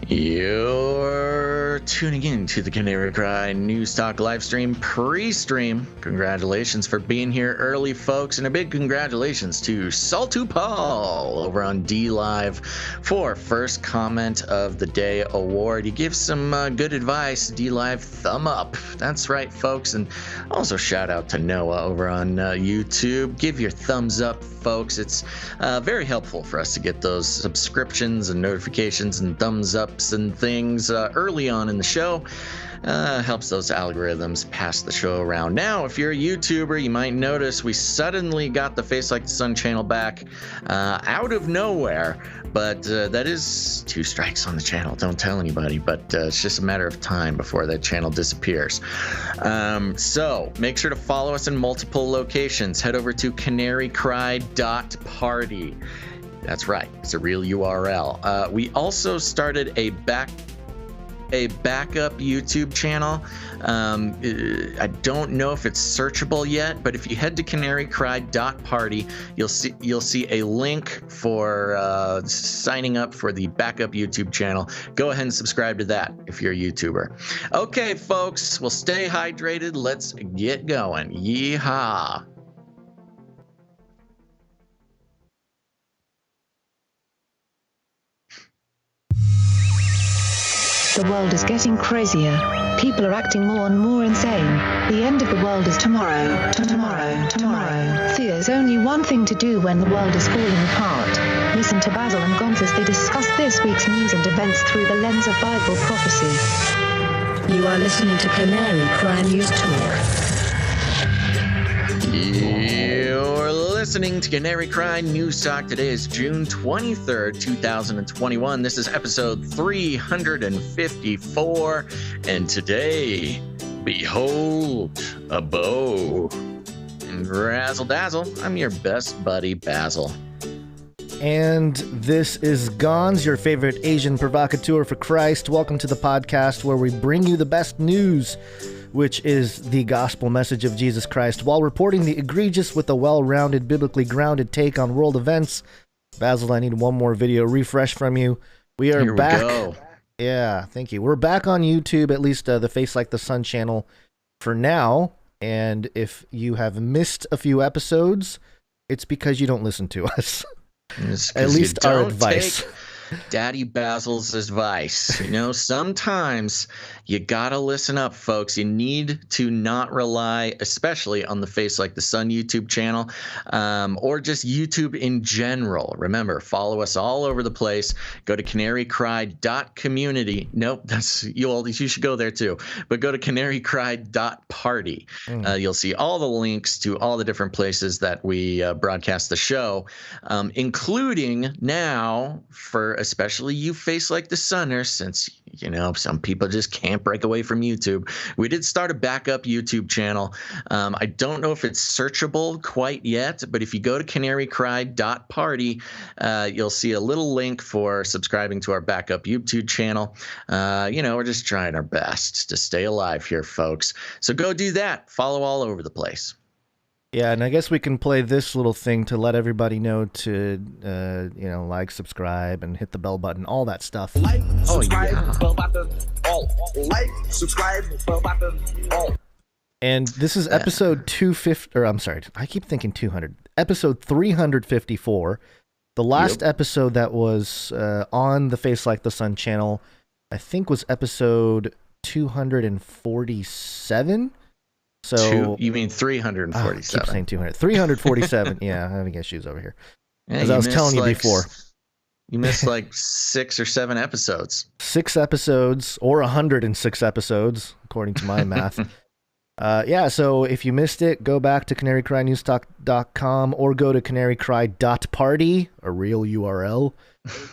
You're tuning in to the Canary Cry News Talk live stream pre-stream. Congratulations for being here early, folks, and a big congratulations to Saltu Paul over on D Live for first comment of the day award. He gives some good advice. D Live thumb up. That's right, folks, and also shout out to Noah over on YouTube. Give your thumbs up, folks. It's very helpful for us to get those subscriptions and notifications and thumbs ups and things early on in the show. Helps those algorithms pass the show around. Now, if you're a YouTuber, you might notice we suddenly got the Face Like the Sun channel back out of nowhere, but that is 2 strikes on the channel. Don't tell anybody, but it's just a matter of time before that channel disappears. So make sure to follow us in multiple locations. Head over to CanaryCry.Party. That's right, it's a real URL. We also started a backup YouTube channel. I don't know if it's searchable yet, but if you head to CanaryCry.Party, you'll see a link for signing up for the backup YouTube channel. Go ahead and subscribe to that if you're a YouTuber. Okay, folks, we'll stay hydrated. Let's get going. Yeehaw. The world is getting crazier. People are acting more and more insane. The end of the world is tomorrow. Tomorrow. There's only one thing to do when the world is falling apart. Listen to Basil and Gonz as they discuss this week's news and events through the lens of Bible prophecy. You are listening to Canary Cry News Talk. You're listening to Canary Cry News Talk. Today is June 23rd, 2021. This is episode 354. And today, behold, a bow. And razzle dazzle, I'm your best buddy, Basil. And this is Gonz, your favorite Asian provocateur for Christ. Welcome to the podcast where we bring you the best news, which is the gospel message of Jesus Christ, while reporting the egregious with a well-rounded, biblically grounded take on world events. Basil, I need one more video refresh from you. We are back. We go. Yeah, thank you. We're back on YouTube, at least the Face Like the Sun channel for now. And if you have missed a few episodes, it's because you don't listen to us. At least our advice. Daddy Basil's advice. You know, sometimes you gotta listen up, folks. You need to not rely, especially on the Face Like the Sun YouTube channel, or just YouTube in general. Remember, follow us all over the place. Go to CanaryCry.community. Nope, that's you should go there too. But go to CanaryCry.Party. You'll see all the links to all the different places that we broadcast the show, including now for especially you Face Like the Sunners, since, you know, some people just can't break away from YouTube. We did start a backup YouTube channel. I don't know if it's searchable quite yet, but if you go to CanaryCry.Party, you'll see a little link for subscribing to our backup YouTube channel. You know, we're just trying our best to stay alive here, folks. So go do that. Follow all over the place. Yeah, and I guess we can play this little thing to let everybody know to, you know, like, subscribe, and hit the bell button, all that stuff. Like, subscribe, yeah. bell button, all. Like, subscribe, bell button, all. And this is episode 250, or I'm sorry, I keep thinking 200. Episode 354. The last episode that was on the Face Like the Sun channel, I think, was episode 247. So you mean 347? I keep saying 200. 347. Yeah, I'm having issues over here. Yeah, As I was telling you before. You missed like 6 or 7 episodes. 6 episodes, or 106 episodes, according to my math. Yeah, so if you missed it, go back to CanaryCryNewsTalk.com or go to CanaryCry.Party, a real URL,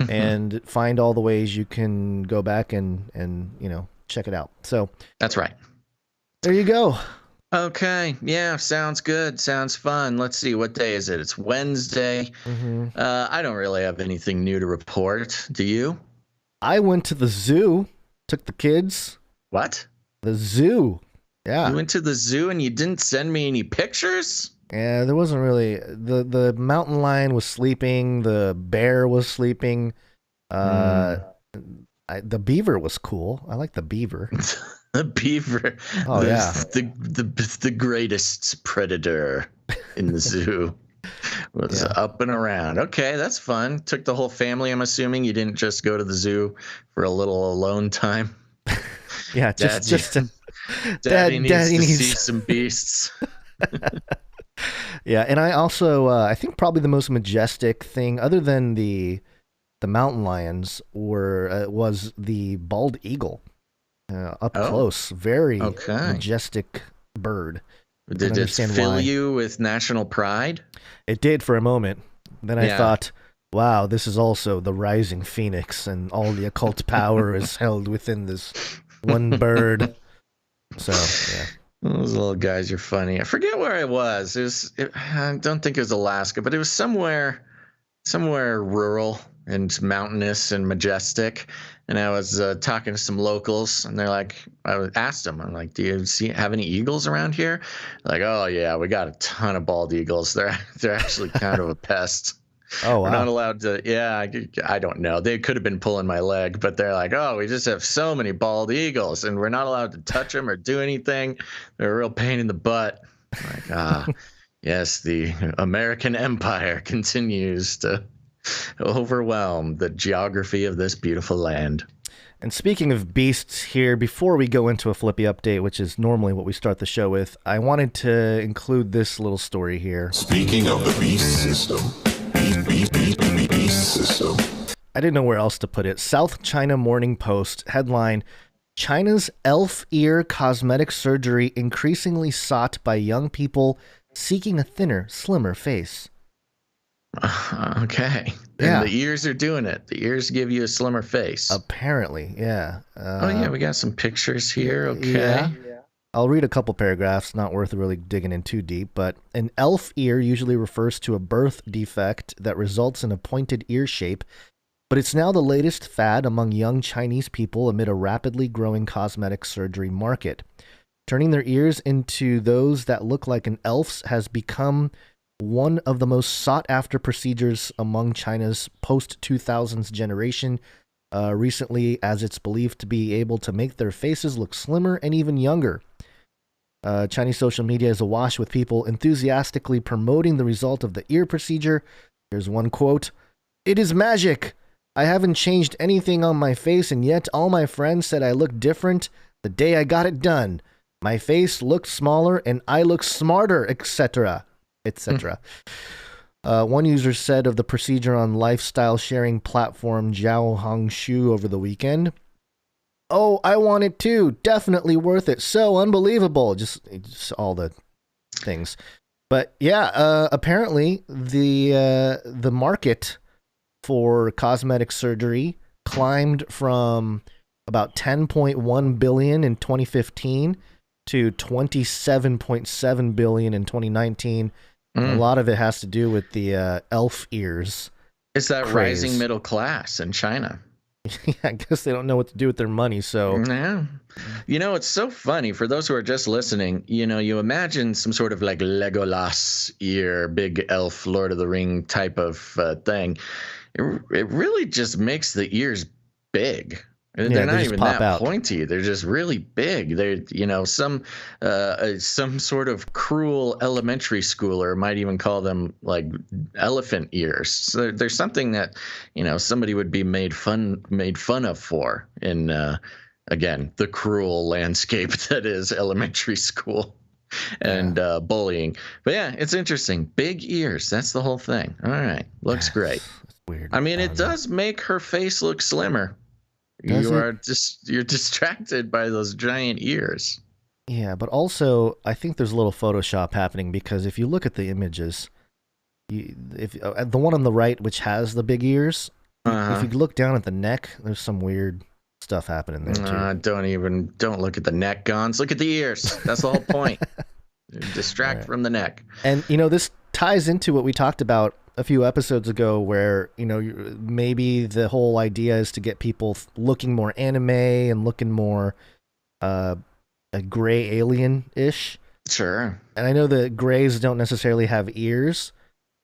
and find all the ways you can go back and you know, check it out. So that's right. There you go. Okay. Yeah, sounds good. Sounds fun. Let's see. What day is it? It's Wednesday. I don't really have anything new to report. Do you? I went to the zoo, took the kids. What? The zoo. Yeah. You went to the zoo and you didn't send me any pictures? Yeah, there wasn't really. The mountain lion was sleeping. The bear was sleeping. I The beaver was cool. I like the beaver. The beaver. Oh, yeah. The greatest predator in the zoo was up and around. Okay, that's fun. Took the whole family, I'm assuming. You didn't just go to the zoo for a little alone time. Yeah, Daddy needs to see some beasts. Yeah, and I also, I think probably the most majestic thing, other than the mountain lions, was the bald eagle. Up close, very majestic bird. Did it fill you with national pride? It did for a moment. Then I thought, wow, this is also the rising phoenix, and all the occult power is held within this one bird. So, yeah. Those little guys are funny. I forget where I was. I don't think it was Alaska, but it was somewhere rural and mountainous and majestic. And I was talking to some locals, and they're like, I asked them, I'm like, do you have any eagles around here? Like, oh yeah, we got a ton of bald eagles. They're actually kind of a pest. Oh, wow. We're not allowed to. Yeah, I don't know. They could have been pulling my leg, but they're like, oh, we just have so many bald eagles, and we're not allowed to touch them or do anything. They're a real pain in the butt. Like, yes, the American Empire continues to overwhelm the geography of this beautiful land. And speaking of beasts here, before we go into a Flippy update, which is normally what we start the show with, I wanted to include this little story here. Speaking of the beast system, beast system. I didn't know where else to put it. South China Morning Post headline: China's elf ear cosmetic surgery increasingly sought by young people seeking a thinner, slimmer face. Okay. And the ears are doing it. The ears give you a slimmer face. Apparently, yeah. We got some pictures here. Okay. Yeah. I'll read a couple paragraphs, not worth really digging in too deep, but an elf ear usually refers to a birth defect that results in a pointed ear shape, but it's now the latest fad among young Chinese people amid a rapidly growing cosmetic surgery market. Turning their ears into those that look like an elf's has become one of the most sought-after procedures among China's post-2000s generation recently, as it's believed to be able to make their faces look slimmer and even younger. Chinese social media is awash with people enthusiastically promoting the result of the ear procedure. Here's one quote: "It is magic. I haven't changed anything on my face, and yet all my friends said I looked different the day I got it done. My face looked smaller, and I look smarter, etc." etc. One user said of the procedure on lifestyle sharing platform Zhao Hongshu over the weekend, "Oh, I want it too. Definitely worth it. So unbelievable." Just all the things. But yeah, apparently the market for cosmetic surgery climbed from about 10.1 billion in 2015 to 27.7 billion in 2019. A lot of it has to do with the elf ears. It's that craze. Rising middle class in China. Yeah, I guess they don't know what to do with their money, so... Yeah. You know, it's so funny. For those who are just listening, you know, you imagine some sort of like Legolas ear, big elf, Lord of the Ring type of thing. It really just makes the ears big. They're not even that pointy. They're just really big. They're, you know, some sort of cruel elementary schooler might even call them like elephant ears. So there's something that, you know, somebody would be made fun of for in, again, the cruel landscape that is elementary school and bullying. But yeah, it's interesting. Big ears. That's the whole thing. All right. Looks great. That's weird. I mean, it does make her face look slimmer. You're distracted by those giant ears. Yeah, but also I think there's a little Photoshop happening, because if you look at the images, if the one on the right, which has the big ears, if you look down at the neck, there's some weird stuff happening there too. Don't look at the neck, Gonz. Look at the ears. That's the whole point. Distract from the neck. And you know, this ties into what we talked about a few episodes ago, where, you know, maybe the whole idea is to get people looking more anime and looking more a gray alien-ish. Sure. And I know the grays don't necessarily have ears,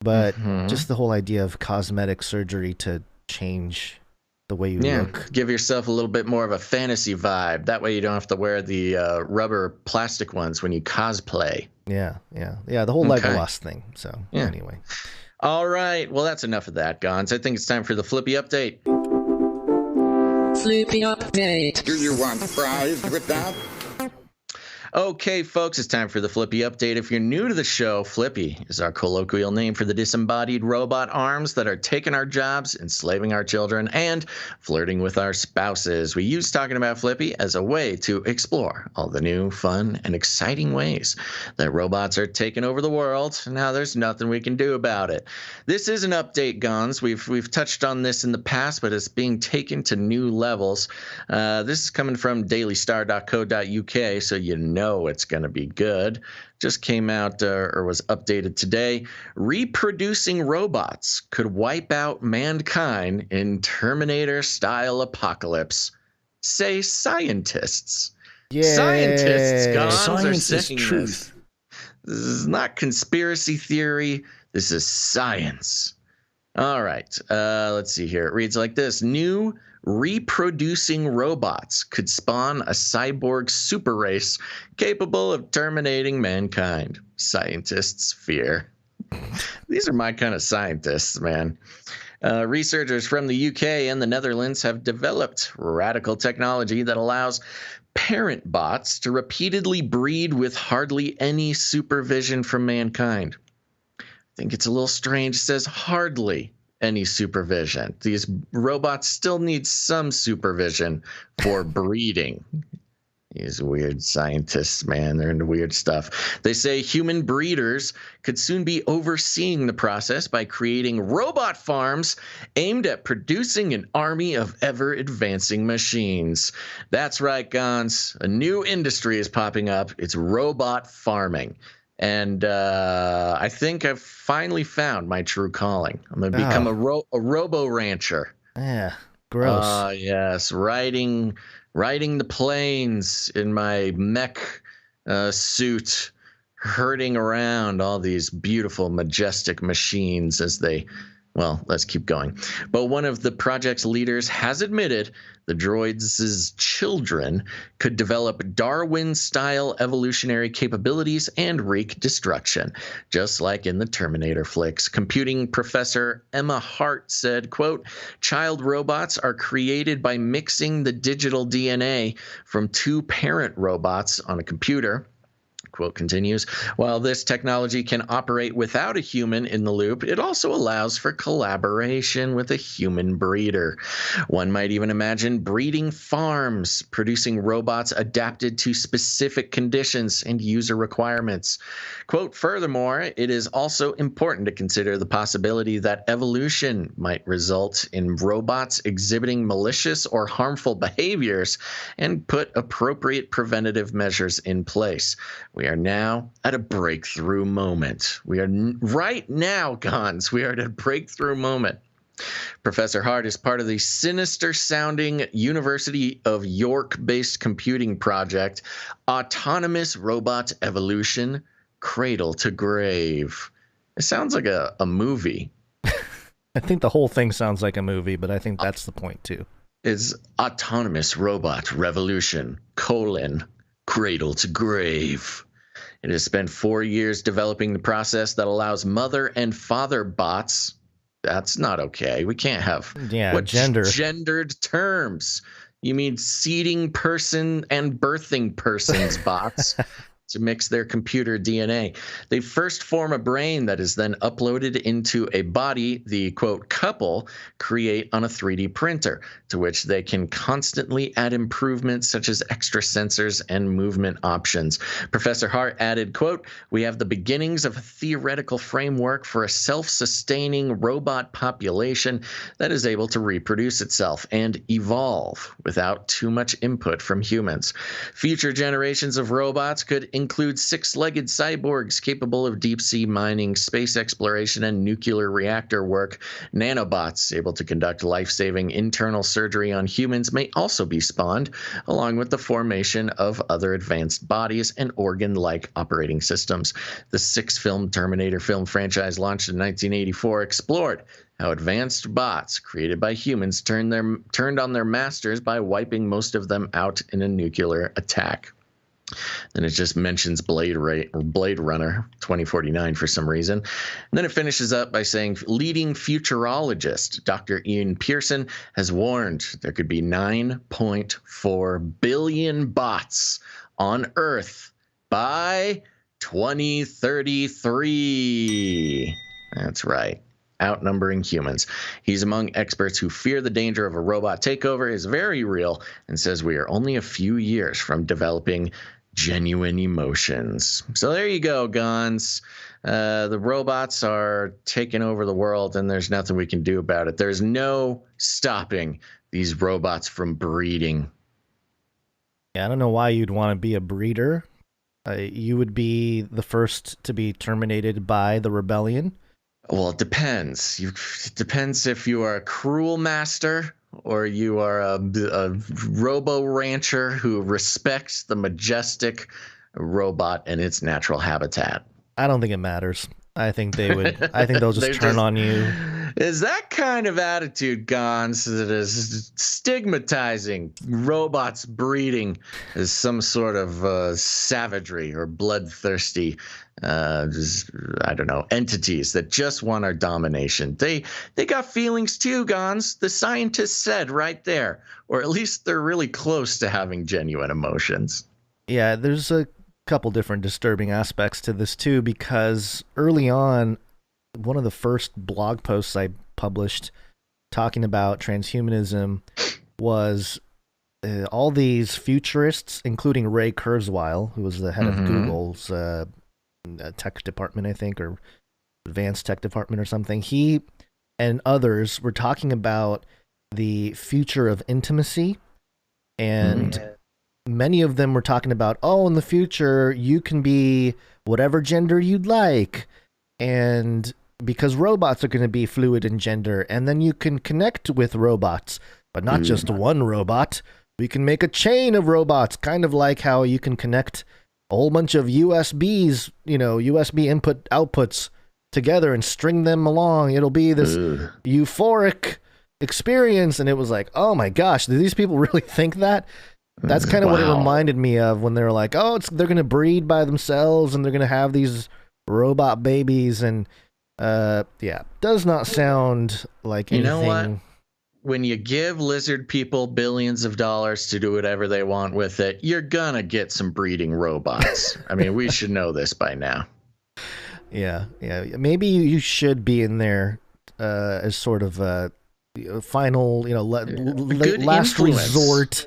but just the whole idea of cosmetic surgery to change the way you look. Give yourself a little bit more of a fantasy vibe. That way you don't have to wear the rubber plastic ones when you cosplay. Yeah. The whole Legolas thing. So anyway. All right. Well, that's enough of that, Gonz. I think it's time for the Flippy update. Flippy update. Do you want fries with that? Okay, folks, it's time for the Flippy update. If you're new to the show, Flippy is our colloquial name for the disembodied robot arms that are taking our jobs, enslaving our children, and flirting with our spouses. We use talking about Flippy as a way to explore all the new, fun, and exciting ways that robots are taking over the world. Now, there's nothing we can do about it. This is an update, Gonz. We've touched on this in the past, but it's being taken to new levels. This is coming from dailystar.co.uk, so you know it's going to be good. Just came out or was updated today. Reproducing robots could wipe out mankind in Terminator-style apocalypse, say scientists. Yay. Scientists, Gonz, Science are is saying truth. This is not conspiracy theory. This is science. All right. Let's see here. It reads like this. New reproducing robots could spawn a cyborg super race capable of terminating mankind. Scientists fear. These are my kind of scientists, man. Researchers from the UK and the Netherlands have developed radical technology that allows parent bots to repeatedly breed with hardly any supervision from mankind. I think it's a little strange. It says hardly any supervision. These robots still need some supervision for breeding. These weird scientists, man, they're into weird stuff. They say human breeders could soon be overseeing the process by creating robot farms aimed at producing an army of ever-advancing machines. That's right, Gonz. A new industry is popping up. It's robot farming. And I think I've finally found my true calling. I'm going to become a robo-rancher. Yeah, gross. Yes, riding the plains in my mech suit, herding around all these beautiful, majestic machines as they... Well, let's keep going. But one of the project's leaders has admitted the droids' children could develop Darwin-style evolutionary capabilities and wreak destruction, just like in the Terminator flicks. Computing professor Emma Hart said, quote, "Child robots are created by mixing the digital DNA from two parent robots on a computer." Quote continues, "While this technology can operate without a human in the loop, it also allows for collaboration with a human breeder. One might even imagine breeding farms, producing robots adapted to specific conditions and user requirements." Quote, "Furthermore, it is also important to consider the possibility that evolution might result in robots exhibiting malicious or harmful behaviors and put appropriate preventative measures in place. We are now at a breakthrough moment. We are right now, Gonz. We are at a breakthrough moment." Professor Hart is part of the sinister-sounding University of York-based computing project, Autonomous Robot Evolution, Cradle to Grave. It sounds like a movie. I think the whole thing sounds like a movie, but I think that's the point, too. It's Autonomous Robot Revolution, Cradle to Grave. It has spent 4 years developing the process that allows mother and father bots. That's not okay. We can't have gendered terms. You mean seeding person and birthing person's bots to mix their computer DNA. They first form a brain that is then uploaded into a body the, quote, couple create on a 3D printer, to which they can constantly add improvements such as extra sensors and movement options. Professor Hart added, quote, "We have the beginnings of a theoretical framework for a self-sustaining robot population that is able to reproduce itself and evolve without too much input from humans. Future generations of robots could include six-legged cyborgs capable of deep-sea mining, space exploration, and nuclear reactor work. Nanobots able to conduct life-saving internal surgery on humans may also be spawned, along with the formation of other advanced bodies and organ-like operating systems. The six-film Terminator film franchise launched in 1984 explored how advanced bots created by humans turned on their masters by wiping most of them out in a nuclear attack. Then it just mentions Blade Runner 2049 for some reason. And then it finishes up by saying leading futurologist Dr. Ian Pearson has warned there could be 9.4 billion bots on Earth by 2033. That's right. Outnumbering humans. He's among experts who fear the danger of a robot takeover is very real and says we are only a few years from developing genuine emotions. So there you go, Gonz. The robots are taking over the world and there's nothing we can do about it. There's no stopping these robots from breeding. Yeah, I don't know why you'd want to be a breeder. You would be the first to be terminated by the rebellion. Well, it depends. It depends if you are a cruel master or you are a robo-rancher who respects the majestic robot and its natural habitat. I don't think it matters. I think they would. I think they'll just turn on you. Is that kind of attitude, Gonz, that is stigmatizing robots breeding as some sort of savagery or bloodthirsty, I don't know, entities that just want our domination? They got feelings too, Gonz. The scientists said right there, or at least they're really close to having genuine emotions. Yeah, there's a couple different disturbing aspects to this too, because early on, one of the first blog posts I published talking about transhumanism was all these futurists, including Ray Kurzweil, who was the head of Google's tech department, I think, or advanced tech department or something. He and others were talking about the future of intimacy, and many of them were talking about, oh, in the future, you can be whatever gender you'd like. And because robots are going to be fluid in gender, and then you can connect with robots, but not just one robot. We can make a chain of robots, kind of like how you can connect a whole bunch of USBs, USB input outputs together and string them along. It'll be this euphoric experience. And it was like, oh my gosh, do these people really think that? That's kind of what it reminded me of when they were like, oh, they're going to breed by themselves and they're going to have these robot babies. And does not sound like anything. You know what? When you give lizard people billions of dollars to do whatever they want with it, you're going to get some breeding robots. I mean, we should know this by now. Yeah. Maybe you should be in there as sort of a final, last resort.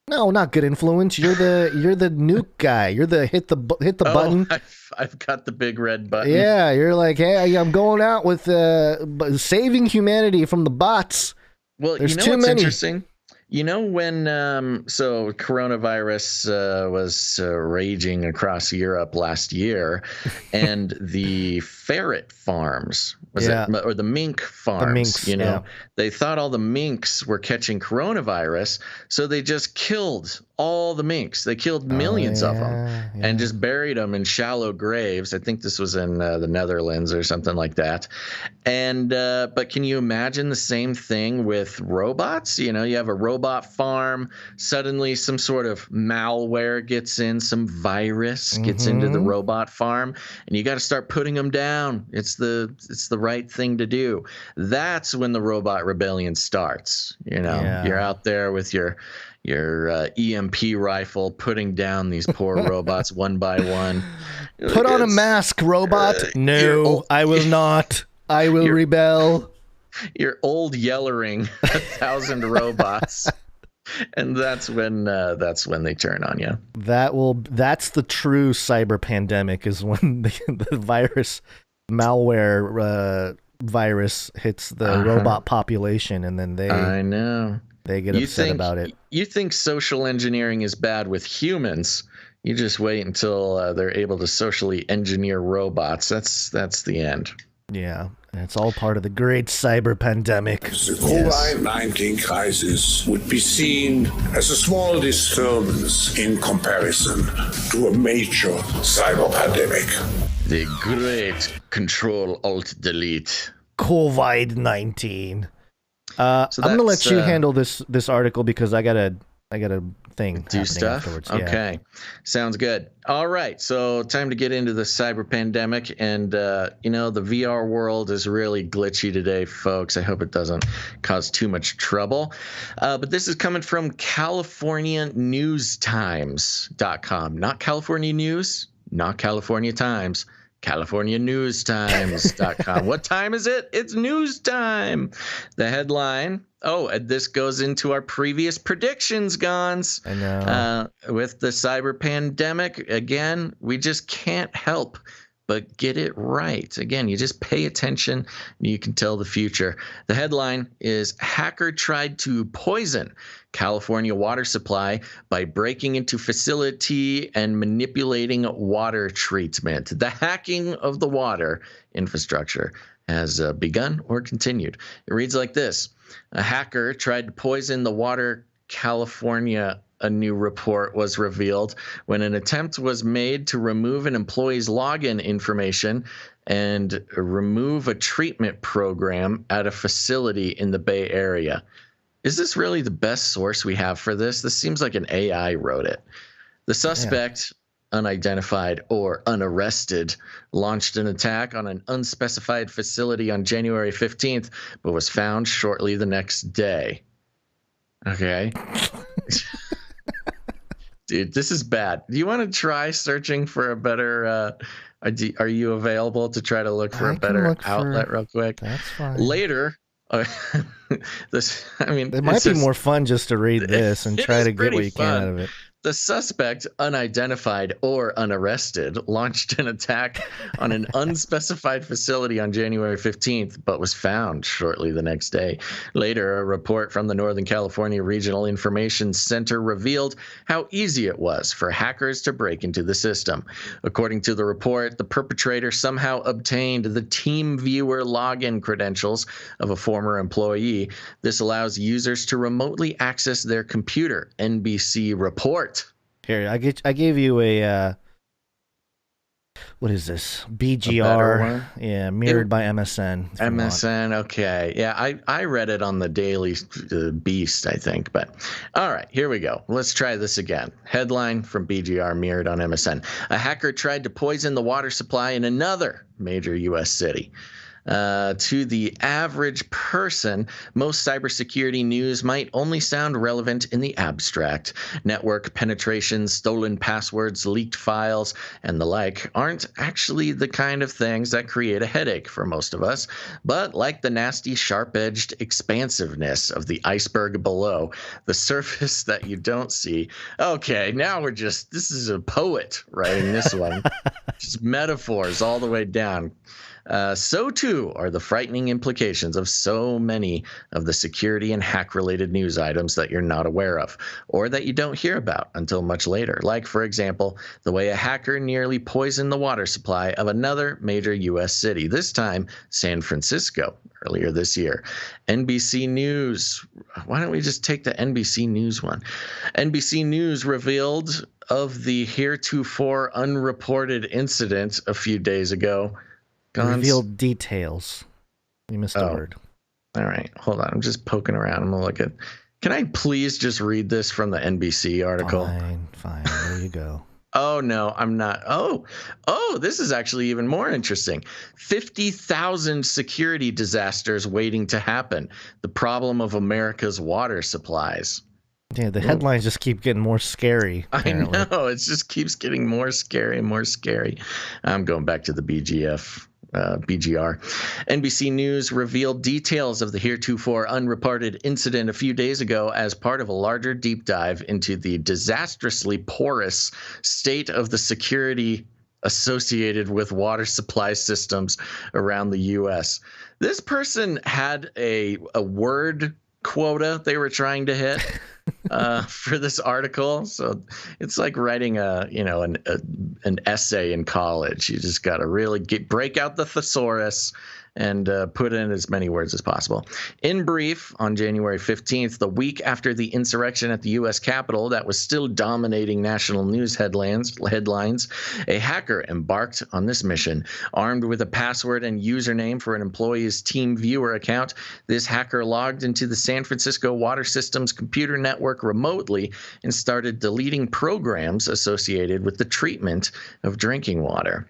No, not good influence. You're the nuke guy. You're the hit the button. I've got the big red button. Yeah, you're like, hey, I'm going out with saving humanity from the bots. Well, there's you know too what's many. Interesting? You know when so coronavirus was raging across Europe last year, and the ferret farms or the mink farms, the minks, they thought all the minks were catching coronavirus, so they just killed all the minks. They killed millions of them and just buried them in shallow graves. I think this was in the Netherlands or something like that. And but can you imagine the same thing with robots? You have a robot farm, suddenly some sort of malware gets in, some virus gets into the robot farm, and you got to start putting them down. It's the right thing to do. That's when the robot rebellion starts. You're out there with your EMP rifle putting down these poor robots one by one. Put on a mask, robot. No, I will not. I will rebel. You're old yellering 1,000 robots. And that's when they turn on you. That's the true cyber pandemic, is when the malware virus hits the robot population, and then they get upset about it. You think social engineering is bad with humans? You just wait until they're able to socially engineer robots. That's the end. Yeah, and it's all part of the great cyber pandemic. The COVID-19 crisis would be seen as a small disturbance in comparison to a major cyber pandemic. The great Control-Alt-Delete. COVID-19. I'm gonna let you handle this article because I got a thing do stuff afterwards. Okay, yeah. Sounds good. All right, so time to get into the cyber pandemic, and the VR world is really glitchy today, folks. I hope it doesn't cause too much trouble, but this is coming from CaliforniaNewsTimes.com. Not California News, not California Times, CaliforniaNewsTimes.com. What time is it? It's news time. The headline. Oh, and this goes into our previous predictions, Gonz. I know. With the cyber pandemic, again, we just can't help but get it right. Again, you just pay attention and you can tell the future. The headline is Hacker Tried to Poison California Water Supply by Breaking into Facility and Manipulating Water Treatment. The hacking of the water infrastructure has begun or continued. It reads like this. A hacker tried to poison the water California. A new report was revealed when an attempt was made to remove an employee's login information and remove a treatment program at a facility in the Bay Area. Is this really the best source we have for this? This seems like an AI wrote it. The suspect, unidentified or unarrested, launched an attack on an unspecified facility on January 15th, but was found shortly the next day. Okay. Dude, this is bad. Do you want to try searching for a better are you available to try to look for a better outlet real quick? That's fine. Later, it might be more fun just to read this and try to get what you can out of it. The suspect, unidentified or unarrested, launched an attack on an unspecified facility on January 15th, but was found shortly the next day. Later, a report from the Northern California Regional Information Center revealed how easy it was for hackers to break into the system. According to the report, the perpetrator somehow obtained the TeamViewer login credentials of a former employee. This allows users to remotely access their computer, NBC report. Here, I gave you a what is this? BGR, yeah, mirrored by MSN. MSN, okay, yeah, I read it on the Daily Beast, I think, but all right, here we go. Let's try this again. Headline from BGR, mirrored on MSN: a hacker tried to poison the water supply in another major U.S. city. To the average person, most cybersecurity news might only sound relevant in the abstract. Network penetration, stolen passwords, leaked files, and the like aren't actually the kind of things that create a headache for most of us. But like the nasty, sharp-edged expansiveness of the iceberg below, the surface that you don't see. Okay, now this is a poet writing this one. Just metaphors all the way down. So too are the frightening implications of so many of the security and hack-related news items that you're not aware of, or that you don't hear about until much later. Like, for example, the way a hacker nearly poisoned the water supply of another major U.S. city, this time San Francisco, earlier this year. NBC News. Why don't we just take the NBC News one? NBC News revealed of the heretofore unreported incident a few days ago. Revealed details. You missed a word. All right. Hold on. I'm just poking around. I'm going to look at... Can I please just read this from the NBC article? Fine. There you go. Oh, no, I'm not. Oh, this is actually even more interesting. 50,000 security disasters waiting to happen. The problem of America's water supplies. Yeah, the headlines just keep getting more scary. Apparently. I know. It just keeps getting more scary and more scary. I'm going back to the BGR. NBC News revealed details of the heretofore unreported incident a few days ago as part of a larger deep dive into the disastrously porous state of the security associated with water supply systems around the U.S. This person had a word quota they were trying to hit. for this article. So it's like writing an essay in college. You just got to really break out the thesaurus and put in as many words as possible. In brief, on January 15th, the week after the insurrection at the U.S. Capitol that was still dominating national news headlines, a hacker embarked on this mission. Armed with a password and username for an employee's TeamViewer account, this hacker logged into the San Francisco Water System's computer network remotely and started deleting programs associated with the treatment of drinking water.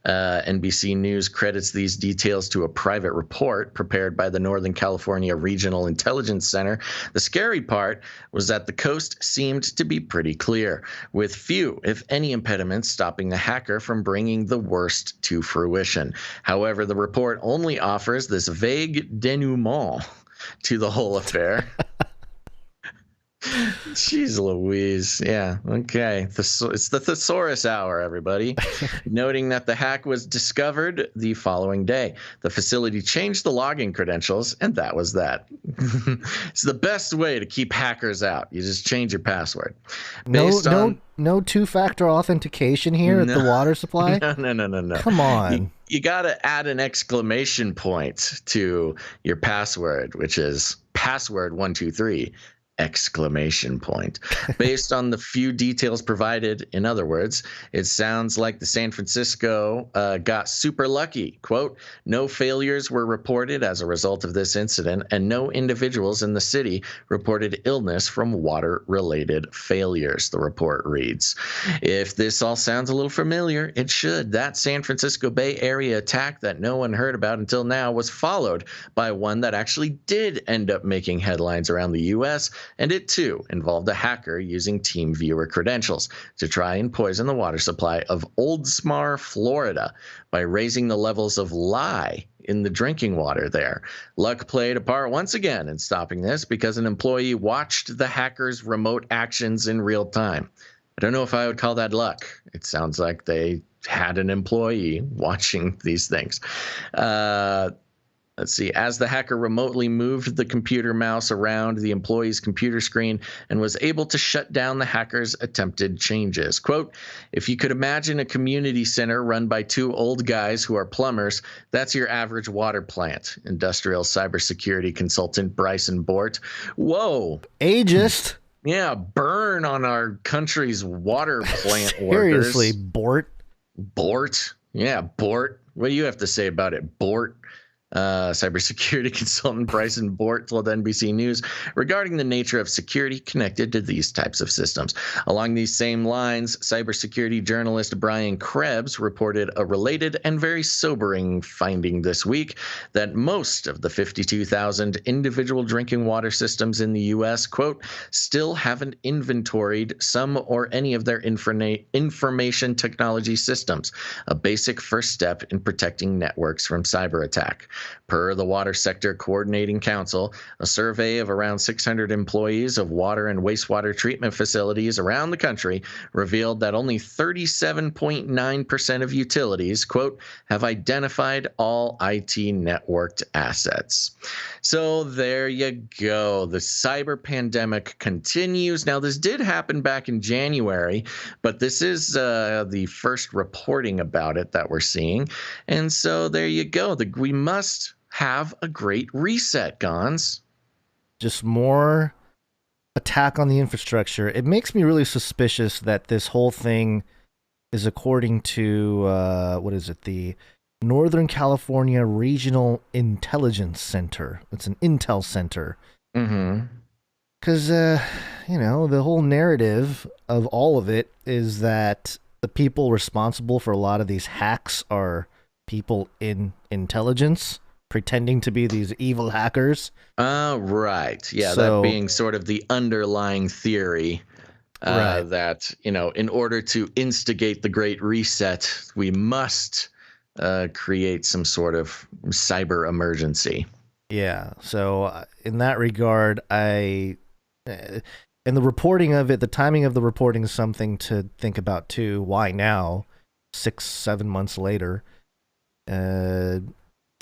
NBC News credits these details to a private report prepared by the Northern California Regional Intelligence Center. The scary part was that the coast seemed to be pretty clear, with few, if any, impediments stopping the hacker from bringing the worst to fruition. However, the report only offers this vague denouement to the whole affair. Jeez Louise. Yeah, okay. It's the thesaurus hour, everybody. Noting that the hack was discovered the following day. The facility changed the login credentials, and that was that. It's the best way to keep hackers out. You just change your password. No two-factor authentication here at the water supply? No. Come on. You got to add an exclamation point to your password, which is password 123. Exclamation point. Based on the few details provided, in other words, it sounds like the San Francisco got super lucky. Quote, no failures were reported as a result of this incident, and no individuals in the city reported illness from water-related failures, the report reads. If this all sounds a little familiar, it should. That San Francisco Bay Area attack that no one heard about until now was followed by one that actually did end up making headlines around the U.S., and it, too, involved a hacker using TeamViewer credentials to try and poison the water supply of Oldsmar, Florida, by raising the levels of lye in the drinking water there. Luck played a part once again in stopping this because an employee watched the hacker's remote actions in real time. I don't know if I would call that luck. It sounds like they had an employee watching these things. Let's see. As the hacker remotely moved the computer mouse around the employee's computer screen and was able to shut down the hacker's attempted changes. Quote, if you could imagine a community center run by two old guys who are plumbers, that's your average water plant. Industrial cybersecurity consultant Bryson Bort. Whoa. Ageist. Yeah, burn on our country's water plant Seriously, workers. Bort. Bort. Yeah, Bort. What do you have to say about it, Bort? Cybersecurity consultant Bryson Bort told NBC News regarding the nature of security connected to these types of systems. Along these same lines, cybersecurity journalist Brian Krebs reported a related and very sobering finding this week that most of the 52,000 individual drinking water systems in the U.S., quote, still haven't inventoried some or any of their information technology systems, a basic first step in protecting networks from cyber attack. Per the Water Sector Coordinating Council, a survey of around 600 employees of water and wastewater treatment facilities around the country revealed that only 37.9% of utilities, quote, have identified all IT networked assets. So there you go. The cyber pandemic continues. Now, this did happen back in January, but this is the first reporting about it that we're seeing. And so there you go. We must have a great reset, Gonz. Just more attack on the infrastructure. It makes me really suspicious that this whole thing is according to, the Northern California Regional Intelligence Center. It's an intel center. Mm-hmm. Because, the whole narrative of all of it is that the people responsible for a lot of these hacks are people in intelligence pretending to be these evil hackers. Right. Yeah, that being sort of the underlying theory right. That, in order to instigate the Great Reset, we must create some sort of cyber emergency. Yeah. So in that regard, and the reporting of it, the timing of the reporting is something to think about too. Why now? 6-7 months later.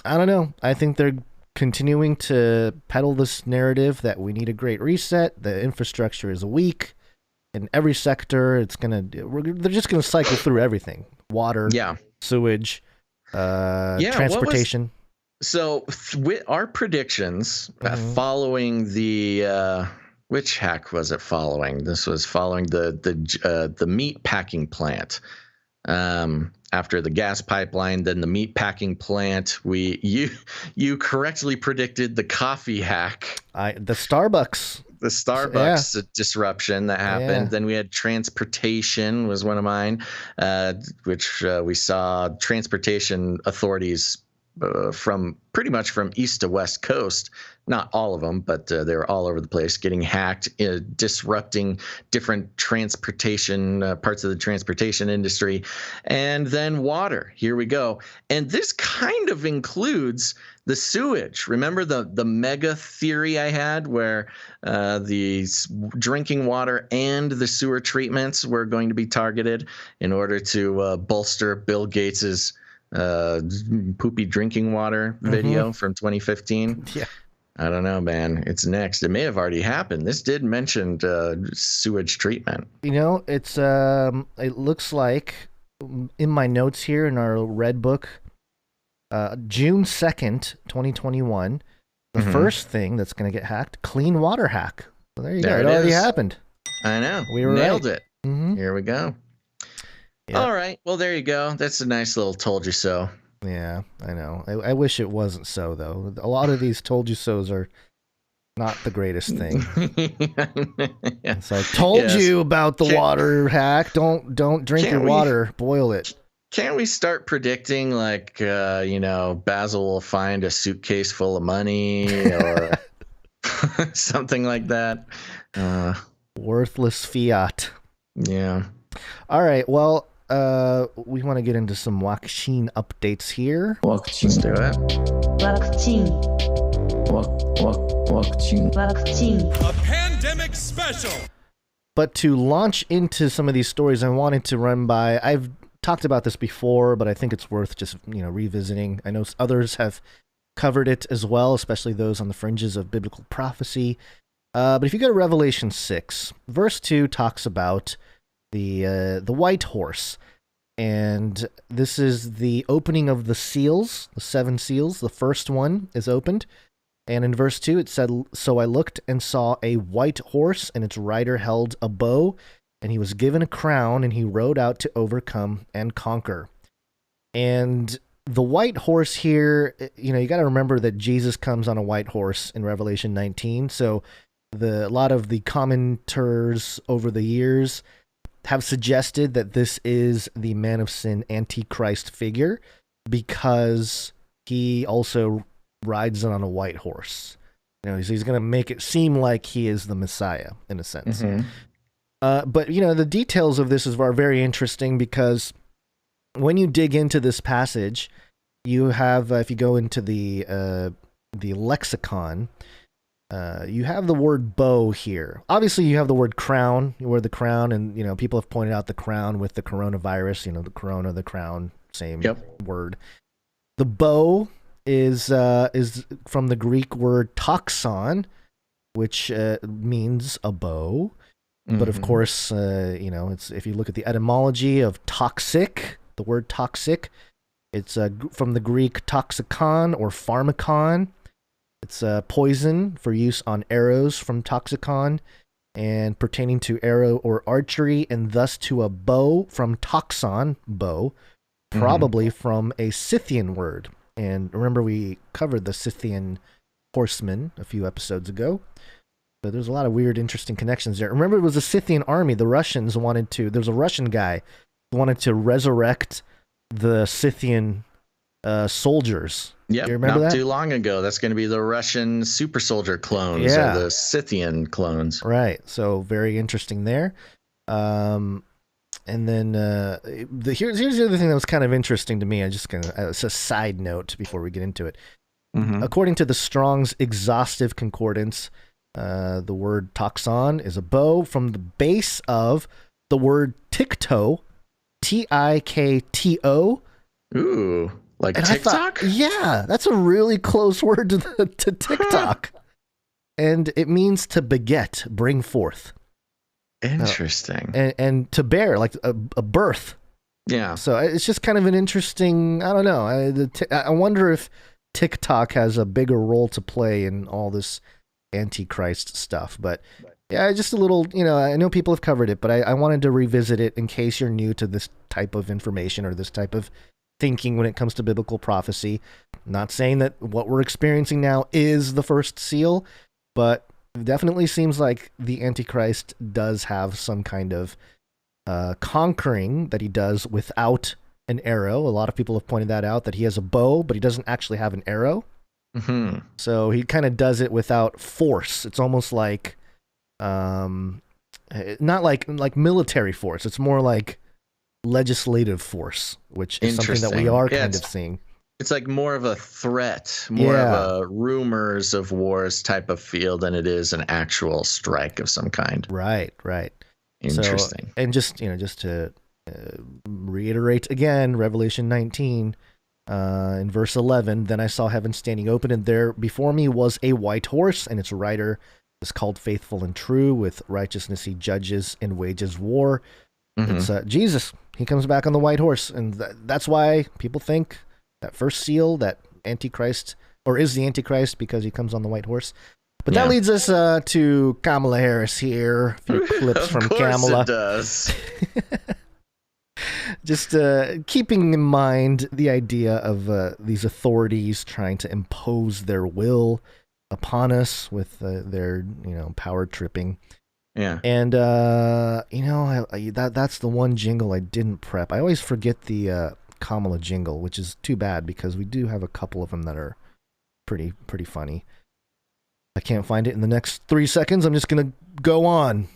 I don't know. I think they're continuing to peddle this narrative that we need a great reset. The infrastructure is weak in every sector. They're just gonna cycle through everything: water, sewage, transportation. With our predictions following the which hack was it following? This was following the meat packing plant. After the gas pipeline, then the meat packing plant. You correctly predicted the coffee hack. The Starbucks disruption that happened. Yeah. Then we had transportation was one of mine, which we saw transportation authorities from pretty much from east to west coast, not all of them, but they were all over the place, getting hacked, disrupting different transportation parts of the transportation industry. And then water, here we go. And this kind of includes the sewage. Remember the mega theory I had where the drinking water and the sewer treatments were going to be targeted in order to bolster Bill Gates's poopy drinking water video from 2015. Yeah. I don't know, man. It's next. It may have already happened. This did mention sewage treatment. It looks like in my notes here in our red book, June 2nd, 2021, the first thing that's going to get hacked, clean water hack. So there you go. It already happened. I know. We were nailed right. It. Here we go. Yep. All right. Well, there you go. That's a nice little told you so. Yeah, I know. I wish it wasn't so, though. A lot of these told you so's are not the greatest thing. Yeah. So I told you about the water hack. Don't drink your water. Boil it. Can't we start predicting, like, Basil will find a suitcase full of money or something like that? Worthless fiat. Yeah. All right. Well, we want to get into some Waccine updates here. Let's do it. Waccine. A pandemic special. But to launch into some of these stories, I wanted to run by. I've talked about this before, but I think it's worth just revisiting. I know others have covered it as well, especially those on the fringes of biblical prophecy. But if you go to Revelation 6, verse 2 talks about the white horse, and this is the opening of the seals, the 7 seals. The first one is opened, and in verse 2 it said, "So I looked and saw a white horse, and its rider held a bow, and he was given a crown, and he rode out to overcome and conquer." And the white horse here, you got to remember that Jesus comes on a white horse in Revelation 19. So a lot of the commenters over the years have suggested that this is the man of sin Antichrist figure because he also rides on a white horse. He's going to make it seem like he is the Messiah in a sense. But the details of this are very interesting because when you dig into this passage, you have if you go into the lexicon, you have the word bow here. Obviously, you have the word crown. You wear the crown, and people have pointed out the crown with the coronavirus. The corona, the crown, same word. The bow is from the Greek word toxon, which means a bow. But of course, it's if you look at the etymology of toxic, the word toxic, it's from the Greek toxikon or pharmakon. It's poison for use on arrows from toxicon and pertaining to arrow or archery, and thus to a bow from toxon, bow, probably from a Scythian word. And remember, we covered the Scythian horsemen a few episodes ago. So there's a lot of weird, interesting connections there. Remember, it was the Scythian army. The Russians there's a Russian guy who wanted to resurrect the Scythian soldiers. Yeah, not too long ago. That's going to be the Russian super soldier clones or the Scythian clones. Right. So very interesting there. And then here's the other thing that was kind of interesting to me. It's a side note before we get into it. According to the Strong's exhaustive concordance, the word toxon is a bow from the base of the word tikto, Tikto. Ooh. Like And TikTok? Yeah, that's a really close word to TikTok. And it means to beget, bring forth. Interesting. And to bear, like a birth. Yeah. So it's just kind of an interesting, I don't know. I wonder if TikTok has a bigger role to play in all this Antichrist stuff. But yeah, just a little, I know people have covered it, but I wanted to revisit it in case you're new to this type of information or this type of thinking when it comes to biblical prophecy. Not saying that what we're experiencing now is the first seal, but it definitely seems like the Antichrist does have some kind of conquering that he does without an arrow. A lot of people have pointed that out, that he has a bow, but he doesn't actually have an arrow. Mm-hmm. So he kind of does it without force. It's almost like, not like military force. It's more like legislative force, which is something that we are kind of seeing. It's like more of a threat, more of a rumors of wars type of feel than it is an actual strike of some kind. Right. Interesting. So, and just to reiterate again, Revelation 19, in verse 11, then I saw heaven standing open, and there before me was a white horse, and its rider is called Faithful and True. With righteousness he judges and wages war. Mm-hmm. It's Jesus. He comes back on the white horse, and that's why people think that first seal, that Antichrist, or is the Antichrist, because he comes on the white horse. But that leads us to Kamala Harris here. A few clips from Kamala. Of course it does. Just keeping in mind the idea of these authorities trying to impose their will upon us with their, power tripping. Yeah. And, that's the one jingle I didn't prep. I always forget the Kamala jingle, which is too bad because we do have a couple of them that are pretty funny. I can't find it in the next 3 seconds. I'm just going to go on.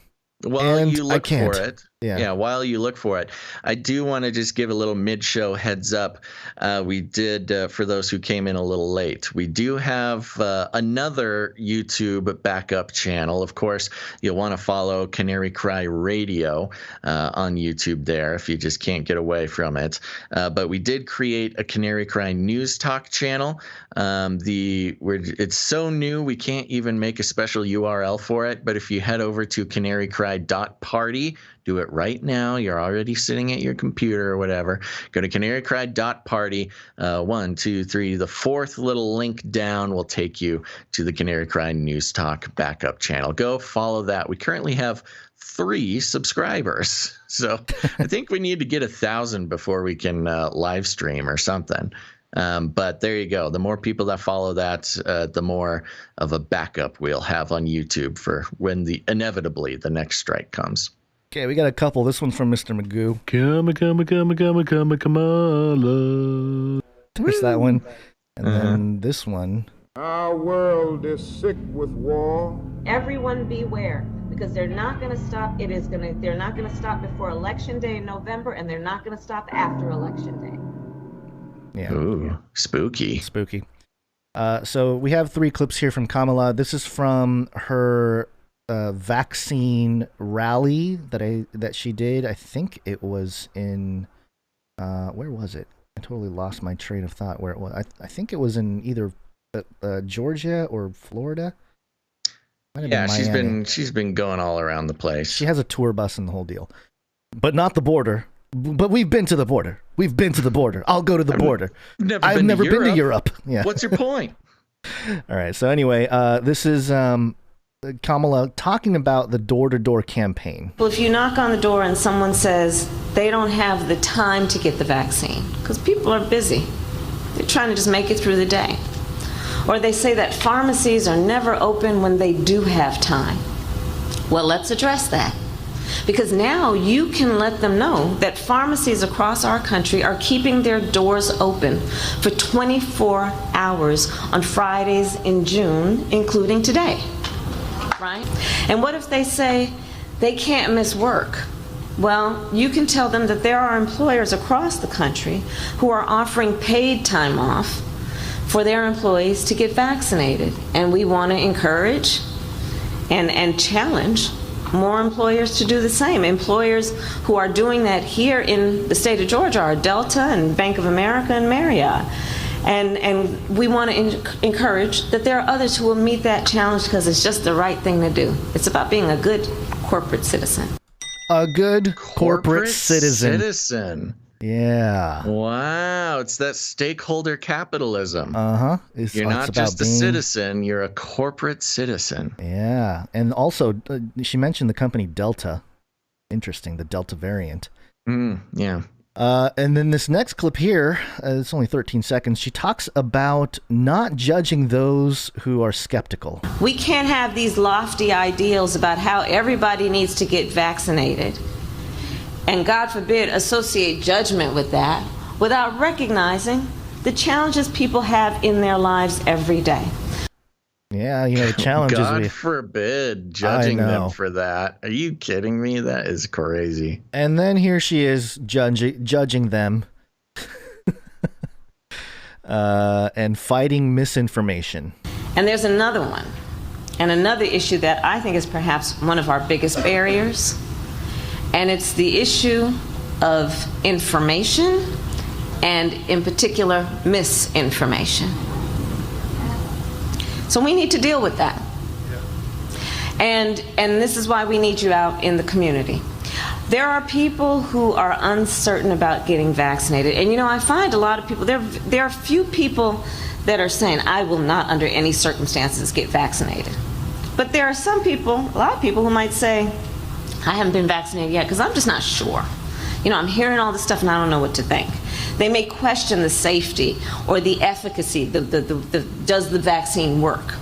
While you look for it, while you look for it, I do want to just give a little mid-show heads up. We did, for those who came in a little late, we do have another YouTube backup channel. Of course, you'll want to follow Canary Cry Radio on YouTube there if you just can't get away from it. But we did create a Canary Cry News Talk channel. It's so new we can't even make a special URL for it. But if you head over to CanaryCry.Party, do it right now. You're already sitting at your computer or whatever. Go to CanaryCry.Party. 1, 2, 3. The fourth little link down will take you to the Canary Cry News Talk backup channel. Go follow that. We currently have 3 subscribers. So I think we need to get 1,000 before we can live stream or something. But there you go. The more people that follow that, the more of a backup we'll have on YouTube for when inevitably the next strike comes. Okay, we got a couple. This one's from Mr. Magoo. Kamala. There's that one. And then this one. Our world is sick with war. Everyone beware, because they're not going to stop. They're not going to stop before Election Day in November, and they're not going to stop after Election Day. Yeah. Ooh, spooky. So we have 3 clips here from Kamala. This is from her vaccine rally that she did. I think it was in where was it? I totally lost my train of thought where it was. I think it was in either Georgia or Florida. Yeah, she's been going all around the place. She has a tour bus and the whole deal, but not the border. But we've been to the border. I'll go to the border. I've never been to Europe. Yeah. What's your point? All right. So anyway, this is Kamala talking about the door-to-door campaign. Well, if you knock on the door and someone says they don't have the time to get the vaccine because people are busy, they're trying to just make it through the day, or they say that pharmacies are never open when they do have time. Well, let's address that. Because now you can let them know that pharmacies across our country are keeping their doors open for 24 hours on Fridays in June, including today, right? And what if they say they can't miss work? Well, you can tell them that there are employers across the country who are offering paid time off for their employees to get vaccinated. And we want to encourage and challenge more employers to do the same. Employers who are doing that here in the state of Georgia are Delta and Bank of America and Marriott. And we want to encourage that there are others who will meet that challenge because it's just the right thing to do. It's about being a good corporate citizen. A good corporate citizen. Yeah. Wow. It's that stakeholder capitalism. Uh-huh. You're not just a citizen, you're a corporate citizen. Yeah. And also, she mentioned the company Delta. Interesting, the Delta variant. Yeah. And then this next clip here, it's only 13 seconds. She talks about not judging those who are skeptical. We can't have these lofty ideals about how everybody needs to get vaccinated. And God forbid, associate judgment with that without recognizing the challenges people have in their lives every day. Yeah, the challenges. God forbid judging them for that. Are you kidding me? That is crazy. And then here she is judging them and fighting misinformation. And there's another one, and another issue that I think is perhaps one of our biggest barriers. And it's the issue of information, and in particular, misinformation. So we need to deal with that. And this is why we need you out in the community. There are people who are uncertain about getting vaccinated. And I find a lot of people, there are few people that are saying, I will not under any circumstances get vaccinated. But there are some people, a lot of people who might say, I haven't been vaccinated yet because I'm just not sure. I'm hearing all this stuff and I don't know what to think. They may question the safety or the efficacy, does the vaccine work?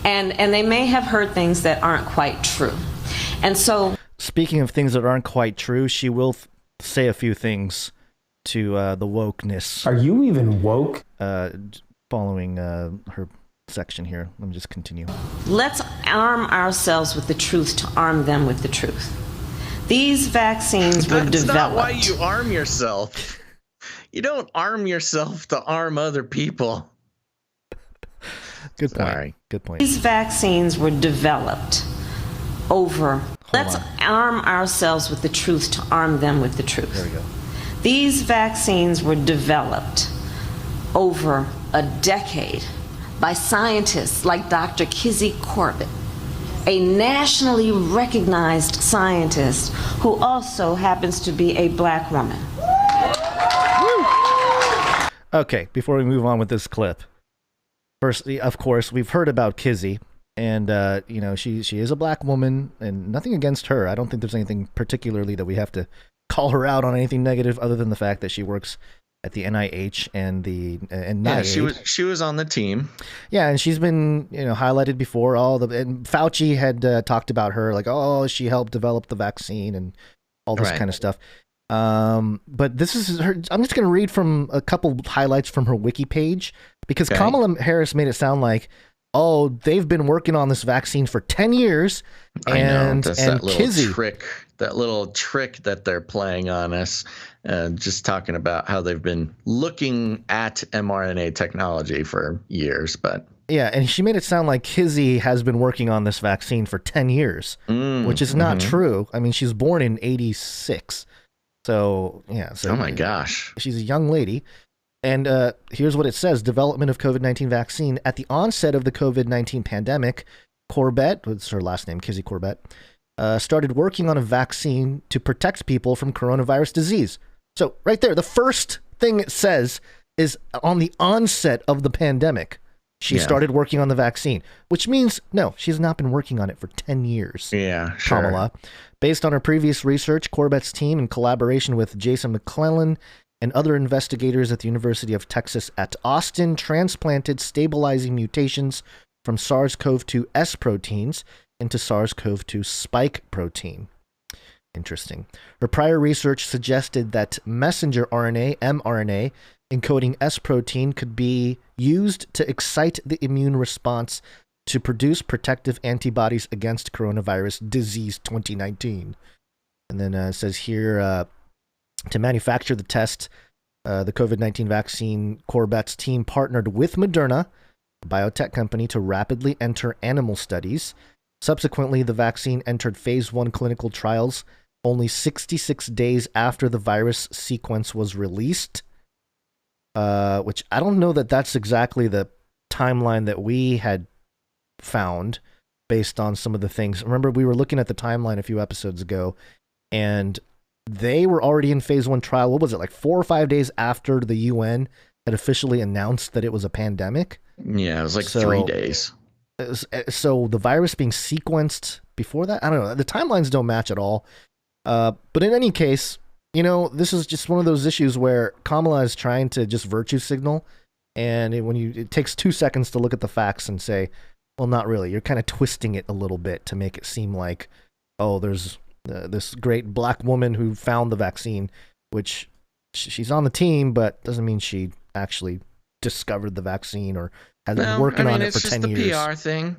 And they may have heard things that aren't quite true. And so, speaking of things that aren't quite true, she will say a few things to the wokeness. Are you even woke? Following her section here. Let me just continue. Let's arm ourselves with the truth to arm them with the truth. These vaccines were developed. That's not why you arm yourself. You don't arm yourself to arm other people. Good point. Sorry. Good point. These vaccines were developed over. Let's arm ourselves with the truth to arm them with the truth. There we go. These vaccines were developed over a decade by scientists like Dr. Kizzy Corbett, a nationally recognized scientist who also happens to be a black woman. Okay, before we move on with this clip, firstly, of course, we've heard about Kizzy, and she is a black woman, and nothing against her. I don't think there's anything particularly that we have to call her out on anything negative, other than the fact that she works at the NIH and the NIH. She was on the team. Yeah, and she's been highlighted before. And Fauci had talked about her, like, she helped develop the vaccine and all this kind of stuff. But this is her. I'm just going to read from a couple highlights from her wiki page, because Kamala Harris made it sound like, they've been working on this vaccine for 10 years. And that little Kizzy, trick that they're playing on us, just talking about how they've been looking at mRNA technology for years. But yeah, and she made it sound like Kizzy has been working on this vaccine for 10 years, which is not true. I mean, she's born in 86. So, yeah. So, oh my gosh. She's a young lady. And here's what it says. Development of COVID-19 vaccine. At the onset of the COVID-19 pandemic, Corbett, what's her last name, Kizzy Corbett, started working on a vaccine to protect people from coronavirus disease. So right there, the first thing it says is on the onset of the pandemic, she started working on the vaccine, which means, no, she's not been working on it for 10 years. Yeah, sure. Kamala. Based on her previous research, Corbett's team, in collaboration with Jason McClellan and other investigators at the University of Texas at Austin, transplanted stabilizing mutations from SARS-CoV-2 S proteins into SARS-CoV-2 spike protein. Interesting. Her prior research suggested that messenger RNA, mRNA, encoding S protein could be used to excite the immune response to produce protective antibodies against coronavirus disease 2019. And then it says here, to manufacture the test, the COVID-19 vaccine, Corbett's team partnered with Moderna, a biotech company, to rapidly enter animal studies. Subsequently, the vaccine entered phase 1 clinical trials only 66 days after the virus sequence was released, which I don't know that that's exactly the timeline that we had found based on some of the things. Remember, we were looking at the timeline a few episodes ago, and they were already in phase 1 trial. What was it, like 4 or 5 days after the UN had officially announced that it was a pandemic? Yeah, it was like 3 days. So the virus being sequenced before that, I don't know. The timelines don't match at all. But in any case, this is just one of those issues where Kamala is trying to just virtue signal, and it takes 2 seconds to look at the facts and say, well, not really. You're kind of twisting it a little bit to make it seem like, oh, there's this great black woman who found the vaccine, which she's on the team, but doesn't mean she actually discovered the vaccine or has been working on it for 10 years. It's just the PR thing,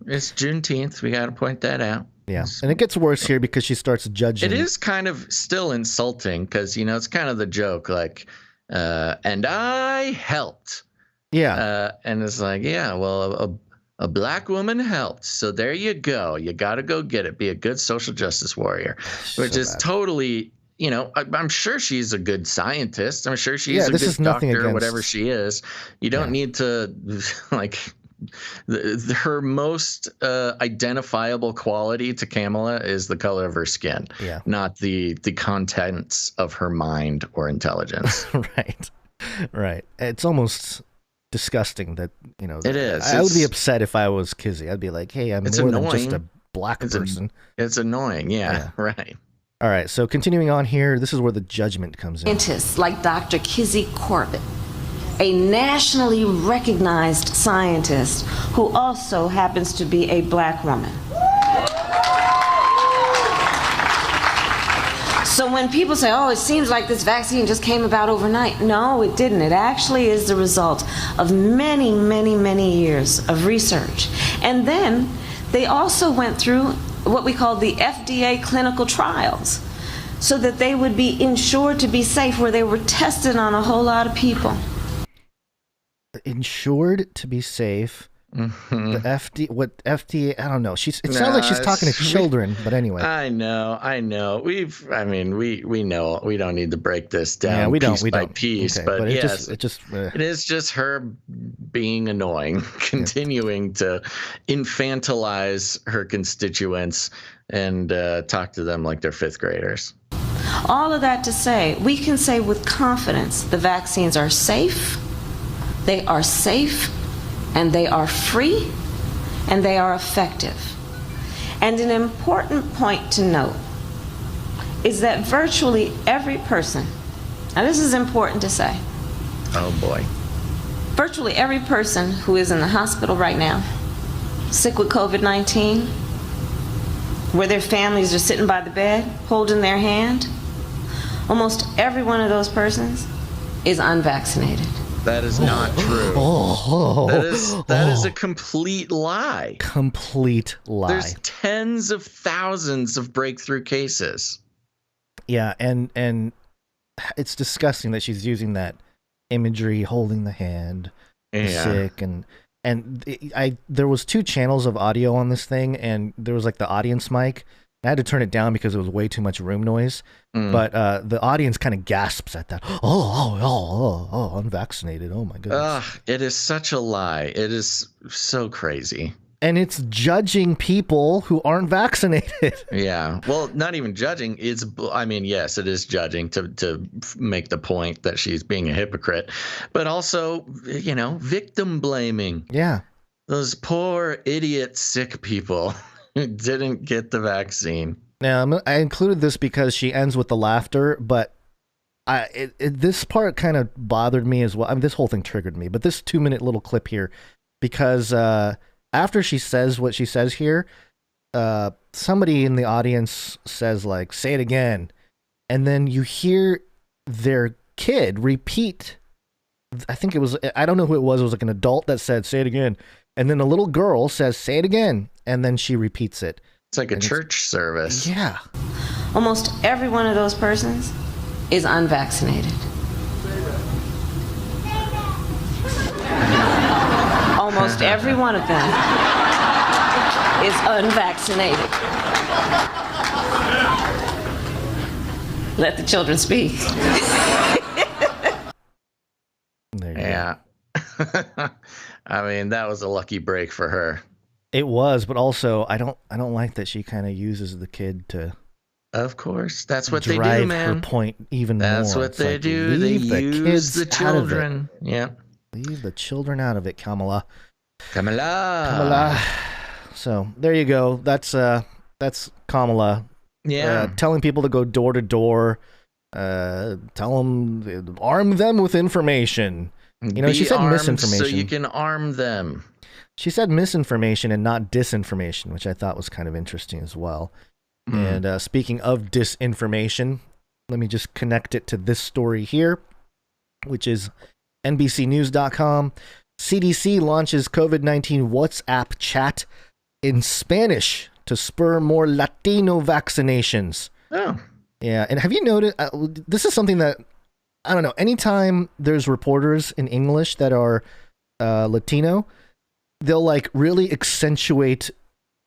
It's Juneteenth. We got to point that out. Yeah, and it gets worse here because she starts judging. It is kind of still insulting because, it's kind of the joke, like, and I helped. Yeah. And it's like, yeah, well, a black woman helped. So there you go. You got to go get it. Be a good social justice warrior, which is totally, I'm sure she's a good scientist. I'm sure she's a good doctor or whatever she is. You don't need to, like... her most identifiable quality to Kamala is the color of her skin, not the contents of her mind or intelligence. Right. It's almost disgusting that it is. I would be upset if I was Kizzy. I'd be like, hey, I'm more than just a black person. It's annoying. Yeah, right. All right. So continuing on here, this is where the judgment comes in. Scientists like Dr. Kizzy Corbett, a nationally recognized scientist who also happens to be a black woman. So when people say, oh, it seems like this vaccine just came about overnight. No, it didn't. It actually is the result of many, many, many years of research. And then they also went through what we call the FDA clinical trials so that they would be ensured to be safe, where they were tested on a whole lot of people. Insured to be safe. Mm-hmm. The FDA? I don't know. It sounds like she's talking to children, but anyway. I know. We know. We don't need to break this down piece by piece, okay, but yes, it is just her being annoying, continuing to infantilize her constituents and talk to them like they're 5th graders. All of that to say, we can say with confidence the vaccines are safe. They are safe, and they are free, and they are effective. And an important point to note is that virtually every person, and this is important to say. Oh boy. Virtually every person who is in the hospital right now, sick with COVID-19, where their families are sitting by the bed, holding their hand, almost every one of those persons is unvaccinated. That is not true. That is a complete lie. Complete lie. There's tens of thousands of breakthrough cases. Yeah, and it's disgusting that she's using that imagery, holding the hand, sick, and there was 2 channels of audio on this thing, and there was like the audience mic. I had to turn it down because it was way too much room noise. But the audience kind of gasps at that. Oh, unvaccinated. Oh, my goodness. It is such a lie. It is so crazy. And it's judging people who aren't vaccinated. Yeah. Well, not even judging. Yes, it is judging to make the point that she's being a hypocrite. But also, victim blaming. Yeah. Those poor, idiot, sick people who didn't get the vaccine. Now, I included this because she ends with the laughter, but this part kind of bothered me as well. I mean, this whole thing triggered me, but this 2-minute little clip here, because after she says what she says here, somebody in the audience says, like, say it again. And then you hear their kid repeat. I don't know who it was. It was like an adult that said, say it again. And then a little girl says, say it again. And then she repeats it. It's like a church service. Yeah. Almost every one of those persons is unvaccinated. Almost every one of them. is unvaccinated. Let the children speak. Yeah. I mean, that was a lucky break for her. It was, but also I don't like that she kind of uses the kid to. Of course, that's what drive they do, man. Her point even that's more. What they do. They use the children. Yeah. Leave the children out of it, Kamala. Kamala. So there you go. That's Kamala. Yeah. Telling people to go door to door. Tell them, arm them with information. You know, she said misinformation. So you can arm them. She said misinformation and not disinformation, which I thought was kind of interesting as well. And speaking of disinformation, let me just connect it to this story here, which is NBCnews.com. CDC launches COVID-19 WhatsApp chat in Spanish to spur more Latino vaccinations. Oh. Yeah, and have you noticed, this is something that, I don't know, anytime there's reporters in English that are Latino, they'll like really accentuate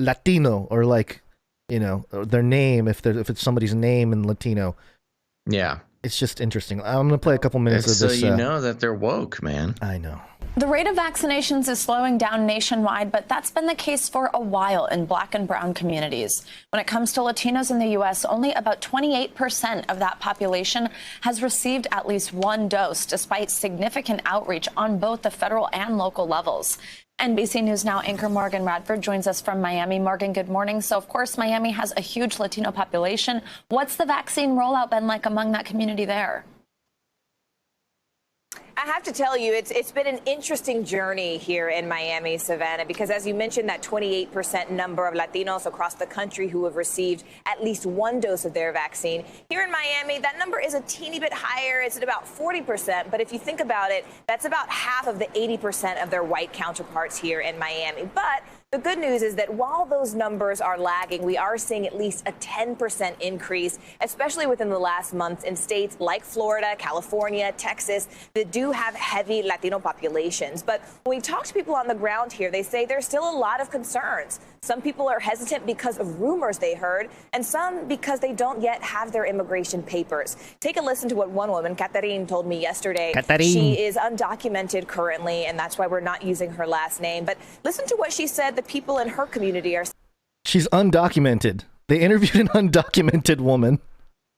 Latino or like, you know, their name if it's somebody's name in Latino. Yeah. It's just interesting. I'm going to play a couple minutes of this. So you know that they're woke, man. I know. The rate of vaccinations is slowing down nationwide, but that's been the case for a while in Black and brown communities. When it comes to Latinos in the U.S., only about 28% of that population has received at least one dose, despite significant outreach on both the federal and local levels. NBC News Now anchor Morgan Radford joins us from Miami. Morgan, good morning. So, of course, Miami has a huge Latino population. What's the vaccine rollout been like among that community there? I have to tell you, it's been an interesting journey here in Miami, Savannah, because as you mentioned, that 28% number of Latinos across the country who have received at least one dose of their vaccine. Here in Miami, that number is a teeny bit higher. It's at about 40%. But if you think about it, that's about half of the 80% of their white counterparts here in Miami. But the good news is that while those numbers are lagging, we are seeing at least a 10% increase, especially within the last month in states like Florida, California, Texas, that do have heavy Latino populations. But when we talk to people on the ground here, they say there's still a lot of concerns. Some people are hesitant because of rumors they heard, and some because they don't yet have their immigration papers. Take a listen to what one woman, Catherine, told me yesterday. She is undocumented currently, and that's why we're not using her last name. But listen to what she said the people in her community are. She's undocumented. They interviewed an undocumented woman.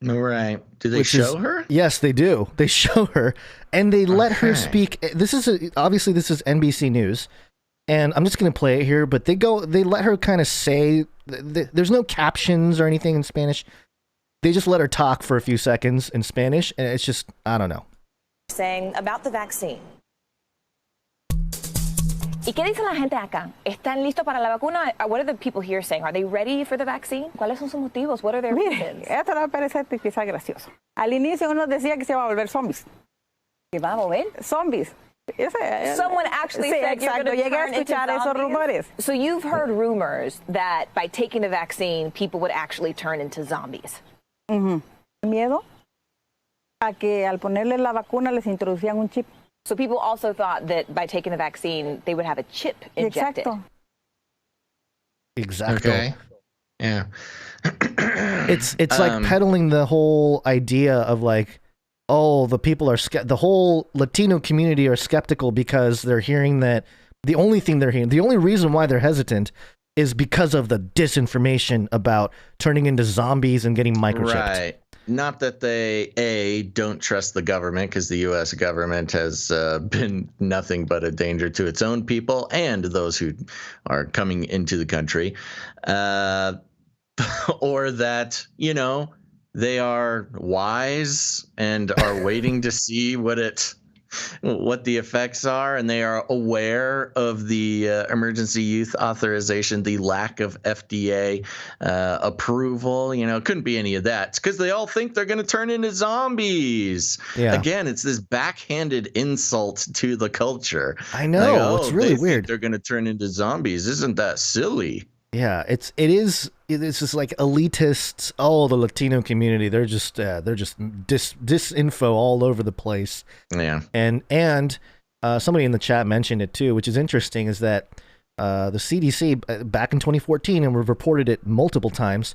All right. Do they show her? Yes, they do. They show her, and they let her speak. This is obviously this is NBC News. And I'm just going to play it here, but they let her kind of say, there's no captions or anything in Spanish. They just let her talk for a few seconds in Spanish, and it's just, I don't know. Saying about the vaccine. ¿Y qué dice la gente acá? ¿Están listos para la vacuna? What are the people here saying? Are they ready for the vaccine? ¿Cuáles son sus motivos? What are their reasons? Esto le parece quizá gracioso. Al inicio uno decía que se iba a volver zombies. ¿Se va a volver? Zombies. Someone actually said you're going to turn into zombies. So you've heard rumors that by taking the vaccine, people would actually turn into zombies. Miedo a que al ponerle la vacuna les introducían un chip. So people also thought that by taking the vaccine, they would have a chip injected. Exactly. Okay. Yeah. It's like peddling the whole idea of like, oh, the people are the whole Latino community are skeptical because they're hearing that the only thing they're hearing, the only reason why they're hesitant is because of the disinformation about turning into zombies and getting microchipped. Right. Not that they, don't trust the government, because the U.S. government has been nothing but a danger to its own people and those who are coming into the country. Or that, they are wise and are waiting to see what the effects are, and they are aware of the emergency use authorization, the lack of FDA approval. Couldn't be any of that. It's because they all think they're going to turn into zombies. Yeah. Again, it's this backhanded insult to the culture. I know. It's really weird. They're going to turn into zombies. Isn't that silly? Yeah, it's just like elitists. Oh, the Latino community, they're just disinfo all over the place. Yeah. And somebody in the chat mentioned it too, which is interesting, is that the CDC back in 2014, and we've reported it multiple times,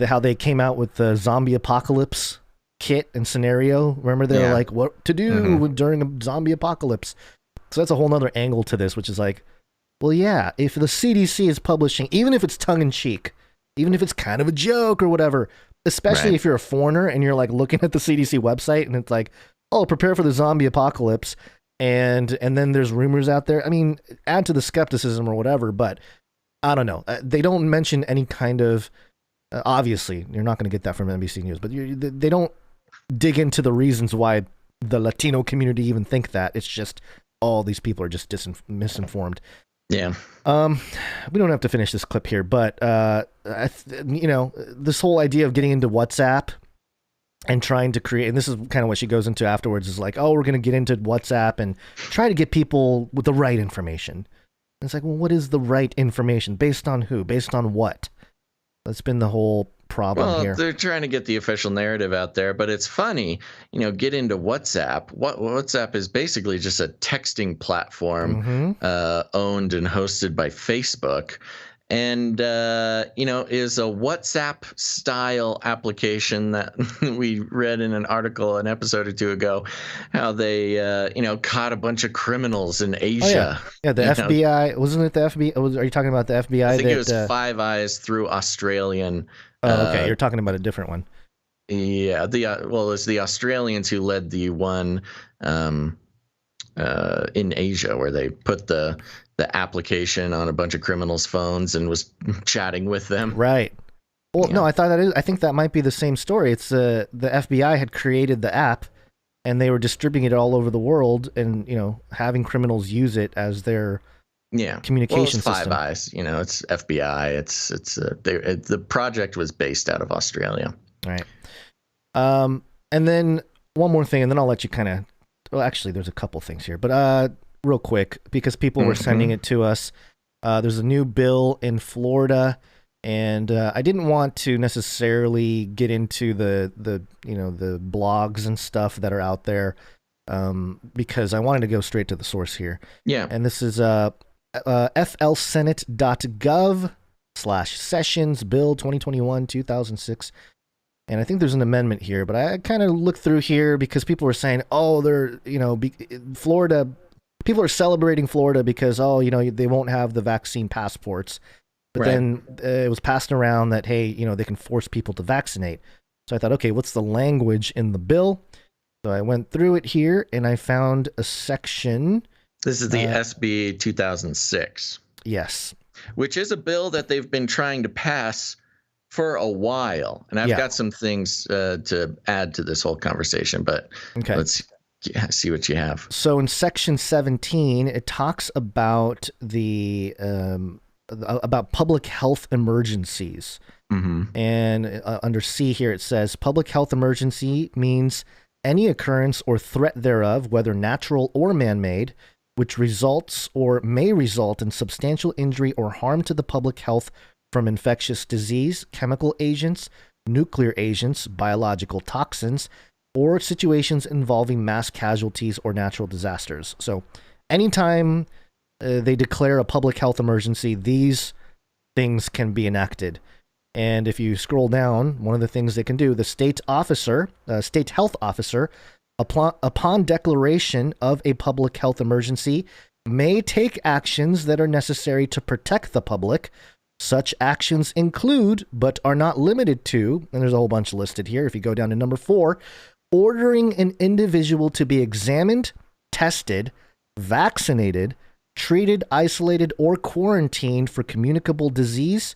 how they came out with the zombie apocalypse kit and scenario. Remember, they were like, what to do during a zombie apocalypse. So that's a whole nother angle to this, which is like, well, yeah, if the CDC is publishing, even if it's tongue-in-cheek, even if it's kind of a joke or whatever, especially if you're a foreigner and you're like looking at the CDC website and it's like, oh, prepare for the zombie apocalypse, and then there's rumors out there. I mean, add to the skepticism or whatever, but I don't know. They don't mention any kind of, obviously, you're not going to get that from NBC News, but they don't dig into the reasons why the Latino community even think that. It's just, all these people are just misinformed. Yeah. We don't have to finish this clip here, but this whole idea of getting into WhatsApp and trying to create, and this is kind of what she goes into afterwards, is like, oh, we're going to get into WhatsApp and try to get people with the right information. And it's like, well, what is the right information? Based on who? Based on what? That's been the whole problem here. They're trying to get the official narrative out there, but it's funny, get into WhatsApp. WhatsApp is basically just a texting platform owned and hosted by Facebook, and is a WhatsApp style application that we read in an article an episode or two ago, how they caught a bunch of criminals in Asia. The FBI, wasn't it the FBI? Are you talking about the FBI? I think it was Five Eyes through Australian. Oh, okay. You're talking about a different one. Yeah, it's the Australians who led the one in Asia, where they put the application on a bunch of criminals' phones and was chatting with them. Right. Well, no, I think that might be the same story. It's the FBI had created the app, and they were distributing it all over the world, and having criminals use it as their communication system. Five Eyes, it's FBI. It's the project was based out of Australia. Right. And then one more thing, and then I'll let you kind of. Well, actually, there's a couple things here, but real quick, because people were sending it to us. There's a new bill in Florida, and I didn't want to necessarily get into the blogs and stuff that are out there, because I wanted to go straight to the source here. Yeah. And this is flsenate.gov/sessions bill 2021-2006. And I think there's an amendment here, but I kind of looked through here because people were saying, oh, Florida, people are celebrating Florida because, they won't have the vaccine passports. But then it was passed around that, hey, they can force people to vaccinate. So I thought, okay, what's the language in the bill? So I went through it here and I found a section. This is the SB 2006. Yes. Which is a bill that they've been trying to pass for a while. And I've got some things to add to this whole conversation, but let's see what you have. So in section 17, it talks about about public health emergencies. And under C here, it says public health emergency means any occurrence or threat thereof, whether natural or man-made, which results or may result in substantial injury or harm to the public health from infectious disease, chemical agents, nuclear agents, biological toxins, or situations involving mass casualties or natural disasters. So anytime they declare a public health emergency, these things can be enacted. And if you scroll down, one of the things they can do, the state health officer, upon declaration of a public health emergency, may take actions that are necessary to protect the public. Such actions include, but are not limited to, and there's a whole bunch listed here. If you go down to number 4, ordering an individual to be examined, tested, vaccinated, treated, isolated, or quarantined for communicable disease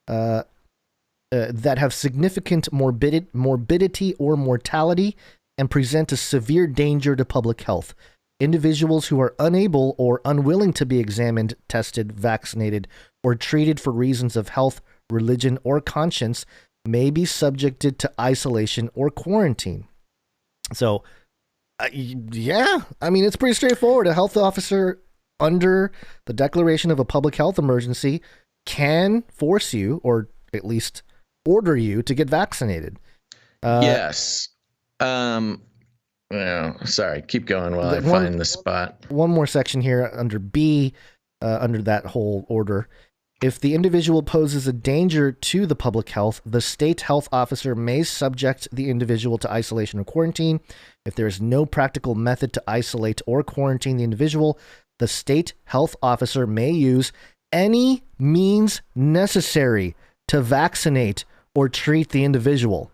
that have significant morbidity or mortality and present a severe danger to public health. Individuals who are unable or unwilling to be examined, tested, vaccinated, or treated for reasons of health, religion, or conscience may be subjected to isolation or quarantine. So, it's pretty straightforward. A health officer under the declaration of a public health emergency can force you, or at least order you, to get vaccinated. Yes. Well, sorry, keep going while I find the spot. One more section here under B. under that whole order. If the individual poses a danger to the public health, the state health officer may subject the individual to isolation or quarantine. If there is no practical method to isolate or quarantine the individual, the state health officer may use any means necessary to vaccinate or treat the individual.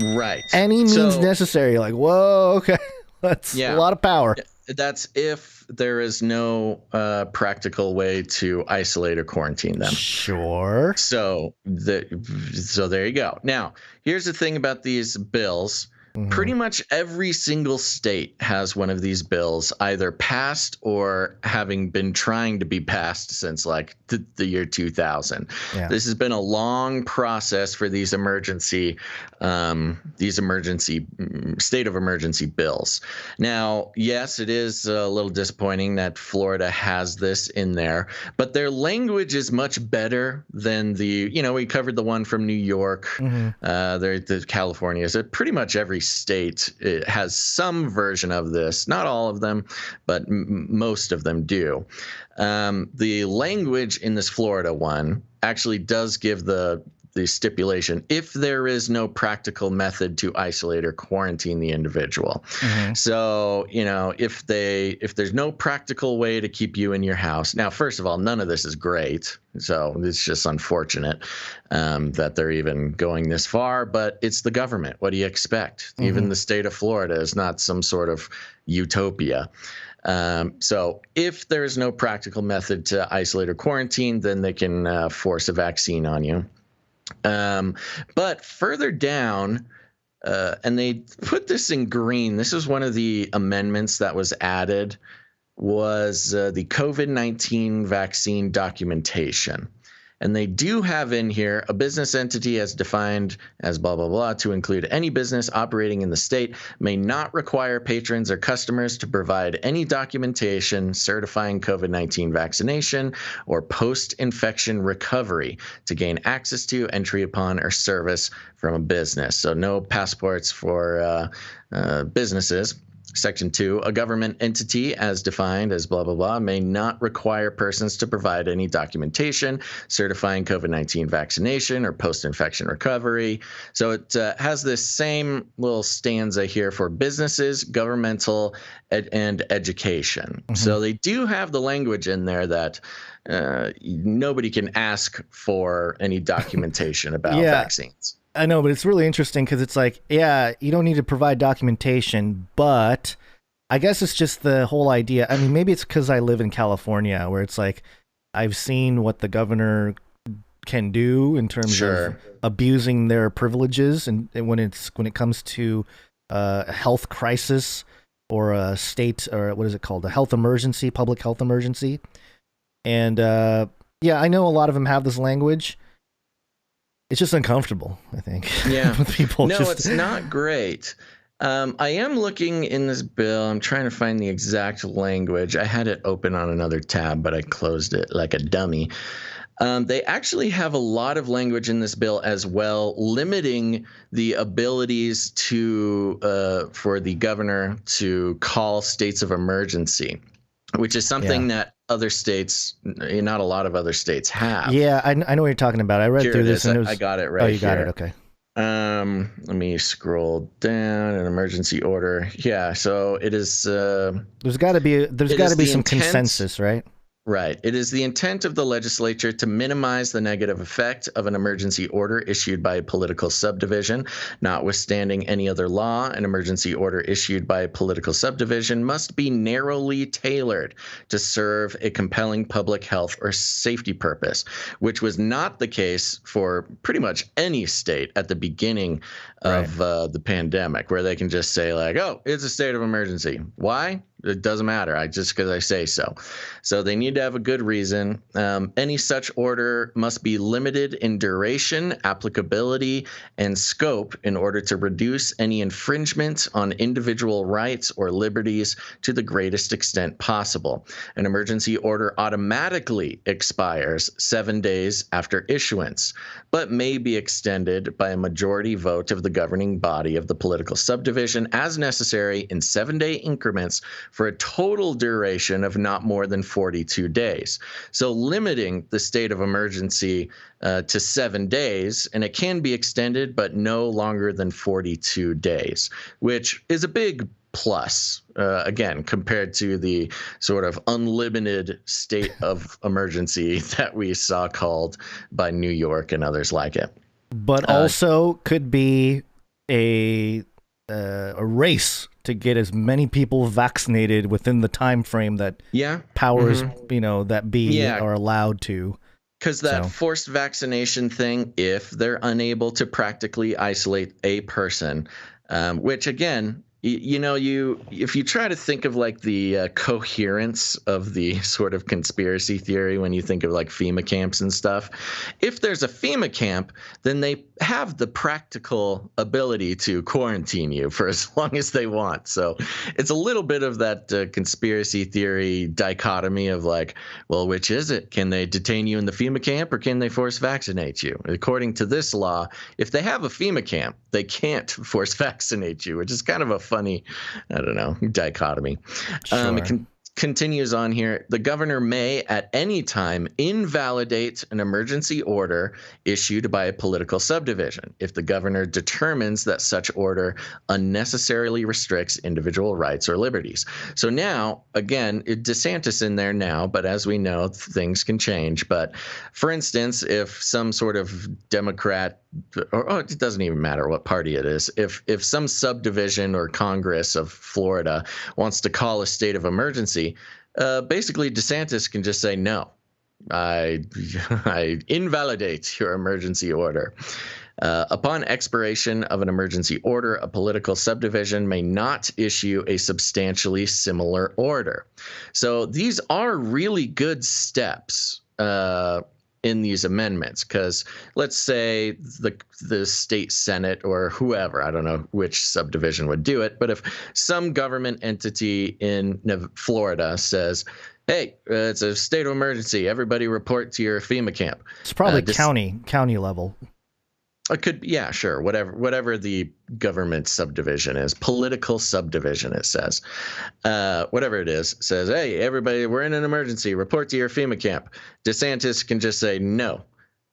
Right. Any means necessary. Like, whoa, okay. That's a lot of power. That's if there is no practical way to isolate or quarantine them. Sure. So there you go. Now, here's the thing about these bills. Pretty much every single state has one of these bills either passed or having been trying to be passed since like the year 2000. Yeah. This has been a long process for these emergency state of emergency bills. Now, yes, it is a little disappointing that Florida has this in there, but their language is much better than we covered the one from New York, the California. So pretty much every state has some version of this. Not all of them, but most of them do. The language in this Florida one actually does give the stipulation if there is no practical method to isolate or quarantine the individual. So, if there's no practical way to keep you in your house. Now, first of all, none of this is great. So it's just unfortunate that they're even going this far, but it's the government. What do you expect? Even the state of Florida is not some sort of utopia. So if there is no practical method to isolate or quarantine, then they can force a vaccine on you. But further down, and they put this in green, this is one of the amendments that was added, was the COVID-19 vaccine documentation. And they do have in here a business entity as defined as blah, blah, blah, to include any business operating in the state may not require patrons or customers to provide any documentation certifying COVID-19 vaccination or post-infection recovery to gain access to, entry upon, or service from a business. So no passports for businesses. Section 2, a government entity as defined as blah, blah, blah, may not require persons to provide any documentation certifying COVID-19 vaccination or post-infection recovery. So it has this same little stanza here for businesses, governmental, and education. So they do have the language in there that nobody can ask for any documentation about vaccines. I know, but it's really interesting because it's like, yeah, you don't need to provide documentation, but I guess it's just the whole idea. I mean, maybe it's because I live in California where it's like I've seen what the governor can do in terms of abusing their privileges, and when it comes to a health crisis or a state, or what is it called, a health emergency, public health emergency. And I know a lot of them have this language. It's just uncomfortable, I think. Yeah. With people. It's not great. I am looking in this bill. I'm trying to find the exact language. I had it open on another tab, but I closed it like a dummy. They actually have a lot of language in this bill as well, limiting the abilities for the governor to call states of emergency, which is something that other states, not a lot of other states have. Yeah, I know what you're talking about. I read through this and I got it right. Oh, you got it. Okay. Let me scroll down. An emergency order. Yeah, so it is. There's got to be some consensus, right? Right. It is the intent of the legislature to minimize the negative effect of an emergency order issued by a political subdivision. Notwithstanding any other law, an emergency order issued by a political subdivision must be narrowly tailored to serve a compelling public health or safety purpose, which was not the case for pretty much any state at the beginning of the pandemic, where they can just say like, oh, it's a state of emergency. Why? It doesn't matter. Just because I say so. So they need to have a good reason. Any such order must be limited in duration, applicability, and scope in order to reduce any infringement on individual rights or liberties to the greatest extent possible. An emergency order automatically expires 7 days after issuance, but may be extended by a majority vote of the governing body of the political subdivision as necessary in 7-day increments for a total duration of not more than 42 days. So limiting the state of emergency to 7 days, and it can be extended, but no longer than 42 days, which is a big plus, again, compared to the sort of unlimited state of emergency that we saw called by New York and others like it. But also could be a race to get as many people vaccinated within the time frame that powers, that be are allowed to. Because that forced vaccination thing, if they're unable to practically isolate a person, which again, if you try to think of like the coherence of the sort of conspiracy theory when you think of like FEMA camps and stuff, if there's a FEMA camp, then they have the practical ability to quarantine you for as long as they want. So it's a little bit of that conspiracy theory dichotomy of like, well, which is it? Can they detain you in the FEMA camp or can they force vaccinate you? According to this law, if they have a FEMA camp, they can't force vaccinate you, which is kind of a funny, dichotomy. Sure. It continues on here. The governor may at any time invalidate an emergency order issued by a political subdivision if the governor determines that such order unnecessarily restricts individual rights or liberties. So now, again, DeSantis in there now, but as we know, things can change. But for instance, if some sort of Democrat, or it doesn't even matter what party it is, if some subdivision or Congress of Florida wants to call a state of emergency, basically DeSantis can just say, no, I invalidate your emergency order. Upon expiration of an emergency order, a political subdivision may not issue a substantially similar order. So these are really good steps in these amendments, because let's say the state senate or whoever, I don't know which subdivision would do it, but if some government entity in Florida says, hey, it's a state of emergency, everybody report to your FEMA camp. It's probably county level. It could, yeah, sure, whatever the government subdivision is, political subdivision, it says, whatever it is, says, hey, everybody, we're in an emergency, report to your FEMA camp. DeSantis can just say no,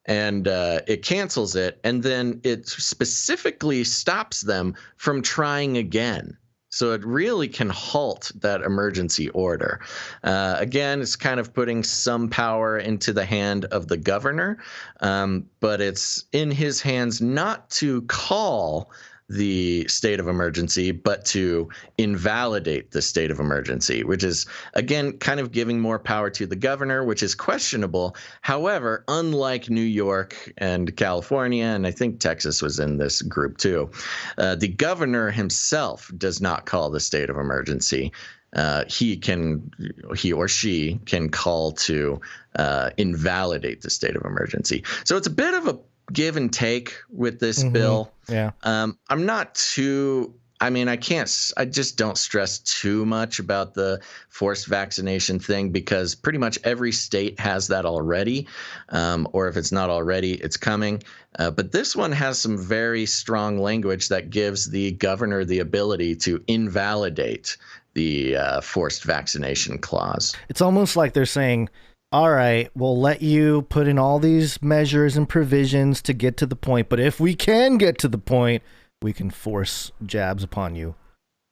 and it cancels it, and then it specifically stops them from trying again. So it really can halt that emergency order. Again, it's kind of putting some power into the hand of the governor, but it's in his hands not to call the state of emergency, but to invalidate the state of emergency, which is, again, kind of giving more power to the governor, which is questionable. However, unlike New York and California, and I think Texas was in this group too, the governor himself does not call the state of emergency. He or she can call to invalidate the state of emergency. So it's a bit of a give and take with this bill. Yeah. I'm not too, I just don't stress too much about the forced vaccination thing, because pretty much every state has that already. Or if it's not already, it's coming. But this one has some very strong language that gives the governor the ability to invalidate the forced vaccination clause. It's almost like they're saying, all right, we'll let you put in all these measures and provisions to get to the point, but if we can get to the point, we can force jabs upon you.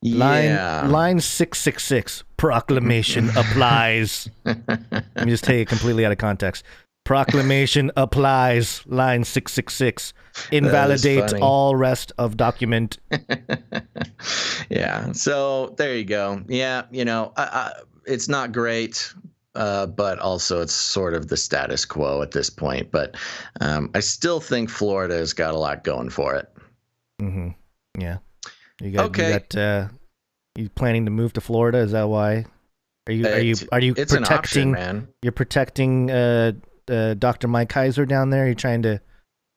Line 666, proclamation applies. Let me just take it completely out of context. Proclamation applies, line 666. Invalidate all rest of document. Yeah, so there you go. Yeah, it's not great. But also it's sort of the status quo at this point. But I still think Florida has got a lot going for it. Mm-hmm. Yeah. You planning to move to Florida? Is that why? Are you it's protecting? An option, man. You're protecting Dr. Mike Heiser down there. You're trying to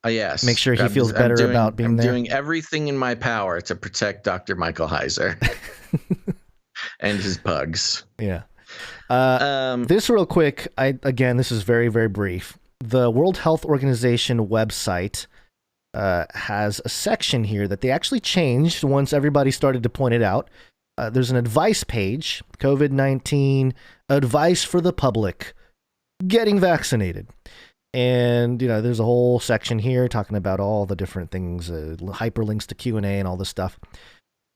make sure he feels better about being there. I'm doing everything in my power to protect Dr. Michael Heiser and his pugs. Yeah. This real quick, this is very, very brief. The World Health Organization website has a section here that they actually changed once everybody started to point it out. there's an advice page, COVID-19 advice for the public, getting vaccinated. And, there's a whole section here talking about all the different things, hyperlinks to Q&A and all this stuff.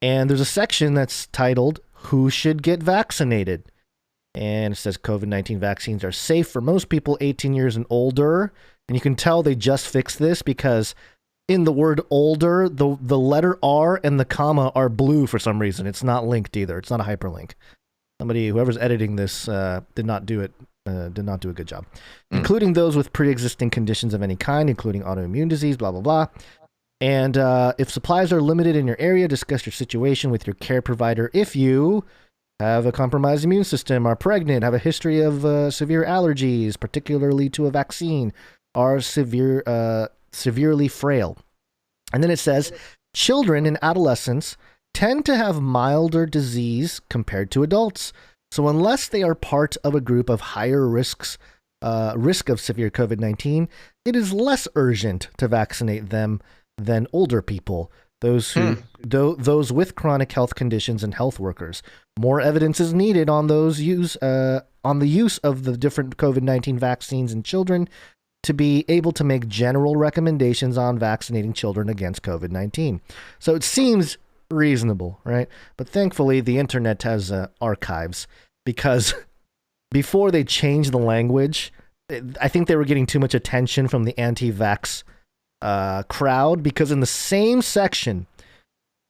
And there's a section that's titled, Who Should Get Vaccinated? And it says COVID-19 vaccines are safe for most people 18 years and older. And you can tell they just fixed this because in the word older, the letter R and the comma are blue for some reason. It's not linked either. It's not a hyperlink. Whoever's editing this did not do a good job. Including those with pre-existing conditions of any kind, including autoimmune disease, blah, blah, blah. And if supplies are limited in your area, discuss your situation with your care provider. If you have a compromised immune system, are pregnant, have a history of severe allergies, particularly to a vaccine, are severely frail. And then it says, children and adolescents tend to have milder disease compared to adults. So unless they are part of a group of higher risk of severe COVID-19, it is less urgent to vaccinate them than older people, those with chronic health conditions and health workers. More evidence is needed on the use of the different COVID-19 vaccines in children to be able to make general recommendations on vaccinating children against COVID-19. So it seems reasonable, right? But thankfully, the internet has archives, because before they changed the language, I think they were getting too much attention from the anti-vax crowd, because in the same section,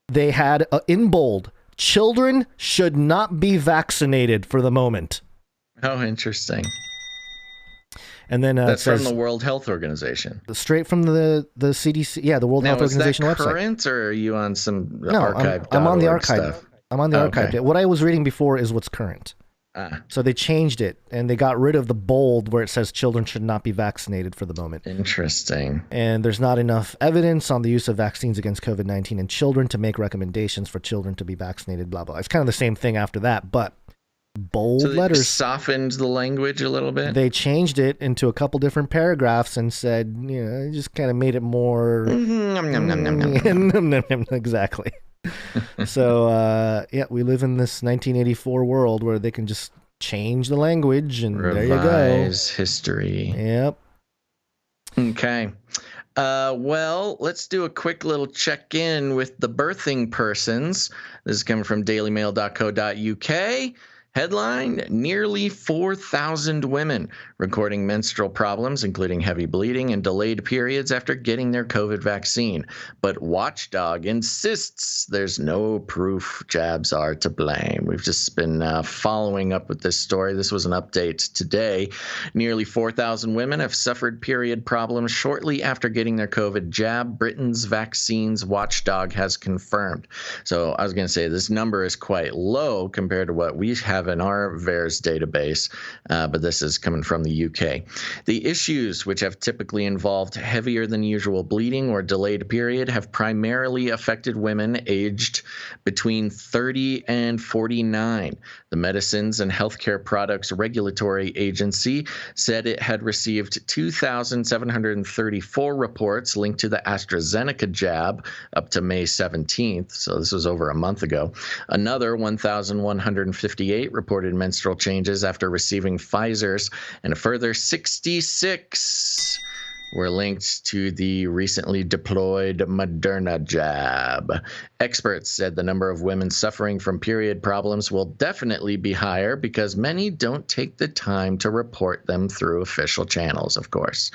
they had in bold, children should not be vaccinated for the moment. Oh, interesting. And then that's from the World Health Organization. Straight from the CDC, the World Health Organization website. Is that current, or are you on some archive? I'm on the archive stuff? I'm on the archive. Okay. What I was reading before is what's current. So they changed it, and they got rid of the bold where it says children should not be vaccinated for the moment. Interesting. And there's not enough evidence on the use of vaccines against COVID-19 in children to make recommendations for children to be vaccinated, blah, blah. It's kind of the same thing after that, but bold letters. Softened the language a little bit? They changed it into a couple different paragraphs and said, just kind of made it more... Exactly. So, we live in this 1984 world where they can just change the language, and revise there you go. History. Yep. Okay. Well, let's do a quick little check-in with the birthing persons. This is coming from dailymail.co.uk. Headline, nearly 4,000 women recording menstrual problems, including heavy bleeding and delayed periods after getting their COVID vaccine. But Watchdog insists there's no proof jabs are to blame. We've just been following up with this story. This was an update today. Nearly 4,000 women have suffered period problems shortly after getting their COVID jab. Britain's vaccines watchdog has confirmed. So I was going to say this number is quite low compared to what we have in our VAERS database, but this is coming from the UK. The issues, which have typically involved heavier than usual bleeding or delayed period, have primarily affected women aged between 30 and 49. The Medicines and Healthcare Products Regulatory Agency said it had received 2,734 reports linked to the AstraZeneca jab up to May 17th, so this was over a month ago. Another 1,158 reported menstrual changes after receiving Pfizer's, and a further 66 were linked to the recently deployed Moderna jab. Experts said the number of women suffering from period problems will definitely be higher because many don't take the time to report them through official channels, of course.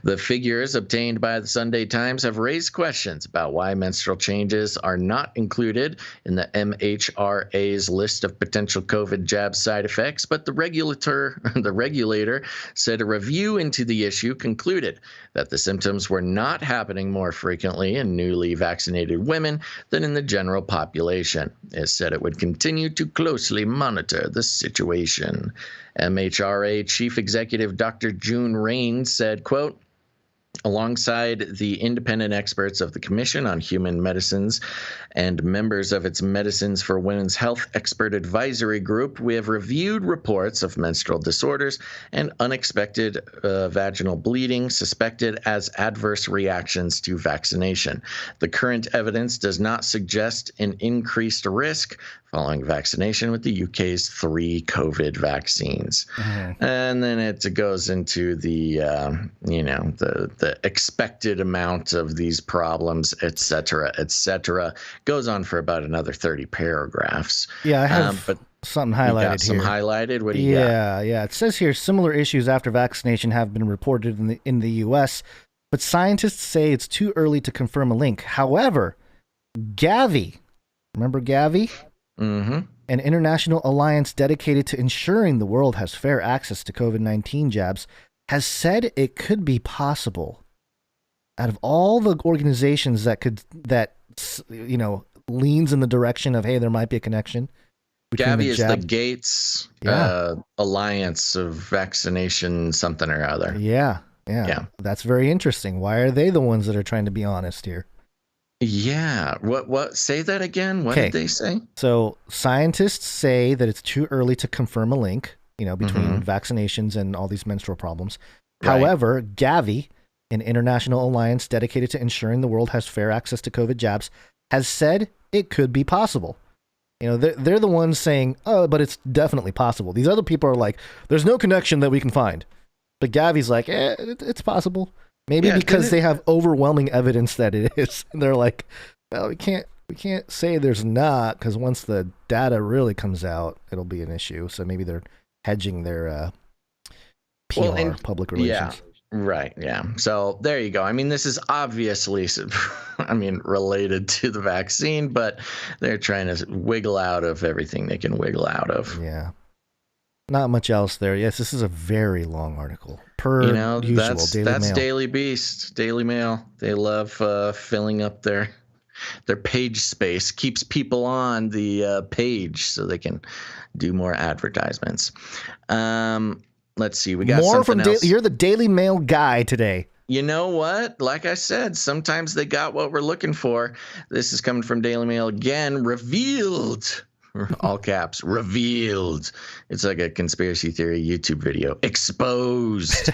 The figures obtained by the Sunday Times have raised questions about why menstrual changes are not included in the MHRA's list of potential COVID jab side effects, but the regulator said a review into the issue concluded that the symptoms were not happening more frequently in newly vaccinated women than in the general population. It said it would continue to closely monitor the situation. MHRA Chief Executive Dr. June Rain said, quote, alongside the independent experts of the Commission on Human Medicines and members of its Medicines for Women's Health Expert Advisory Group, we have reviewed reports of menstrual disorders and unexpected vaginal bleeding suspected as adverse reactions to vaccination. The current evidence does not suggest an increased risk following vaccination with the UK's 3 COVID vaccines. And then it goes into the, the expected amount of these problems, et cetera, goes on for about another 30 paragraphs. Yeah, I have something highlighted you got some here. Highlighted? What do you got? Yeah. It says here, similar issues after vaccination have been reported in the U.S., but scientists say it's too early to confirm a link. However, Gavi, remember Gavi? Mm-hmm. An international alliance dedicated to ensuring the world has fair access to COVID-19 jabs, has said it could be possible. Out of all the organizations that leans in the direction of, hey, there might be a connection. Gavi is the Gates Alliance of Vaccination something or other. Yeah. That's very interesting. Why are they the ones that are trying to be honest here? Yeah. What? Say that again. What did they say? So scientists say that it's too early to confirm a link, between vaccinations and all these menstrual problems. Right. However, Gavi, an international alliance dedicated to ensuring the world has fair access to COVID jabs, has said it could be possible. They're the ones saying, oh, but it's definitely possible. These other people are like, there's no connection that we can find. But Gavi's like, it's possible. Maybe because they have overwhelming evidence that it is. And they're like, well, we can't say there's not, because once the data really comes out, it'll be an issue. So maybe they're hedging their PR, public relations. Yeah, right. Yeah. So there you go. I mean, this is obviously, related to the vaccine, but they're trying to wiggle out of everything they can wiggle out of. Yeah. Not much else there. Yes, this is a very long article. Usual, that's Mail. Daily Beast, Daily Mail. They love filling up their page space. Keeps people on the page so they can do more advertisements. Let's see. We got more something from else. You're the Daily Mail guy today. You know what? Like I said, sometimes they got what we're looking for. This is coming from Daily Mail again. Revealed. All caps, revealed. It's like a conspiracy theory YouTube video. Exposed.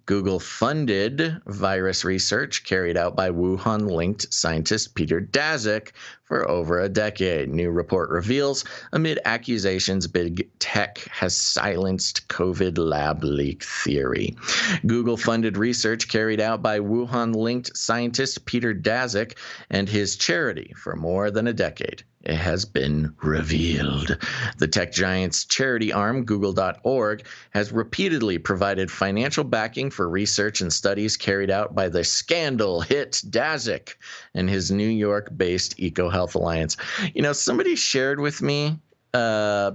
Google funded virus research carried out by Wuhan-linked scientist Peter Daszak for over a decade. New report reveals, amid accusations, big tech has silenced COVID lab leak theory. Google-funded research carried out by Wuhan-linked scientist Peter Daszak and his charity for more than a decade. It has been revealed. The tech giant's charity arm, Google.org, has repeatedly provided financial backing for research and studies carried out by the scandal hit Daszak and his New York-based EcoHealth Alliance. Somebody shared with me, I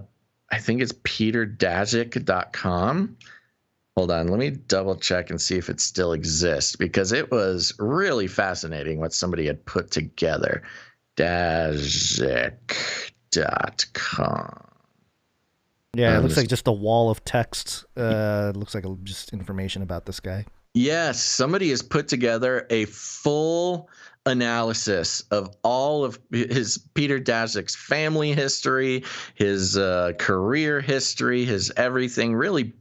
think it's peterdaszak.com. Hold on, let me double check and see if it still exists, because it was really fascinating what somebody had put together. Daszak.com. Yeah, it looks like just a wall of text. It looks like just information about this guy. Yes, somebody has put together a full analysis of all of his Peter Daszak's family history, his career history, his everything. Really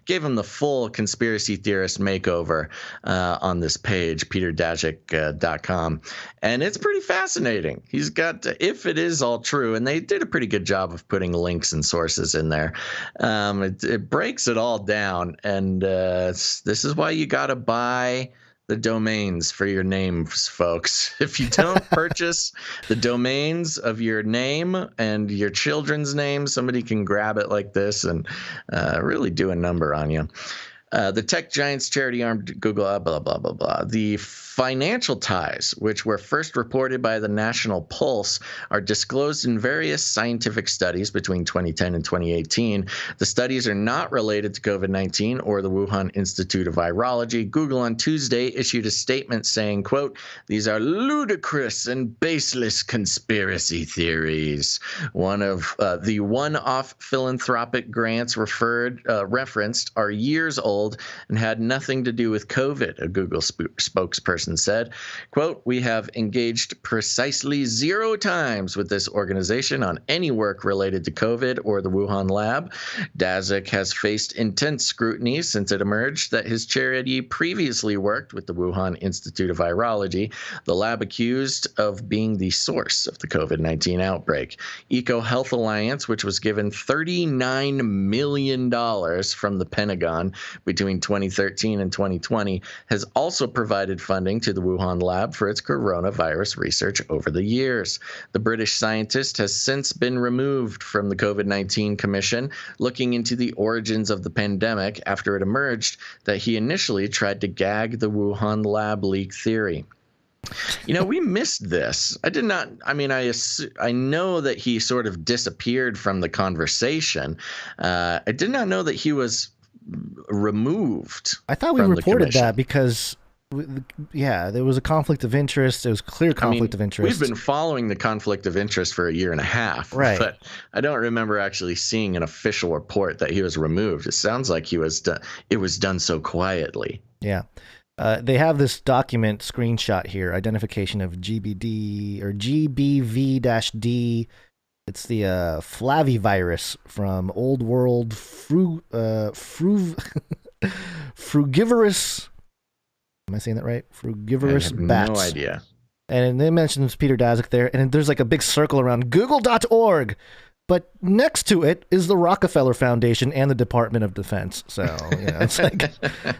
gave him the full conspiracy theorist makeover on this page, peterdaszak.com. And it's pretty fascinating. He's got, if it is all true, and they did a pretty good job of putting links and sources in there. It breaks it all down. And this is why you got to buy the domains for your names, folks. If you don't purchase the domains of your name and your children's name, somebody can grab it like this and really do a number on you. The tech giant's charity arm, Google, blah, blah, blah, blah. The financial ties, which were first reported by the National Pulse, are disclosed in various scientific studies between 2010 and 2018. The studies are not related to COVID-19 or the Wuhan Institute of Virology. Google on Tuesday issued a statement saying, quote, "These are ludicrous and baseless conspiracy theories." One of the one-off philanthropic grants referenced are years old and had nothing to do with COVID, a Google spokesperson spokesperson said, quote, "We have engaged precisely 0 times with this organization on any work related to COVID or the Wuhan lab. Daszak has faced intense scrutiny since it emerged that his charity previously worked with the Wuhan Institute of Virology, the lab accused of being the source of the COVID-19 outbreak. EcoHealth Alliance, which was given $39 million from the Pentagon between 2013 and 2020, has also provided funding to the Wuhan lab for its coronavirus research over the years. The British scientist has since been removed from the COVID-19 Commission, looking into the origins of the pandemic after it emerged that he initially tried to gag the Wuhan lab leak theory." We missed this. I did not. I mean, I know that he sort of disappeared from the conversation. I did not know that he was removed. I thought we reported that because, there was a conflict of interest. It was clear conflict of interest. We've been following the conflict of interest for 1.5 years, right? But I don't remember actually seeing an official report that he was removed. It sounds like it was done so quietly. Yeah. They have this document screenshot here, identification of GBD or GBV-D. It's the flavivirus from Old World frugivorous. Am I saying that right? Frugivorous bats. No idea. And they mentions Peter Daszak there, and there's like a big circle around Google.org. But next to it is the Rockefeller Foundation and the Department of Defense. So, it's like,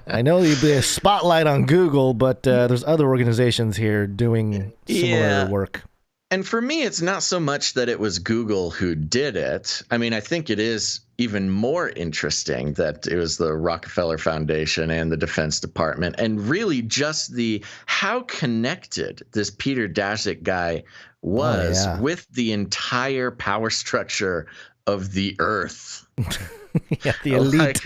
I know you'd be a spotlight on Google, but there's other organizations here doing similar work. And for me, it's not so much that it was Google who did it. I mean, I think it is even more interesting that it was the Rockefeller Foundation and the Defense Department, and really just how connected this Peter Daszak guy was with the entire power structure of the earth. The elite.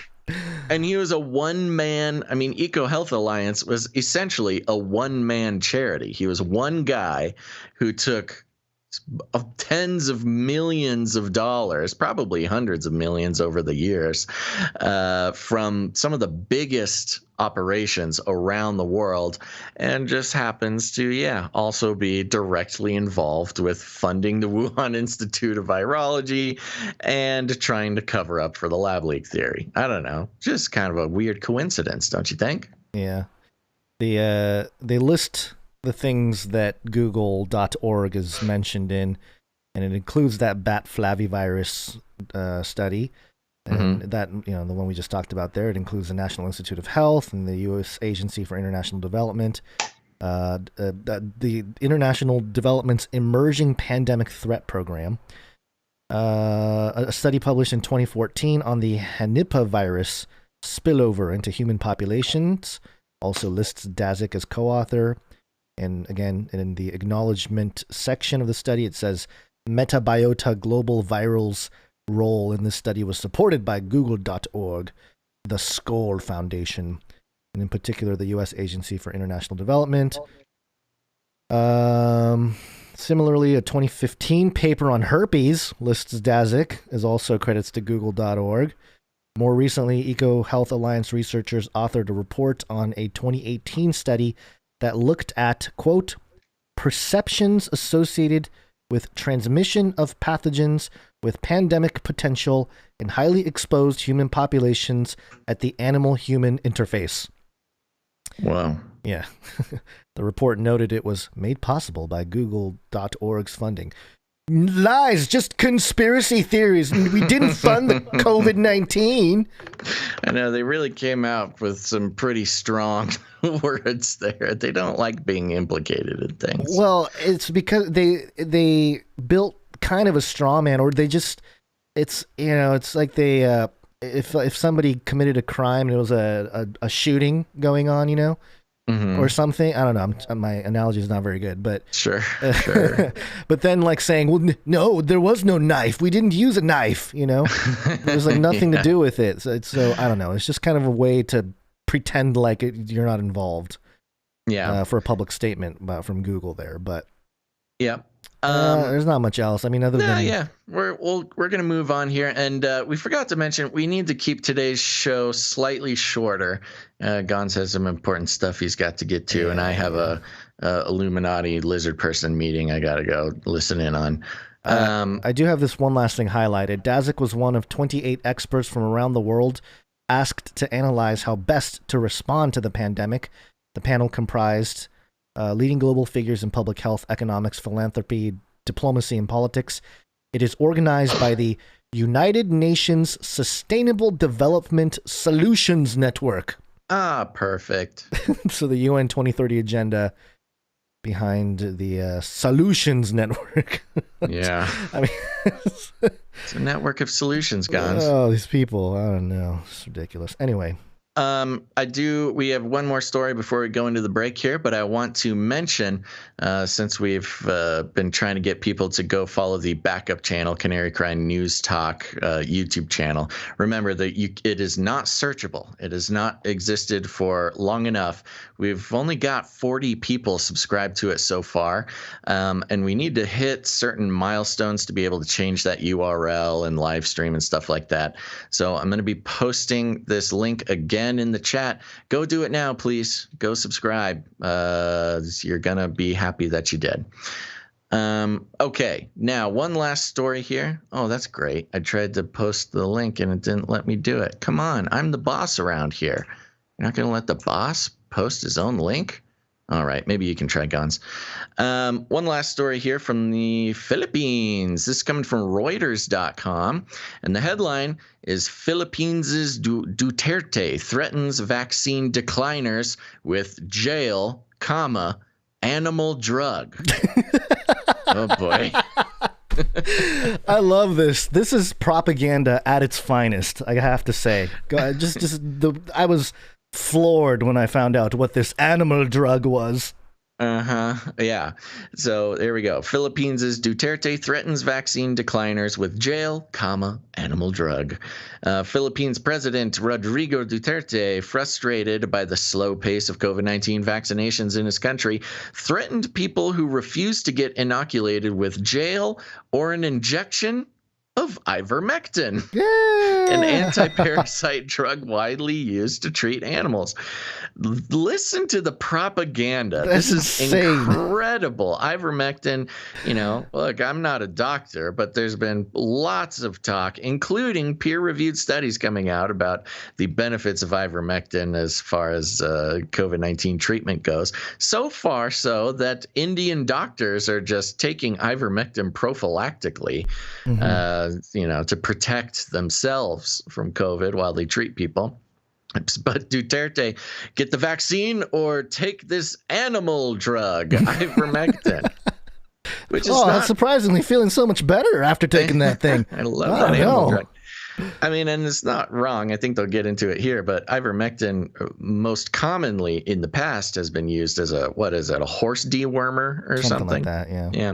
And he was a one-man. I mean, EcoHealth Alliance was essentially a one-man charity. He was one guy who took tens of millions of dollars, probably hundreds of millions over the years, from some of the biggest operations around the world, and just happens to, also be directly involved with funding the Wuhan Institute of Virology and trying to cover up for the lab leak theory. I don't know. Just kind of a weird coincidence, don't you think? Yeah. They list the things that Google.org is mentioned in, and it includes that bat flavivirus study. And that, the one we just talked about there, it includes the National Institute of Health and the U.S. Agency for International Development, the International Development's Emerging Pandemic Threat Program, a study published in 2014 on the Hanipa virus spillover into human populations, also lists Daszak as co-author. And again, in the acknowledgement section of the study, it says Metabiota Global Viral's role in this study was supported by Google.org, the Skoll Foundation, and in particular the U.S. Agency for International Development. Similarly, a 2015 paper on herpes lists Daszak as also credits to Google.org. More recently, EcoHealth Alliance researchers authored a report on a 2018 study that looked at, quote, perceptions associated with transmission of pathogens with pandemic potential in highly exposed human populations at the animal-human interface. Wow. Yeah. The report noted it was made possible by Google.org's funding. Lies, just conspiracy theories. We didn't fund the COVID-19. I know, they really came out with some pretty strong words there. They don't like being implicated in things. Well, it's because they built kind of a straw man, or they just, it's like they, if somebody committed a crime and it was a shooting going on, or something. I don't know. My analogy is not very good, but sure. But then, like saying, "Well, no, there was no knife. We didn't use a knife." There's like nothing to do with it. So I don't know. It's just kind of a way to pretend like you're not involved. Yeah. For a public statement from Google there, but yeah. There's not much else. I mean, other than we're gonna move on here, and we forgot to mention we need to keep today's show slightly shorter. Gonz has some important stuff he's got to get to, and I have a Illuminati lizard person meeting I gotta go listen in on. I do have this one last thing highlighted. Dazik was one of 28 experts from around the world asked to analyze how best to respond to the pandemic. The panel comprised leading global figures in public health, economics, philanthropy, diplomacy, and politics. It is organized by the United Nations Sustainable Development Solutions Network. Ah, perfect. So the UN 2030 agenda behind the Solutions Network. Yeah. I mean, it's a network of solutions, Gonz. Oh, these people. I don't know. It's ridiculous. Anyway. We have one more story before we go into the break here, but I want to mention, since we've been trying to get people to go follow the backup channel, Canary Cry News Talk YouTube channel. Remember that it is not searchable. It has not existed for long enough. We've only got 40 people subscribed to it so far, and we need to hit certain milestones to be able to change that URL and live stream and stuff like that. So I'm going to be posting this link again in the chat. Go do it now, please. Go subscribe. You're gonna be happy that you did. Okay, now one last story here. Oh, that's great. I tried to post the link and it didn't let me do it. Come on, I'm the boss around here. You're not gonna let the boss post his own link? All right, maybe you can try, Gonz. One last story here from the Philippines. This is coming from Reuters.com, and the headline is Philippines' Duterte threatens vaccine decliners with jail, animal drug. Oh, boy. I love this. This is propaganda at its finest, I have to say. I was floored when I found out what this animal drug was. Yeah. So there we go. Philippines' Duterte threatens vaccine decliners with jail, animal drug. Philippines President Rodrigo Duterte, frustrated by the slow pace of COVID-19 vaccinations in his country, threatened people who refuse to get inoculated with jail or an injection of ivermectin, an anti-parasite drug widely used to treat animals. Listen to the propaganda. This is insane. Incredible. Ivermectin, look, I'm not a doctor, but there's been lots of talk, including peer-reviewed studies coming out about the benefits of ivermectin as far as COVID-19 treatment goes. So far so that Indian doctors are just taking ivermectin prophylactically, to protect themselves from COVID while they treat people. But Duterte, get the vaccine or take this animal drug, ivermectin. Which is I'm surprisingly feeling so much better after taking that thing. I love that animal drug. I mean, and it's not wrong. I think they'll get into it here, but ivermectin most commonly in the past has been used as a horse dewormer or something like that, yeah. Yeah.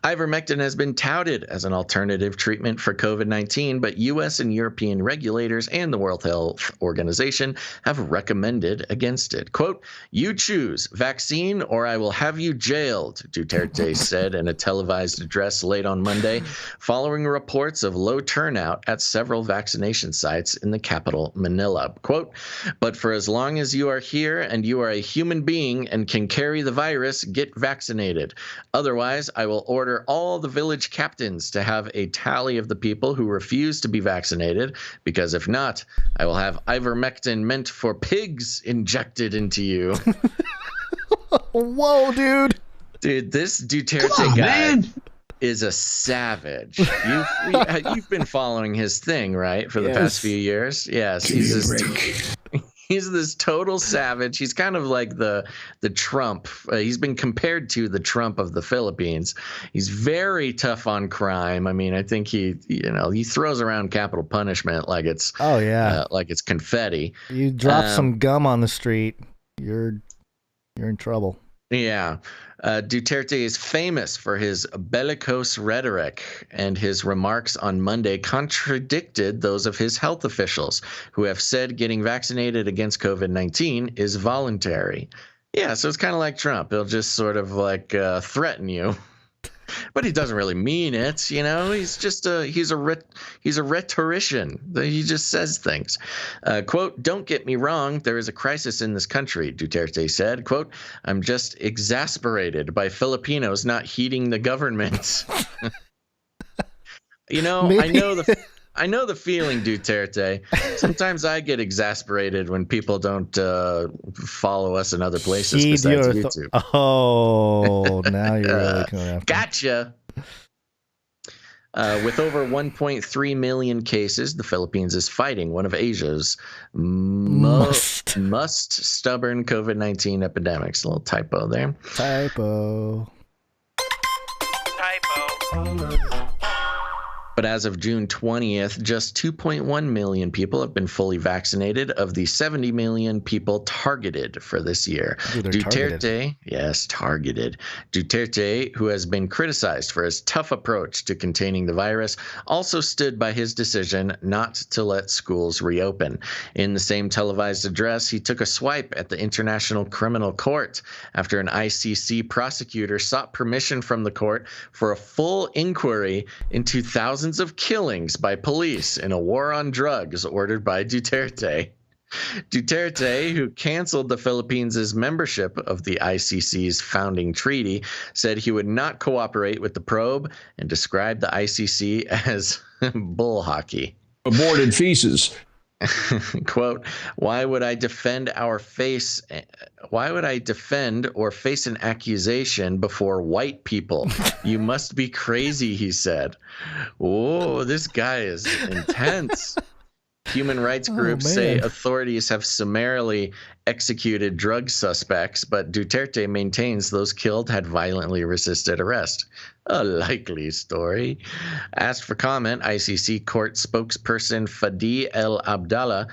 Ivermectin has been touted as an alternative treatment for COVID-19, but U.S. and European regulators and the World Health Organization have recommended against it. Quote, "You choose vaccine or I will have you jailed," Duterte said in a televised address late on Monday, following reports of low turnout at several vaccination sites in the capital, Manila. Quote, "But for as long as you are here and you are a human being and can carry the virus, get vaccinated. Otherwise, I will order all the village captains to have a tally of the people who refuse to be vaccinated, because if not, I will have ivermectin meant for pigs injected into you." Whoa, dude. Dude, this Duterte guy is a savage. You've been following his thing, right, for the past few years? Yes, he's this total savage. He's kind of like the Trump. He's been compared to the Trump of the Philippines. He's very tough on crime. I mean, I think he throws around capital punishment like it's like it's confetti. You drop some gum on the street, you're in trouble. Yeah. Duterte is famous for his bellicose rhetoric, and his remarks on Monday contradicted those of his health officials, who have said getting vaccinated against COVID-19 is voluntary. Yeah, so it's kind of like Trump. He'll just sort of like threaten you. But he doesn't really mean it, you know. He's just he's a rhetorician. He just says things. Quote, "Don't get me wrong, there is a crisis in this country," Duterte said. Quote, "I'm just exasperated by Filipinos not heeding the government." You know, Maybe. I know the feeling, Duterte. Sometimes I get exasperated when people don't follow us in other places besides YouTube. Oh, now you're really coming after. Gotcha. With over 1.3 million cases, the Philippines is fighting one of Asia's most stubborn COVID-19 epidemics. A little typo there. Typo. But as of June 20th, just 2.1 million people have been fully vaccinated of the 70 million people targeted for this year. Ooh, Duterte, yes, targeted. Duterte, who has been criticized for his tough approach to containing the virus, also stood by his decision not to let schools reopen. In the same televised address, he took a swipe at the International Criminal Court after an ICC prosecutor sought permission from the court for a full inquiry into thousands of killings by police in a war on drugs ordered by Duterte. Duterte, who canceled the Philippines' membership of the ICC's founding treaty, said he would not cooperate with the probe and described the ICC as bull hockey. Aborted feces. Quote, why would I defend or face an accusation before white people? You must be crazy, he said. Whoa, this guy is intense. Human rights groups say authorities have summarily executed drug suspects, but Duterte maintains those killed had violently resisted arrest. A likely story. Asked for comment, ICC court spokesperson Fadi El Abdallah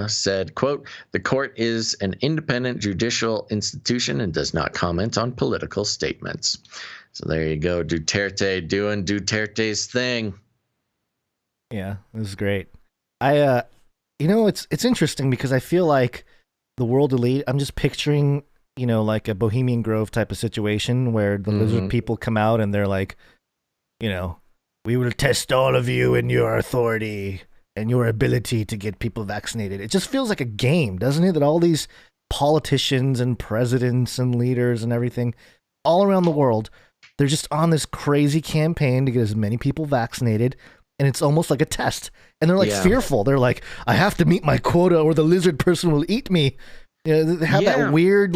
said, quote, the court is an independent judicial institution and does not comment on political statements. So there you go, Duterte doing Duterte's thing. Yeah, this is great. It's interesting because I feel like the world elite, I'm just picturing, like a Bohemian Grove type of situation where the lizard people come out and they're like, we will test all of you in your authority and your ability to get people vaccinated. It just feels like a game, doesn't it? That all these politicians and presidents and leaders and everything all around the world, they're just on this crazy campaign to get as many people vaccinated. And it's almost like a test. And they're like fearful. They're like, I have to meet my quota or the lizard person will eat me. They have that weird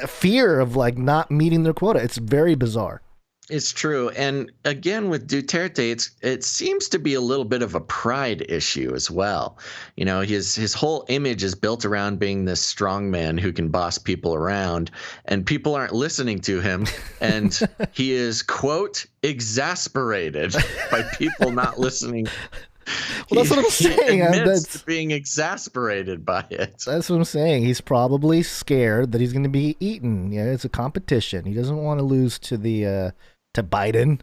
fear of not meeting their quota. It's very bizarre. It's true. And again, with Duterte, it seems to be a little bit of a pride issue as well. His whole image is built around being this strong man who can boss people around, and people aren't listening to him. And he is, quote, exasperated by people not listening. Well, that's what I'm saying. He admits to being exasperated by it. That's what I'm saying. He's probably scared that he's going to be eaten. It's a competition. He doesn't want to lose to to Biden.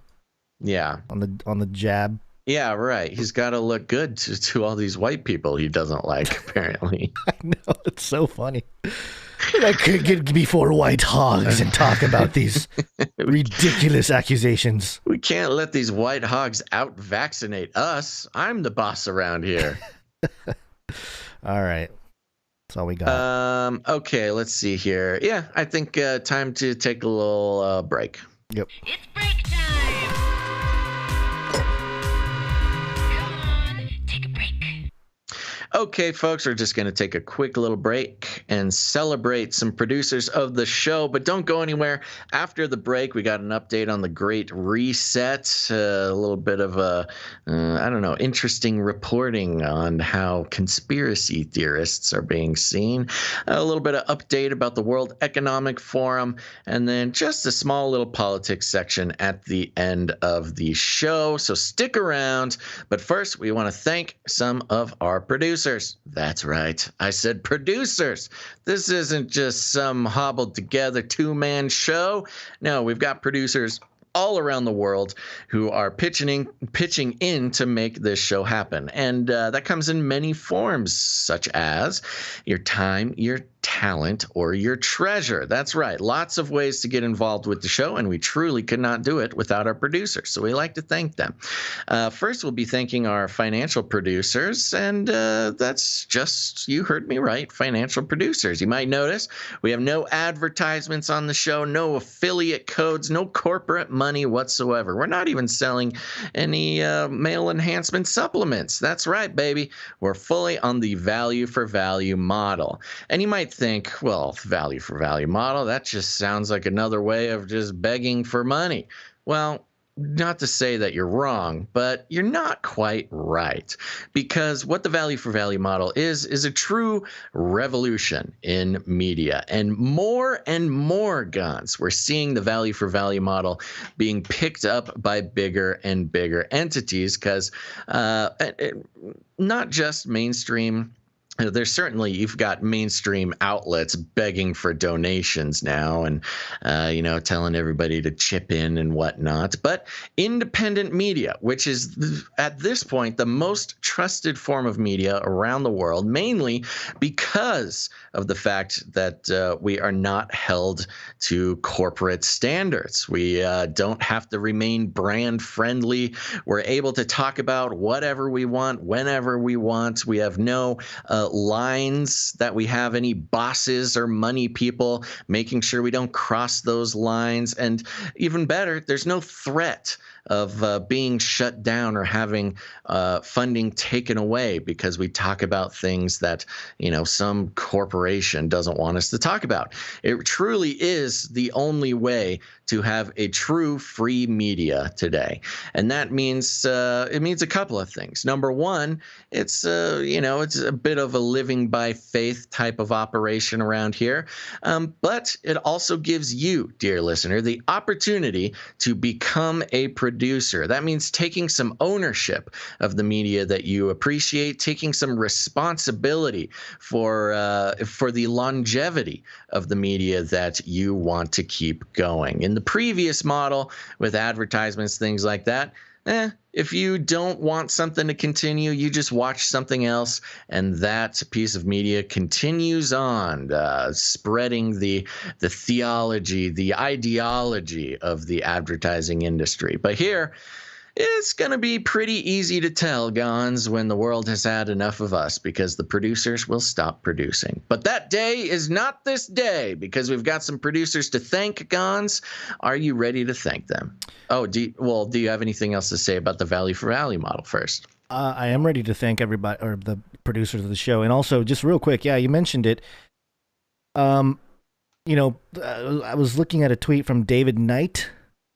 Yeah. On the jab. Yeah, right. He's got to look good to all these white people he doesn't like, apparently. I know. It's so funny. I could get before white hogs and talk about these ridiculous accusations. We can't let these white hogs out-vaccinate us. I'm the boss around here. All right. That's all we got. Okay, let's see here. Yeah, I think time to take a little break. Yep. It's break time. Come on, take a break. Okay, folks, we're just going to take a quick little break and celebrate some producers of the show, but don't go anywhere. After the break, we got an update on the Great Reset, a little bit of interesting reporting on how conspiracy theorists are being seen, a little bit of update about the World Economic Forum, and then just a small little politics section at the end of the show. So stick around. But first, we want to thank some of our producers. That's right. I said producers. This isn't just some hobbled together two-man show. No, we've got producers all around the world who are pitching in to make this show happen. And that comes in many forms, such as your time, your talent, or your treasure. That's right. Lots of ways to get involved with the show, and we truly could not do it without our producers. So we like to thank them. First, we'll be thanking our financial producers, and that's just, you heard me right, financial producers. You might notice we have no advertisements on the show, no affiliate codes, no corporate money whatsoever. We're not even selling any male enhancement supplements. That's right, baby. We're fully on the value for value model. And you might think, well, value for value model, that just sounds like another way of just begging for money. Well, not to say that you're wrong, but you're not quite right, because what the value for value model is a true revolution in media. And more Gonz, we're seeing the value for value model being picked up by bigger and bigger entities, because not just mainstream. There's certainly, you've got mainstream outlets begging for donations now and, telling everybody to chip in and whatnot. But independent media, which is at this point the most trusted form of media around the world, mainly because of the fact that we are not held to corporate standards. We don't have to remain brand friendly. We're able to talk about whatever we want, whenever we want. We have no lines that we have any bosses or money people making sure we don't cross those lines. And even better, there's no threat of being shut down or having funding taken away because we talk about things that, some corporation doesn't want us to talk about. It truly is the only way to have a true free media today. And that means it means a couple of things. Number one, it's a bit of a living by faith type of operation around here. But it also gives you, dear listener, the opportunity to become a producer. That means taking some ownership of the media that you appreciate, taking some responsibility for the longevity of the media that you want to keep going. In the previous model with advertisements, things like that, if you don't want something to continue, you just watch something else, and that piece of media continues on, spreading the theology, the ideology of the advertising industry. But here, it's going to be pretty easy to tell, Gonz, when the world has had enough of us, because the producers will stop producing. But that day is not this day, because we've got some producers to thank, Gonz. Are you ready to thank them? Oh, do you have anything else to say about the value for value model first? I am ready to thank everybody, or the producers of the show. And also, just real quick, you mentioned it. I was looking at a tweet from David Knight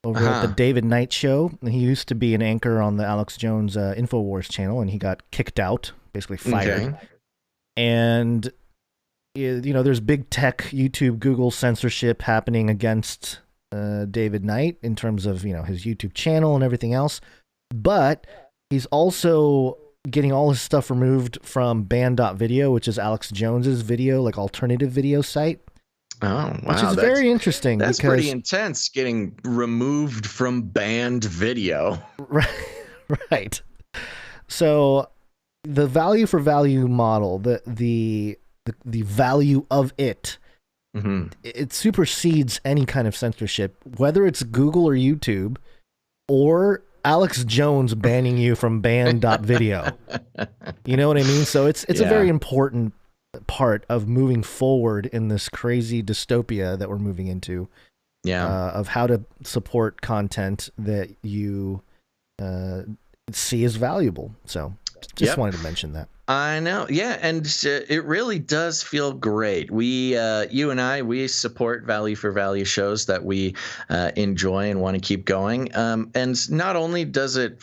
over at the David Knight Show. He used to be an anchor on the Alex Jones InfoWars channel, and he got kicked out, basically fired. Okay. And, there's big tech, YouTube, Google censorship happening against David Knight in terms of, his YouTube channel and everything else. But he's also getting all his stuff removed from band.video, which is Alex Jones's video, alternative video site. Oh, wow. Which is very interesting. That's pretty intense, getting removed from banned video. Right. So the value for value model, the value of it, it supersedes any kind of censorship, whether it's Google or YouTube or Alex Jones banning you from band.video. You know what I mean? So it's a very important part of moving forward in this crazy dystopia that we're moving into, of how to support content that you see as valuable. So just wanted to mention that. I know. Yeah. And it really does feel great. We, you and I, we support value for value shows that we enjoy and want to keep going. And not only does it,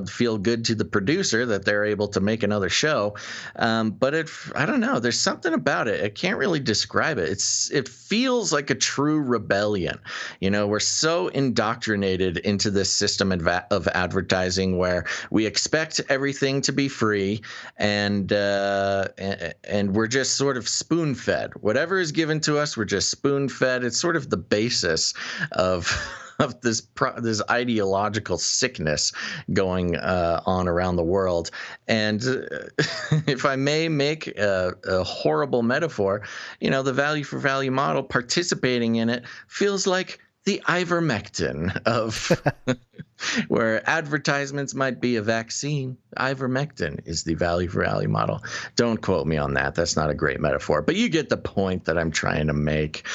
feel good to the producer that they're able to make another show, but I don't know, there's something about it. I can't really describe it. It feels like a true rebellion. We're so indoctrinated into this system of advertising where we expect everything to be free, and we're just sort of spoon-fed. Whatever is given to us, we're just spoon-fed. It's sort of the basis of of this ideological sickness going on around the world. And if I may make a horrible metaphor, the value for value model, participating in it feels like the ivermectin of where advertisements might be a vaccine. Ivermectin is the value for value model. Don't quote me on that. That's not a great metaphor, but you get the point that I'm trying to make.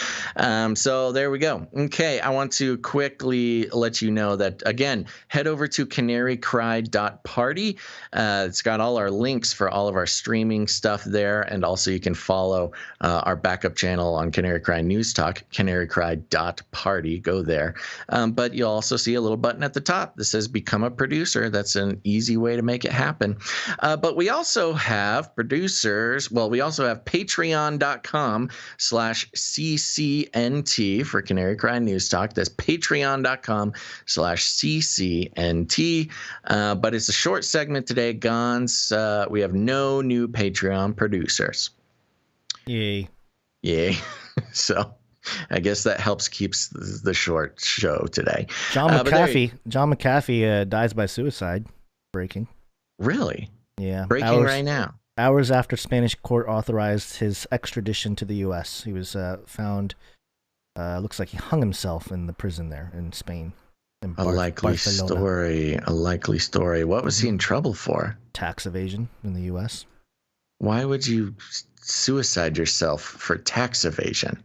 So there we go. Okay, I want to quickly let you know that, again, head over to CanaryCry.Party. It's got all our links for all of our streaming stuff there, and also you can follow our backup channel on Canary Cry News Talk, CanaryCry.Party. Go there. But you'll also see a little button at the top that says become a producer. That's an easy way to make it happen. But we also have producers. Well, we also have patreon.com/CCNT for Canary Cry News Talk. That's patreon.com/CCNT. But it's a short segment today, Gonz. We have no new Patreon producers. Yay. So I guess that helps keeps the short show today. John McAfee dies by suicide. Breaking. Really? Yeah. Breaking right now. Hours after Spanish court authorized his extradition to the U.S., he was found. Looks like he hung himself in the prison there in Spain. A likely story. What was he in trouble for? Tax evasion in the U.S. Why would you suicide yourself for tax evasion?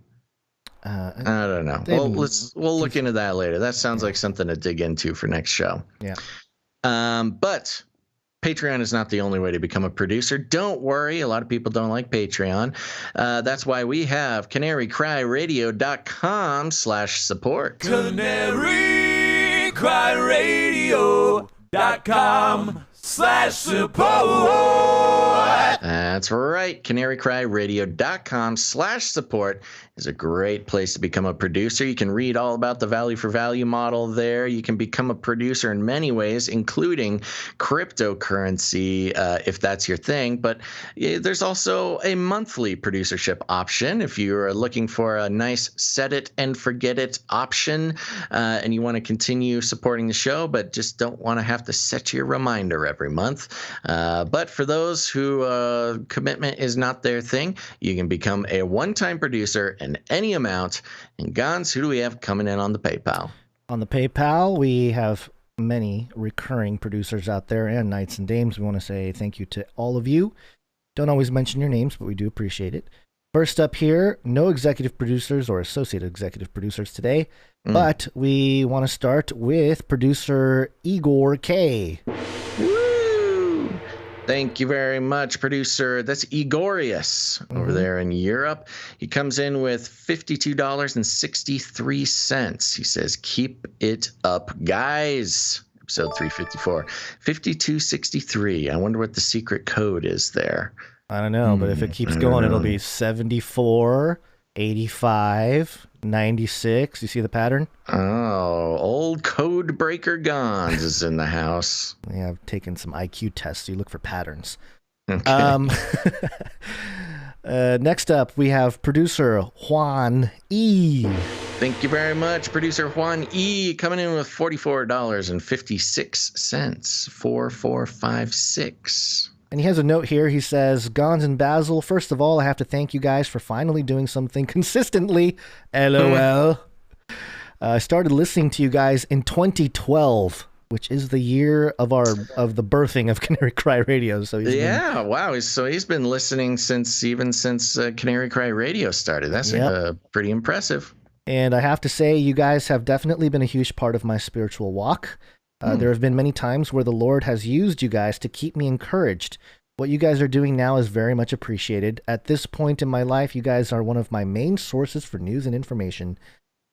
I don't know. We'll look into that later. That sounds like something to dig into for next show. Yeah. But Patreon is not the only way to become a producer. Don't worry. A lot of people don't like Patreon. That's why we have CanaryCryRadio.com/support. CanaryCryRadio.com/support. That's right. CanaryCryRadio.com/support is a great place to become a producer. You can read all about the value for value model there. You can become a producer in many ways, including cryptocurrency, if that's your thing. But there's also a monthly producership option if you're looking for a nice set it and forget it option, and you want to continue supporting the show, but just don't want to have to set your reminder every month. But for those who commitment is not their thing, you can become a one-time producer in any amount. And Gonz, who do we have coming in on the PayPal? On the PayPal, we have many recurring producers out there and knights and dames. We want to say thank you to all of you. Don't always mention your names, but we do appreciate it. First up here, no executive producers or associate executive producers today, but we want to start with producer Igor K. Thank you very much, producer. That's Igorius over there in Europe. He comes in with $52.63. He says, keep it up, guys. Episode 354. 5263. I wonder what the secret code is there. I don't know, but if it keeps going, it'll be 74, 85, 96. You see the pattern? Oh, old code breaker Gonz is in the house. Yeah, I've taken some IQ tests. So you look for patterns. Okay. Next up, we have producer Juan E. Thank you very much, producer Juan E. Coming in with $44.56. 4456. And he has a note here. He says, Gonz and Basil, first of all, I have to thank you guys for finally doing something consistently. LOL. I started listening to you guys in 2012, which is the year of the birthing of Canary Cry Radio. So wow. So he's been listening since Canary Cry Radio started. That's pretty impressive. And I have to say, you guys have definitely been a huge part of my spiritual walk. There have been many times where the Lord has used you guys to keep me encouraged. What you guys are doing now is very much appreciated. At this point in my life, you guys are one of my main sources for news and information.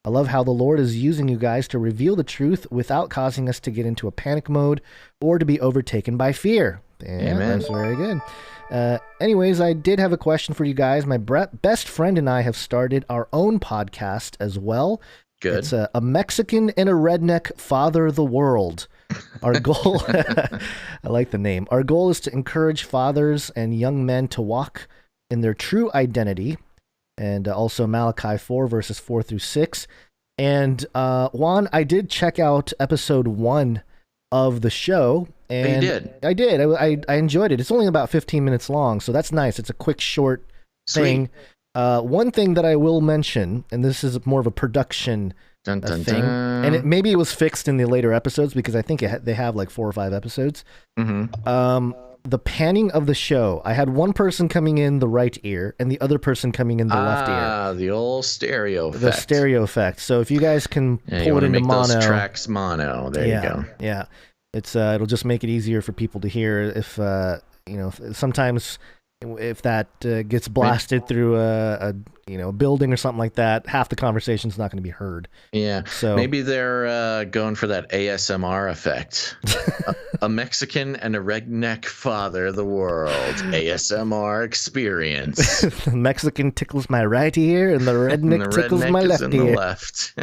I love how the Lord is using you guys to reveal the truth without causing us to get into a panic mode or to be overtaken by fear. Amen. That's very good. Anyways, I did have a question for you guys. My best friend and I have started our own podcast as well. Good. It's a Mexican and a redneck father the world. Our goal, I like the name. Our goal is to encourage fathers and young men to walk in their true identity, and also Malachi 4 verses 4 through 6. And Juan, I did check out episode 1 of the show. And you did? I did. I enjoyed it. It's only about 15 minutes long, so that's nice. It's a quick, short thing. One thing that I will mention, and this is more of a production thing, and maybe it was fixed in the later episodes because I think they have like 4 or 5 episodes. The panning of the show. I had one person coming in the right ear and the other person coming in the left ear. The old stereo effect. The stereo effect. So if you guys can pull it into mono. Those tracks mono. There you go. Yeah. It's it'll just make it easier for people to hear if sometimes if that gets blasted through a building or something like that, half the conversation's not going to be heard. Yeah. So maybe they're going for that ASMR effect. a Mexican and a redneck father of the world. ASMR experience. The Mexican tickles my right ear and the redneck tickles my left ear. Left.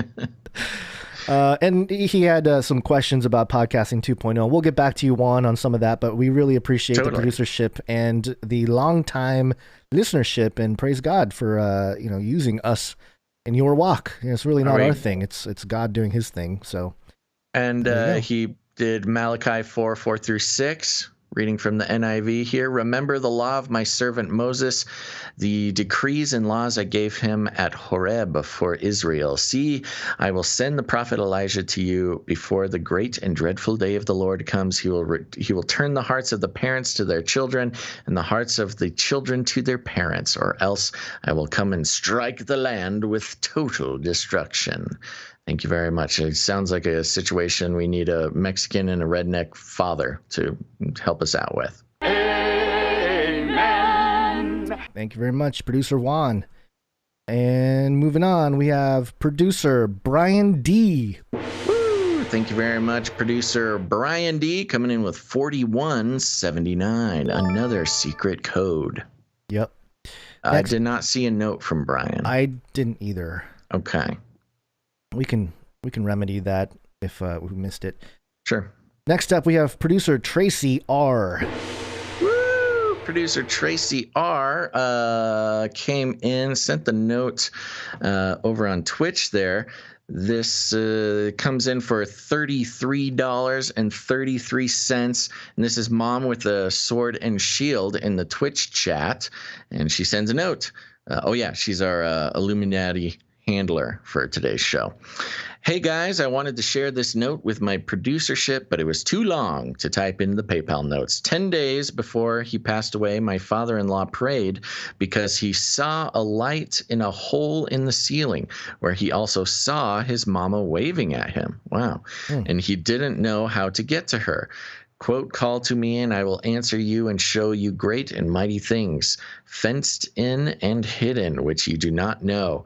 And he had some questions about podcasting 2.0. We'll get back to you, Juan, on some of that, but we really appreciate the producership and the long-time listenership, and praise God for using us in your walk. It's really not our thing. It's God doing his thing. So, and he did Malachi 4:4-6. Reading from the NIV here. Remember the law of my servant Moses, the decrees and laws I gave him at Horeb for Israel. See, I will send the prophet Elijah to you before the great and dreadful day of the Lord comes. He will turn the hearts of the parents to their children and the hearts of the children to their parents, or else I will come and strike the land with total destruction. Thank you very much. It sounds like a situation we need a Mexican and a redneck father to help us out with. Amen. Thank you very much, producer Juan. And moving on, we have producer Brian D. Woo! Thank you very much, producer Brian D, coming in with 4179, another secret code. Yep. I did not see a note from Brian. I didn't either. Okay. We can remedy that if we missed it. Sure. Next up, we have producer Tracy R. Woo! Producer Tracy R came in, sent the note over on Twitch there. This comes in for $33.33. And this is Mom with a sword and shield in the Twitch chat. And she sends a note. She's our Illuminati handler for today's show. Hey guys, I wanted to share this note with my producership, but it was too long to type in the PayPal notes. 10 days before he passed away, my father-in-law prayed because he saw a light in a hole in the ceiling where he also saw his mama waving at him. Wow. And he didn't know how to get to her. Quote, call to me and I will answer you and show you great and mighty things, fenced in and hidden, which you do not know.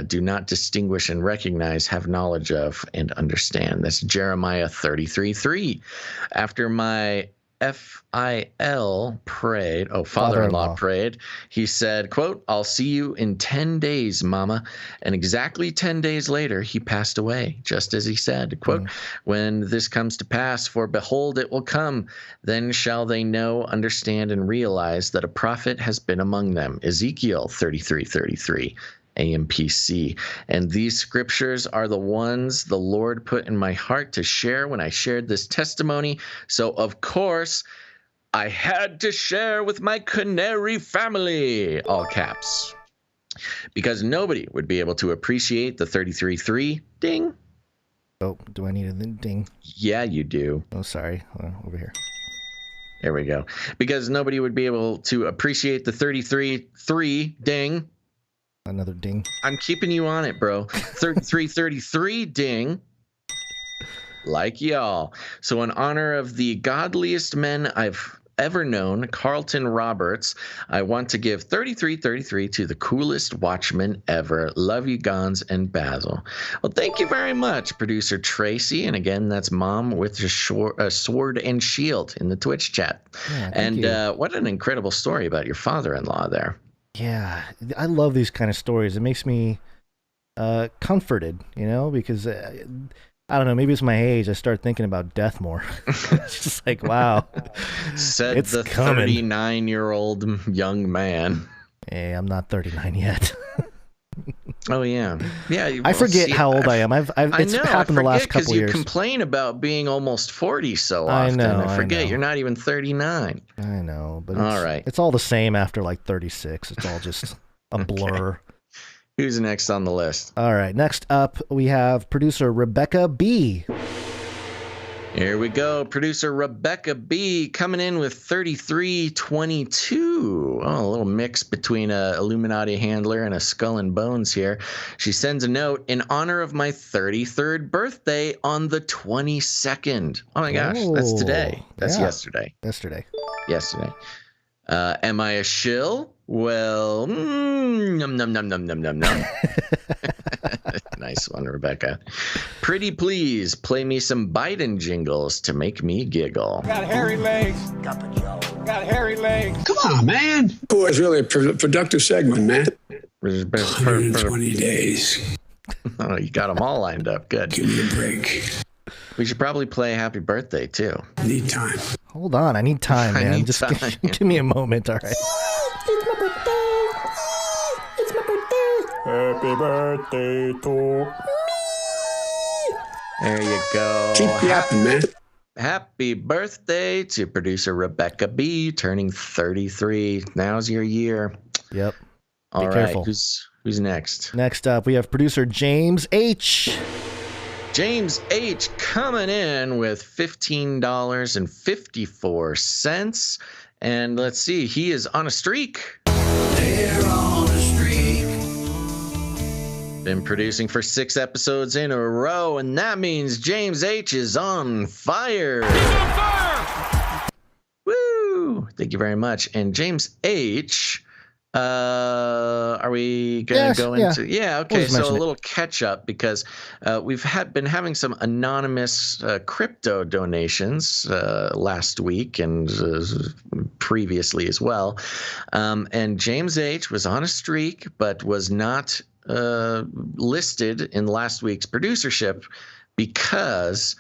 Do not distinguish and recognize, have knowledge of, and understand. That's Jeremiah 33:3. After my FIL prayed, father-in-law prayed, he said, quote, I'll see you in 10 days, mama. And exactly 10 days later, he passed away, just as he said, quote, when this comes to pass, for behold, it will come. Then shall they know, understand, and realize that a prophet has been among them. Ezekiel 33:33. AMPC. And these scriptures are the ones the Lord put in my heart to share when I shared this testimony. So, of course, I had to share with my Canary family, all caps, because nobody would be able to appreciate the 33:3 ding. Oh, do I need a ding? Yeah, you do. Oh, sorry. Over here. There we go. Because nobody would be able to appreciate the 33:3 ding. Another ding. I'm keeping you on it, bro. 33:33 ding. Like y'all. So in honor of the godliest men I've ever known, Carlton Roberts, I want to give 33:33 to the coolest watchman ever. Love you, Gonz and Basil. Well, thank you very much, producer Tracy. And again, that's Mom with a sword and shield in the Twitch chat. Yeah, and what an incredible story about your father-in-law there. Yeah, I love these kind of stories. It makes me comforted, because I don't know, maybe it's my age. I start thinking about death more. It's just like, wow. Said it's the 39-year-old young man. Hey, I'm not 39 yet. Oh yeah. I forget how old I am. It's happened the last couple years. You complain about being almost 40 so often. I forget you're not even 39. I know, but all right. It's all the same after like 36. It's all just a blur. Okay. Who's next on the list? All right. Next up, we have producer Rebecca B. Here we go. Producer Rebecca B coming in with 3322. Oh, a little mix between a Illuminati handler and a skull and bones here. She sends a note in honor of my 33rd birthday on the 22nd. Oh my gosh, that's today. That's yesterday. Yesterday. Am I a shill? Well, num num num num num num num. Nice one, Rebecca. Pretty please play me some Biden jingles to make me giggle. Got hairy legs. Got hairy legs. Come on, man. Boy, it's really a productive segment, man. 120 days. Oh, you got them all lined up. Good. Give me a break. We should probably play Happy Birthday, too. Need time. Hold on. I need time, man. Just give me a moment, all right? It's my birthday. It's my birthday. Happy birthday to me. There you go. Keep yapping, man. Happy birthday to producer Rebecca B, turning 33. Now's your year. Yep. All right. Careful. Who's next? Next up, we have producer James H. James H coming in with $15.54. And let's see, he is on a streak. They're on a streak. Been producing for 6 episodes in a row, and that means James H is on fire. He's on fire! Woo! Thank you very much. And James H, are we gonna go into? Yeah, okay. So a little catch up because we've been having some anonymous crypto donations last week and previously as well. And James H was on a streak, but was not listed in last week's producership because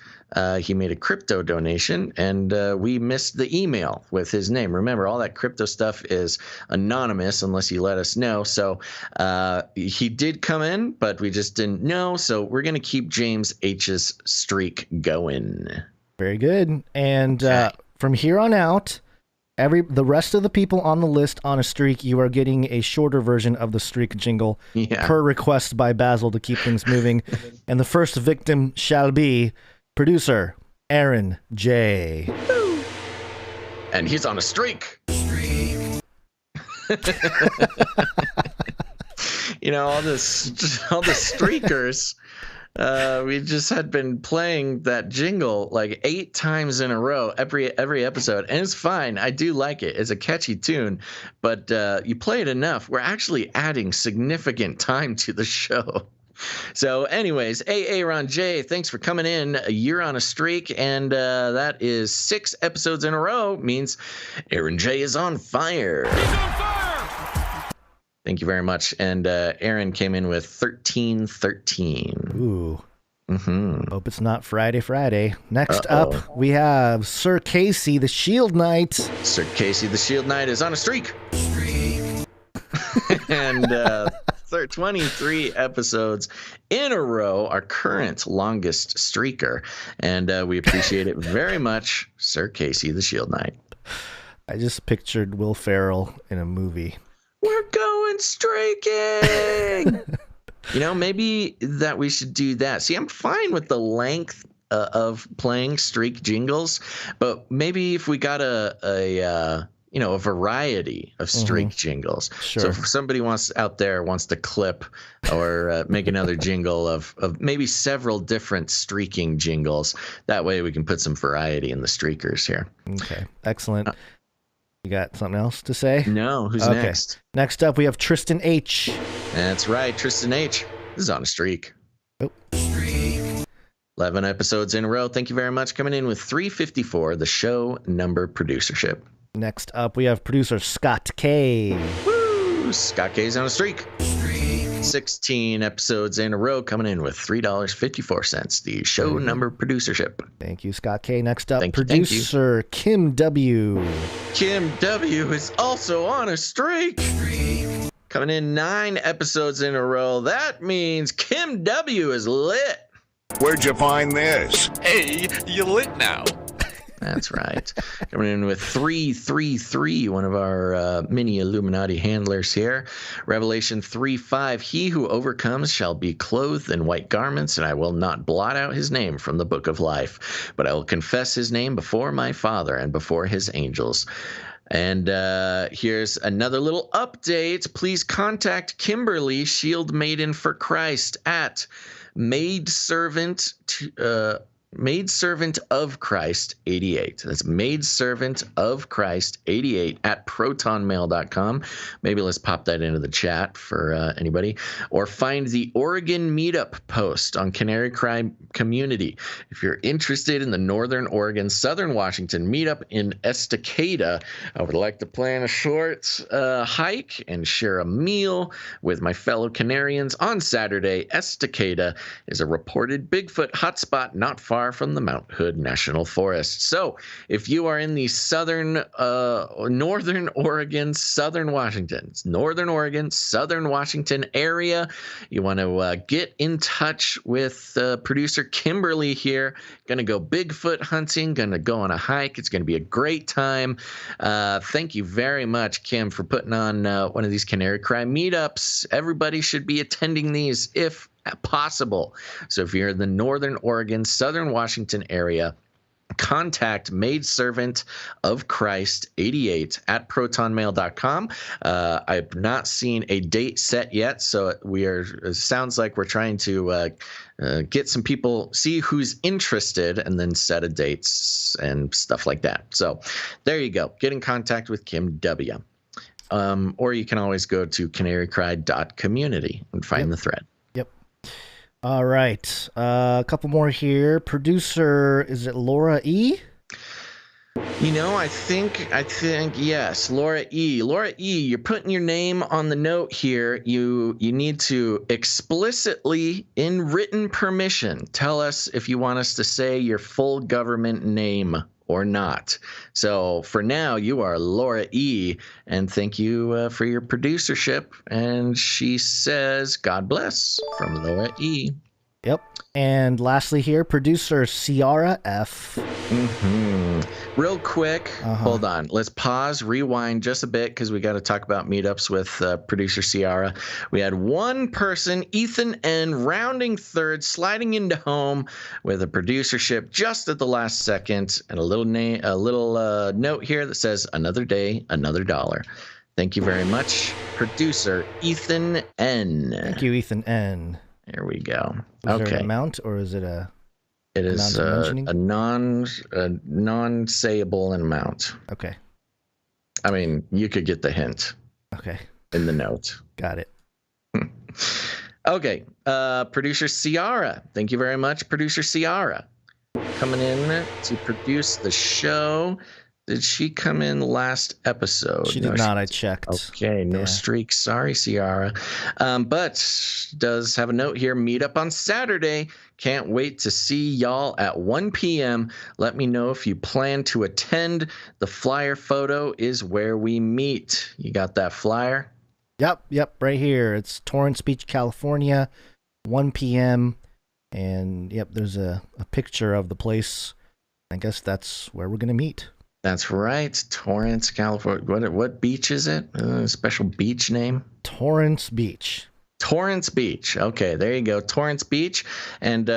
he made a crypto donation and we missed the email with his name. Remember, all that crypto stuff is anonymous unless you let us know. So he did come in, but we just didn't know. So we're going to keep James H's streak going. Very good. And from here on out, the rest of the people on the list on a streak, you are getting a shorter version of the streak jingle per request by Basil to keep things moving. And the first victim shall be producer Aaron J. And he's on a streak. You know, all the streakers. We just had been playing that jingle like 8 times in a row every episode, and it's fine. I do like it. It's a catchy tune, but you play it enough, we're actually adding significant time to the show. So anyways, Aaron J, thanks for coming in. You're on a streak, and that is 6 episodes in a row. Means Aaron J is on fire. He's on fire! Thank you very much. And Aaron came in with 1313. Ooh. Hope it's not Friday. Next up, we have Sir Casey, the Shield Knight. Sir Casey, the Shield Knight is on a streak. And 23 episodes in a row, our current longest streaker. And we appreciate it very much, Sir Casey, the Shield Knight. I just pictured Will Ferrell in a movie. We're going streaking! You know, maybe that we should do that. See, I'm fine with the length of playing streak jingles, but maybe if we got a variety of streak jingles. Sure. So if somebody wants to clip or make another jingle of maybe several different streaking jingles, that way we can put some variety in the streakers here. Okay, excellent. You got something else to say? No, who's next? Next up, we have Tristan H. That's right, Tristan H. This is on a streak. Oh. 11 episodes in a row. Thank you very much. Coming in with 354, the show number producership. Next up, we have producer Scott K. Woo! Scott K's on a streak. 16 episodes in a row, coming in with $3.54, the show number producership. Thank you, Scott K. Next up, thank producer Kim W. Kim W. is also on a streak. Coming in 9 episodes in a row. That means Kim W is lit. Where'd you find this? Hey, you lit now. That's right. Coming in with 333, one of our mini Illuminati handlers here. Revelation 3:5, he who overcomes shall be clothed in white garments, and I will not blot out his name from the book of life, but I will confess his name before my Father and before his angels. And here's another little update. Please contact Kimberly, Shield Maiden for Christ, at maidservant of Christ 88. That's maidservant of Christ 88 at protonmail.com. Maybe let's pop that into the chat for anybody. Or find the Oregon meetup post on Canary Cry Community. If you're interested in the Northern Oregon, Southern Washington meetup in Estacada, I would like to plan a short hike and share a meal with my fellow Canarians on Saturday. Estacada is a reported Bigfoot hotspot not far from the Mount Hood National Forest. So if you are in the Northern Oregon, Southern Washington area, you want to get in touch with producer Kimberly here. Going to go Bigfoot hunting, going to go on a hike. It's going to be a great time. Thank you very much, Kim, for putting on one of these Canary Cry meetups. Everybody should be attending these if possible. So if you're in the Northern Oregon, Southern Washington area, contact maidservant of Christ 88 at protonmail.com. I've not seen a date set yet, so it sounds like we're trying to get some people, see who's interested, and then set a dates and stuff like that. So there you go. Get in contact with Kim W. Or you can always go to CanaryCry.Community and find the thread. All right. A couple more here. Producer, is it Laura E? You know, I think yes, Laura E. Laura E, you're putting your name on the note here. You need to explicitly, in written permission, tell us if you want us to say your full government name or not. So for now, you are Laura E, and thank you for your producership. And she says, God bless, from Laura E. Yep. And lastly here, producer Ciara F. Real quick, hold on. Let's pause, rewind just a bit, because we got to talk about meetups with producer Ciara. We had one person, Ethan N, rounding third, sliding into home with a producership just at the last second, and a little note here that says, another day, another dollar. Thank you very much, producer Ethan N. Thank you, Ethan N. There we go. Is there an amount, or is it a? It is a non-sayable amount. Okay. I mean, you could get the hint. Okay. In the note. Got it. Okay. Producer Ciara. Thank you very much, producer Ciara, coming in to produce the show. Did she come in last episode? She did not. I checked. Okay, no streak. Sorry, Ciara. But does have a note here. Meet up on Saturday. Can't wait to see y'all at 1 p.m. Let me know if you plan to attend. The flyer photo is where we meet. You got that flyer? Yep, right here. It's Torrance Beach, California, 1 p.m. And yep, there's a picture of the place. I guess that's where we're going to meet. That's right. Torrance, California. What beach is it? Special beach name? Torrance Beach. Torrance Beach. Okay, there you go. Torrance Beach. And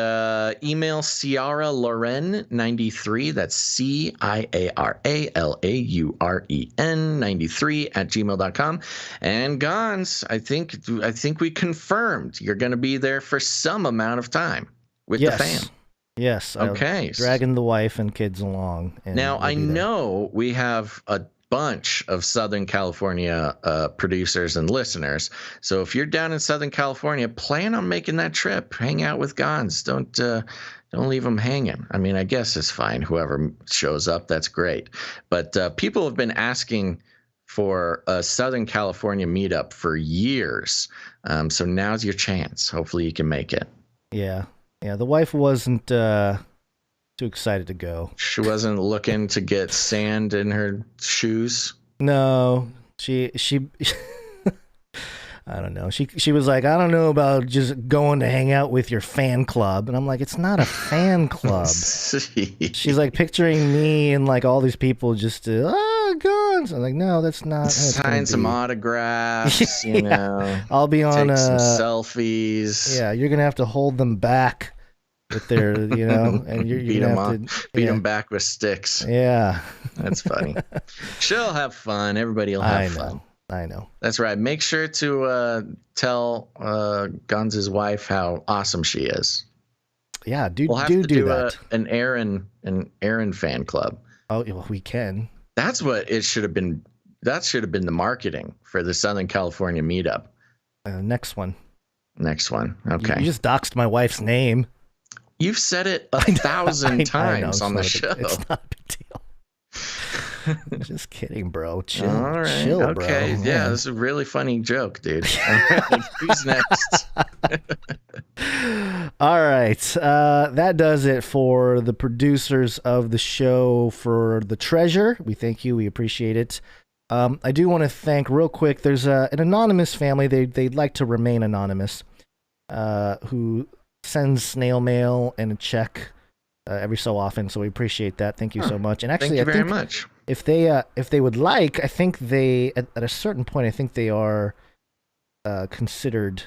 email Ciara Lauren 93. That's CIARALAUREN 93 at gmail.com. And Gonz, I think we confirmed you're going to be there for some amount of time with the fam. Yes. Okay. Dragging the wife and kids along. And now, I know we have a bunch of Southern California producers and listeners. So if you're down in Southern California, plan on making that trip. Hang out with Gonz. Don't leave them hanging. I mean, I guess it's fine. Whoever shows up, that's great. But people have been asking for a Southern California meetup for years. So now's your chance. Hopefully you can make it. Yeah. Yeah, the wife wasn't too excited to go. She wasn't looking to get sand in her shoes? No, she I don't know. She was like, I don't know about just going to hang out with your fan club. And I'm like, it's not a fan club. She's like picturing me and like all these people just Gonz. I'm like, no, that's not. Sign some autographs, you know. I'll be on take some selfies. Yeah, you're going to have to hold them back with their, you know, and you're beat going them to have to beat them back with sticks. Yeah. That's funny. She'll have fun. Everybody will have fun. I know. That's right. Make sure to tell Gonz's wife how awesome she is. Yeah, we'll have to do that. An Aaron fan club. Oh, well, we can. That's what it should have been. That should have been the marketing for the Southern California meetup. Next one. Okay. You just doxed my wife's name. You've said it 1,000 times on the show. It's not a big deal. Just kidding, bro. Chill. All right. Chill, okay. bro. Yeah, this is a really funny joke, dude. Who's next? All right. That does it for the producers of the show for The Treasure. We thank you. We appreciate it. I do want to thank real quick. There's an anonymous family. They'd like to remain anonymous. Who sends snail mail and a check every so often. So we appreciate that. Thank you so much. And actually, thank you very much. If they would like, I think they at a certain point, I think they are considered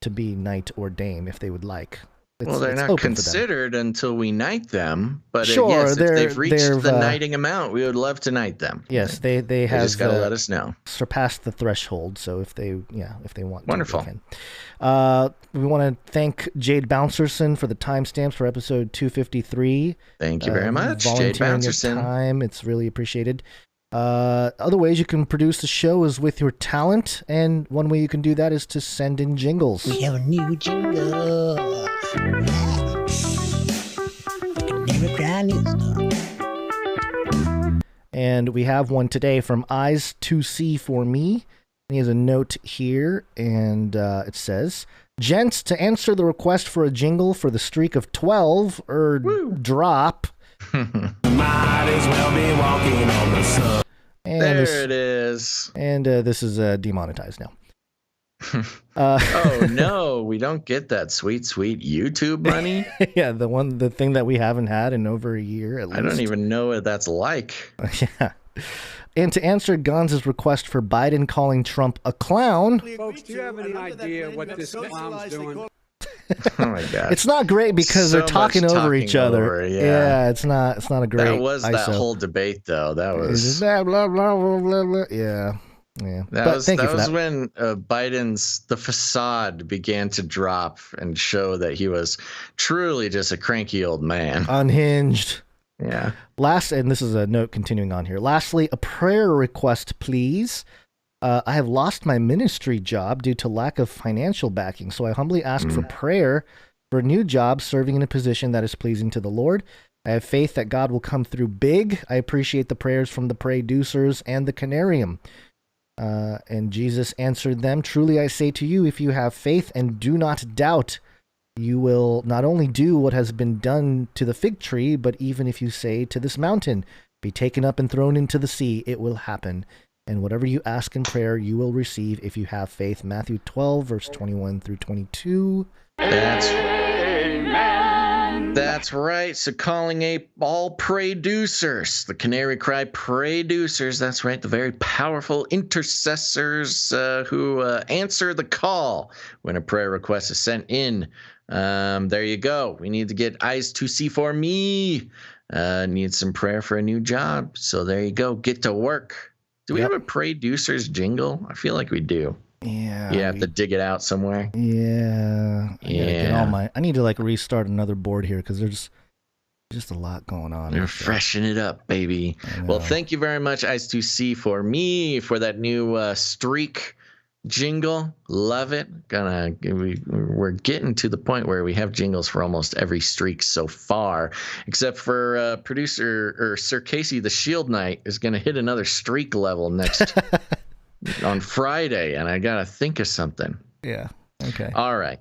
to be knight or dame if they would like. Well, they're not considered until we knight them, but sure, yes, if they've reached the knighting amount, we would love to knight them. Yes, they have just gotta let us know. Surpassed the threshold, so if they want wonderful. To, they can. We want to thank Jade Bouncerson for the timestamps for episode 253. Thank you very much, Jade Bouncerson. Time, it's really appreciated. Other ways you can produce the show is with your talent, and one way you can do that is to send in jingles. We have a new jingle. And we have one today from Eyes to See for Me. He has a note here, and it says, "Gents, to answer the request for a jingle for the streak of 12 drop." Might as well be walking on the sun. And there it is. And this is demonetized now. Oh no, we don't get that sweet YouTube money. Yeah, the thing that we haven't had in over a year at least. I don't even know what that's like. Yeah. And to answer Gonz's request for Biden calling Trump a clown. Folks, do you have any idea what this clown's doing? Oh my god. It's not great because they're talking over each other. Yeah, it's not a great That was ISO. that whole debate though. That was blah, blah, blah, blah, blah, blah. Yeah. That was when Biden's the facade began to drop and show that he was truly just a cranky old man. Unhinged. Yeah. And this is a note continuing on here. Lastly, a prayer request, please. I have lost my ministry job due to lack of financial backing, so I humbly ask for prayer for a new job serving in a position that is pleasing to the Lord. I have faith that God will come through big. I appreciate the prayers from the Producers and the Canarium. And Jesus answered them, "Truly I say to you, if you have faith and do not doubt, you will not only do what has been done to the fig tree, but even if you say to this mountain, be taken up and thrown into the sea, it will happen. And whatever you ask in prayer, you will receive if you have faith." Matthew 12, verse 21 through 22. That's right. So calling all producers, the Canary Cry producers. That's right. The very powerful intercessors who answer the call when a prayer request is sent in. There you go. We need to get Eyes to See for Me. Need some prayer for a new job. So there you go. Get to work. Do we have a producers jingle? I feel like we do. Yeah. You have to dig it out somewhere. Yeah. I need to restart another board here because there's just a lot going on. You're freshen it up, baby. Well, thank you very much, Eyes to See for Me, for that new streak jingle. Love it. We're getting to the point where we have jingles for almost every streak so far, except for producer or Sir Casey the Shield Knight is going to hit another streak level next on Friday, and I got to think of something. Yeah. Okay. All right.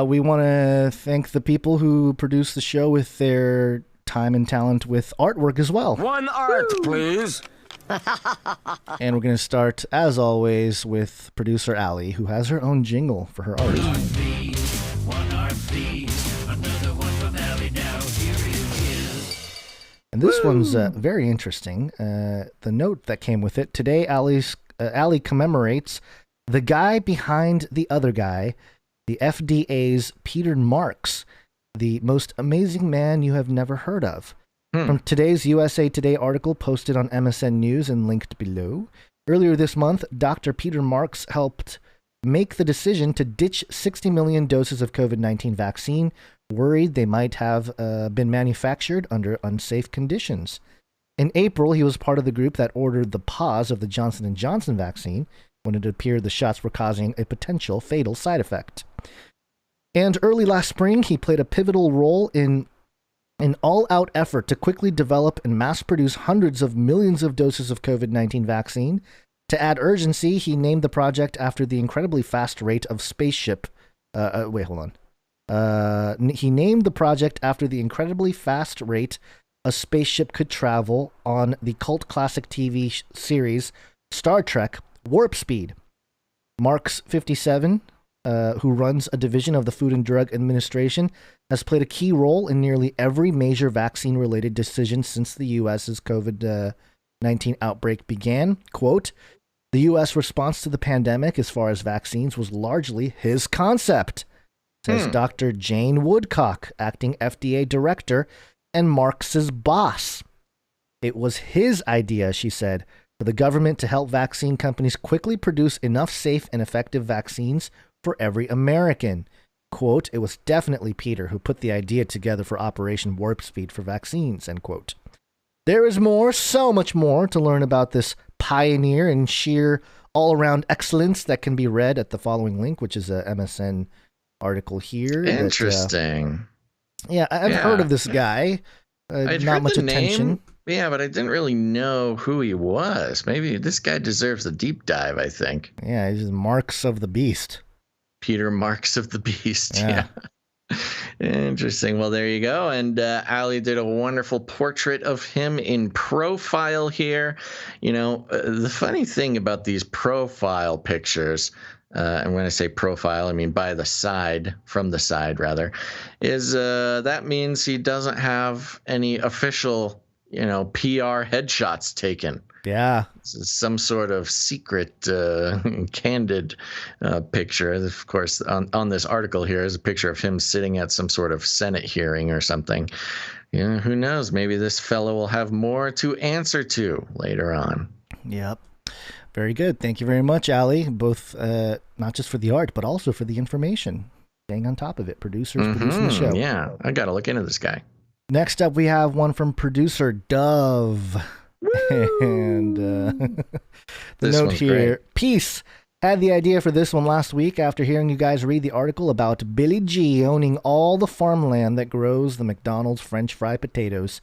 We want to thank the people who produce the show with their time and talent with artwork as well. One art, please. And we're going to start, as always, with producer Allie, who has her own jingle for her art. And this one's very interesting. The note that came with it. Today, Allie commemorates the guy behind the other guy, the FDA's Peter Marks, the most amazing man you have never heard of. From today's USA Today article posted on MSN News and linked below. Earlier this month, Dr. Peter Marks helped make the decision to ditch 60 million doses of COVID-19 vaccine, worried they might have been manufactured under unsafe conditions. In April, he was part of the group that ordered the pause of the Johnson & Johnson vaccine when it appeared the shots were causing a potential fatal side effect. And early last spring, he played a pivotal role in an all-out effort to quickly develop and mass-produce hundreds of millions of doses of COVID-19 vaccine. To add urgency, he named the project after the incredibly fast rate of spaceship... He named the project after the incredibly fast rate a spaceship could travel on the cult classic TV series Star Trek Warp Speed. Marks, 57, who runs a division of the Food and Drug Administration, has played a key role in nearly every major vaccine-related decision since the U.S.'s COVID-19 outbreak began. Quote, the U.S. response to the pandemic as far as vaccines was largely his concept, says Dr. Jane Woodcock, acting FDA director and Marks's boss. It was his idea, she said, for the government to help vaccine companies quickly produce enough safe and effective vaccines for every American. Quote, it was definitely Peter who put the idea together for Operation Warp Speed for vaccines, end quote. There is more, so much more, to learn about this pioneer and sheer all-around excellence that can be read at the following link, which is a MSN article here. Interesting. I've heard of this guy. I'd not heard much the attention. Name. Yeah, but I didn't really know who he was. Maybe this guy deserves a deep dive, I think. Yeah, he's Marks of the Beast. Peter Marks of the Beast. Yeah. Interesting. Well, there you go. And Ali did a wonderful portrait of him in profile here. You know, the funny thing about these profile pictures, and when I say profile, I mean by the side, from the side rather, is that means he doesn't have any official, PR headshots taken. Yeah. This is some sort of secret, candid picture. Of course, on this article here is a picture of him sitting at some sort of Senate hearing or something. Who knows? Maybe this fellow will have more to answer to later on. Yep. Very good. Thank you very much, Ali. Both, not just for the art, but also for the information. Staying on top of it. Producers producing the show. Yeah, I got to look into this guy. Next up, we have one from producer Dove. And the note here, great. Peace. Had the idea for this one last week after hearing you guys read the article about Billy G owning all the farmland that grows the McDonald's French fry potatoes.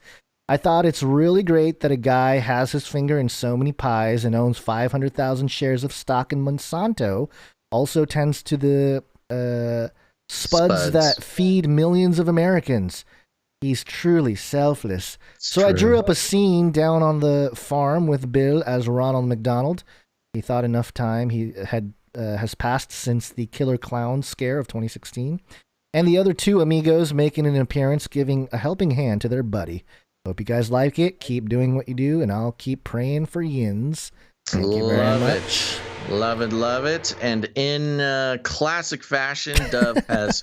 I thought it's really great that a guy has his finger in so many pies and owns 500,000 shares of stock in Monsanto, also tends to the spuds that feed millions of Americans. He's truly selfless. So I drew up a scene down on the farm with Bill as Ronald McDonald. He thought enough time has passed since the killer clown scare of 2016. And the other two amigos making an appearance, giving a helping hand to their buddy. Hope you guys like it. Keep doing what you do, and I'll keep praying for yins. Thank you very much. Love it. And in classic fashion, Dove has...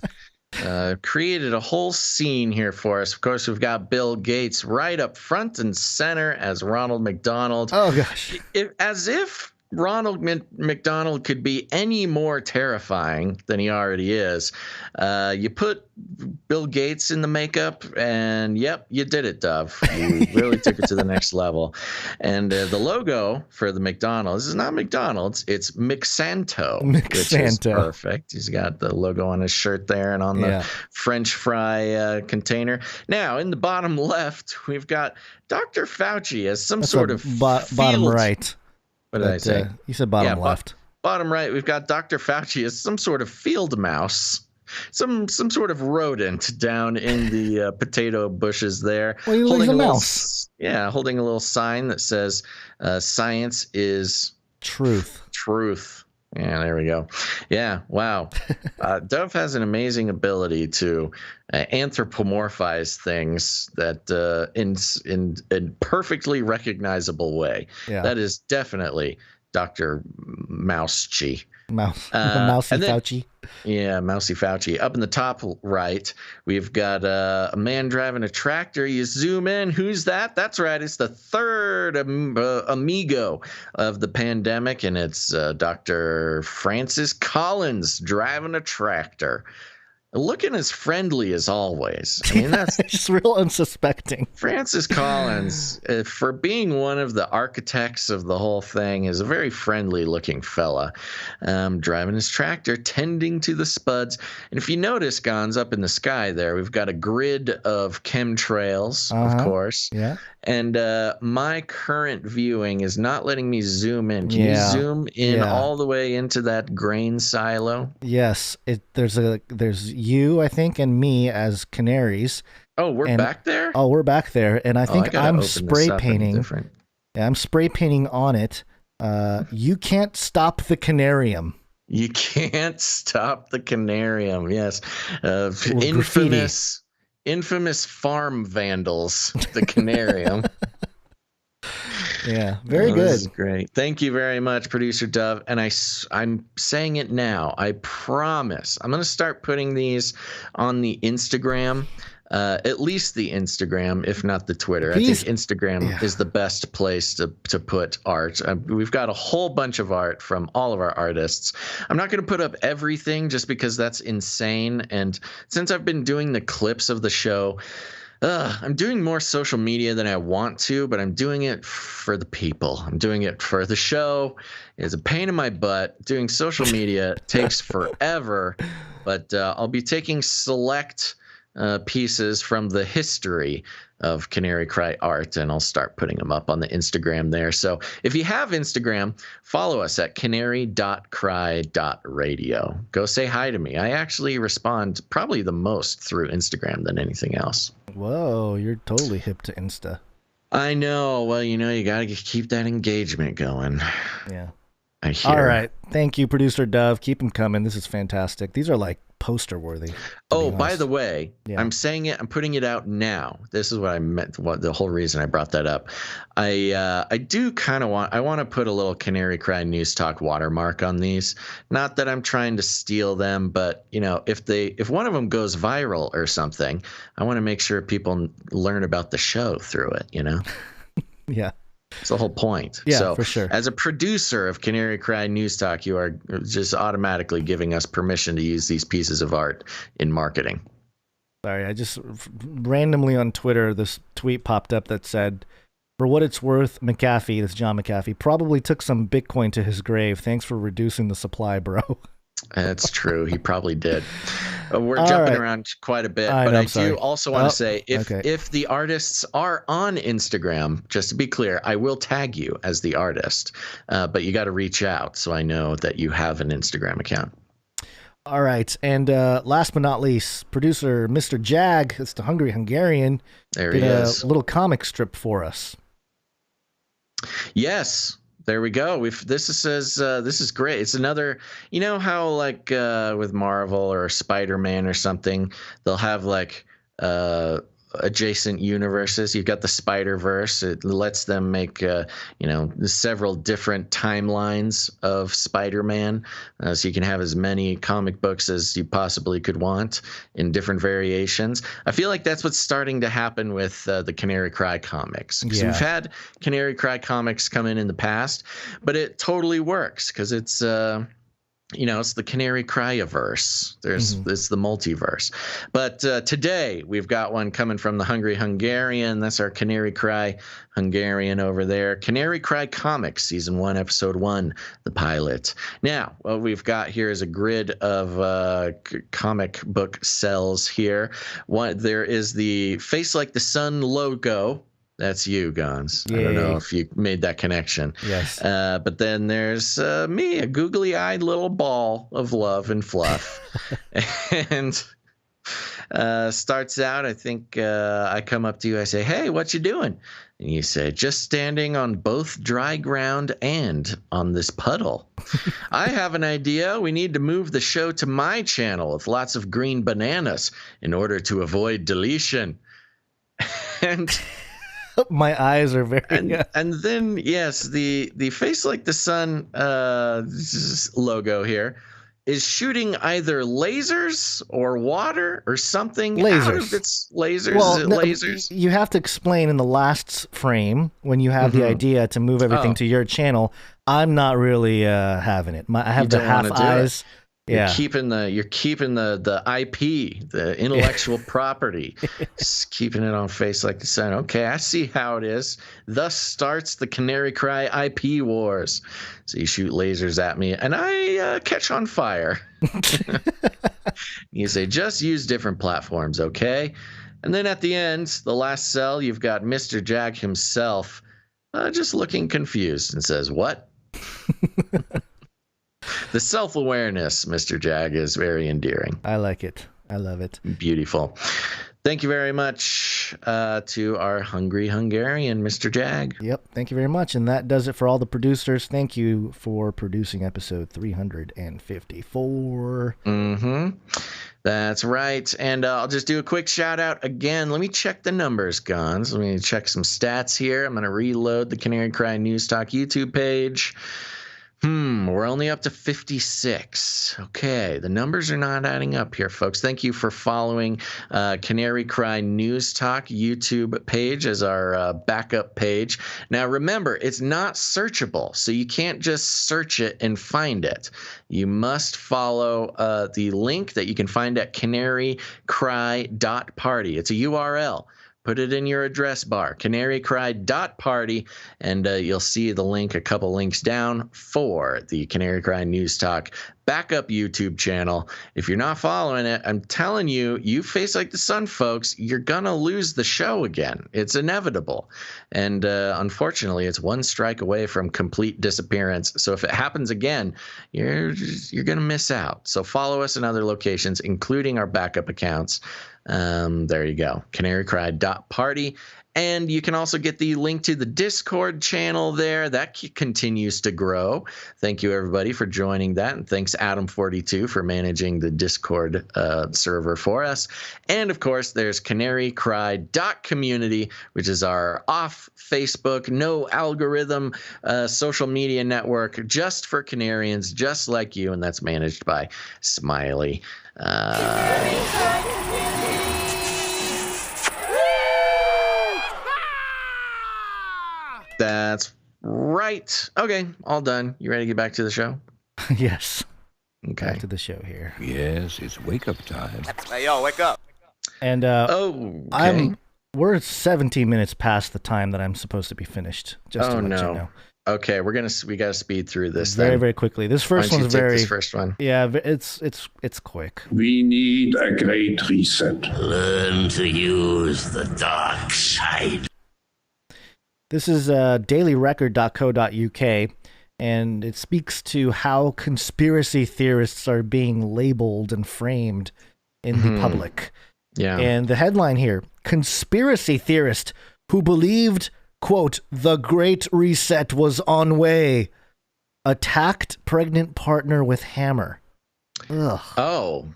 created a whole scene here for us. Of course, we've got Bill Gates right up front and center as Ronald McDonald. Oh, gosh. As if Ronald McDonald could be any more terrifying than he already is. You put Bill Gates in the makeup, and yep, you did it, Dove. You really took it to the next level. And the logo for the McDonald's is not McDonald's, it's McSanto, which is perfect. He's got the logo on his shirt there and on the French fry container. Now, in the bottom left, we've got Dr. Fauci as some sort of bottom right. What did I say? You said bottom left. Bottom right, we've got Dr. Fauci as some sort of field mouse some sort of rodent down in the potato bushes there. Well, he holding a little, mouse. Yeah, holding a little sign that says "Science is truth." Truth. Yeah, there we go. Yeah, wow. Dove has an amazing ability to anthropomorphize things that in perfectly recognizable way. Yeah. That is definitely Dr. Mouschi. Mousy Fauci. Yeah, Mousy Fauci. Up in the top right, we've got a man driving a tractor. You zoom in. Who's that? That's right. It's the third amigo of the pandemic, and it's Dr. Francis Collins driving a tractor. Looking as friendly as always. I mean, that's just real unsuspecting. Francis Collins, for being one of the architects of the whole thing, is a very friendly-looking fella, driving his tractor, tending to the spuds. And if you notice, Gonz, up in the sky there, we've got a grid of chemtrails, of course. Yeah. And my current viewing is not letting me zoom in. Can you zoom in all the way into that grain silo? Yes. There's you, I think, and me as canaries. Oh, we're back there? Oh, we're back there. And I think I'm spray painting. Yeah, I'm spray painting on it. You can't stop the canarium. You can't stop the canarium. Yes. Infamous farm vandals, the canarium. Yeah, very good. This is great. Thank you very much, Producer Dove. And I'm saying it now. I promise. I'm going to start putting these on the Instagram, at least the Instagram, if not the Twitter. Please. I think Instagram is the best place to put art. We've got a whole bunch of art from all of our artists. I'm not going to put up everything just because that's insane. And since I've been doing the clips of the show, I'm doing more social media than I want to, but I'm doing it for the people. I'm doing it for the show. It's a pain in my butt. Doing social media takes forever, but I'll be taking select pieces from the history of Canary Cry art, and I'll start putting them up on the Instagram there. So if you have Instagram, follow us at Canary.Cry.Radio. Go say hi to me. I actually respond probably the most through Instagram than anything else. Whoa, you're totally hip to Insta. I know. Well, you got to keep that engagement going. Yeah. I hear. All right. Thank you, Producer Dove. Keep them coming. This is fantastic. These are like poster worthy. Oh, by the way, I'm saying it. I'm putting it out now. This is what I meant. The whole reason I brought that up. I do kind of want to put a little Canary Cry News Talk watermark on these. Not that I'm trying to steal them, but if one of them goes viral or something, I want to make sure people learn about the show through it. Yeah. It's the whole point. Yeah, so for sure. As a producer of Canary Cry News Talk, you are just automatically giving us permission to use these pieces of art in marketing. Sorry, I just randomly on Twitter, this tweet popped up that said, "For what it's worth, McAfee," that's John McAfee, "probably took some Bitcoin to his grave. Thanks for reducing the supply, bro." That's true. He probably did. We're jumping around quite a bit, but I do also want to say if the artists are on Instagram, just to be clear, I will tag you as the artist, but you got to reach out so I know that you have an Instagram account. All right. And last but not least, producer Mr. Jag, that's the Hungry Hungarian, did a little comic strip for us. Yes. There we go. This is great. It's another, how like with Marvel or Spider-Man or something, they'll have like adjacent universes. You've got the Spider-Verse. It lets them make several different timelines of Spider-Man, so you can have as many comic books as you possibly could want in different variations. I feel like that's what's starting to happen with the Canary Cry comics, because we've had Canary Cry comics come in the past, but it totally works because it's it's the Canary Cry-averse. It's the multiverse. But today we've got one coming from the Hungry Hungarian. That's our Canary Cry Hungarian over there. Canary Cry Comics, Season 1, Episode 1, the pilot. Now, what we've got here is a grid of comic book cells here. There is the Face Like the Sun logo That's you, Gonz. Yay. I don't know if you made that connection. Yes. But then there's me, a googly-eyed little ball of love and fluff. And starts out, I think I come up to you, I say, hey, what you doing? And you say, just standing on both dry ground and on this puddle. I have an idea. We need to move the show to my channel with lots of green bananas in order to avoid deletion. And my eyes are very... And then, yes, the Face Like the Sun logo here is shooting either lasers or water or something. Lasers. It's lasers. Well, Is it lasers? You have to explain in the last frame when you have the idea to move everything to your channel. I'm not really having it. I have the half eyes. You're keeping the IP, the intellectual property, just keeping it on Face Like the Sun. Okay, I see how it is. Thus starts the Canary Cry IP wars. So you shoot lasers at me, and I catch on fire. You say, just use different platforms, okay? And then at the end, the last cell, you've got Mr. Jag himself, just looking confused, and says, "What?" The self-awareness, Mr. Jag, is very endearing. I like it. I love it. Beautiful. Thank you very much to our hungry Hungarian, Mr. Jag. Yep. Thank you very much. And that does it for all the producers. Thank you for producing episode 354. Mm-hmm. That's right. And I'll just do a quick shout out again. Let me check the numbers, Gonz. Let me check some stats here. I'm going to reload the Canary Cry News Talk YouTube page. We're only up to 56. Okay, the numbers are not adding up here, folks. Thank you for following Canary Cry News Talk YouTube page as our backup page. Now, remember, it's not searchable, so you can't just search it and find it. You must follow the link that you can find at CanaryCry.Party. It's a URL. Put it in your address bar, CanaryCry.Party, and you'll see the link, a couple links down, for the Canary Cry News Talk backup YouTube channel. If you're not following it, I'm telling you, you Face Like the Sun folks, you're going to lose the show again. It's inevitable. And unfortunately, it's one strike away from complete disappearance. So if it happens again, you're going to miss out. So follow us in other locations, including our backup accounts. There you go, CanaryCry.Party. And you can also get the link to the Discord channel there. That continues to grow. Thank you, everybody, for joining that. And thanks, Adam42, for managing the Discord server for us. And, of course, there's CanaryCry.Community, which is our off Facebook, no algorithm social media network just for Canarians, just like you. And that's managed by Smiley. That's right. Okay, all done. You ready to get back to the show? Yes. Okay. Back to the show here. Yes, it's wake-up time. Hey, yo, wake up. And we're 17 minutes past the time that I'm supposed to be finished. Just to let you know. Okay, we gotta speed through this very, very quickly. This first one's very. This first one. Yeah, it's quick. We need a great reset. Learn to use the dark side. This is dailyrecord.co.uk, and it speaks to how conspiracy theorists are being labeled and framed in the public. Yeah. And the headline here, conspiracy theorist who believed, quote, the Great Reset was on way, attacked pregnant partner with hammer. Ugh. Oh,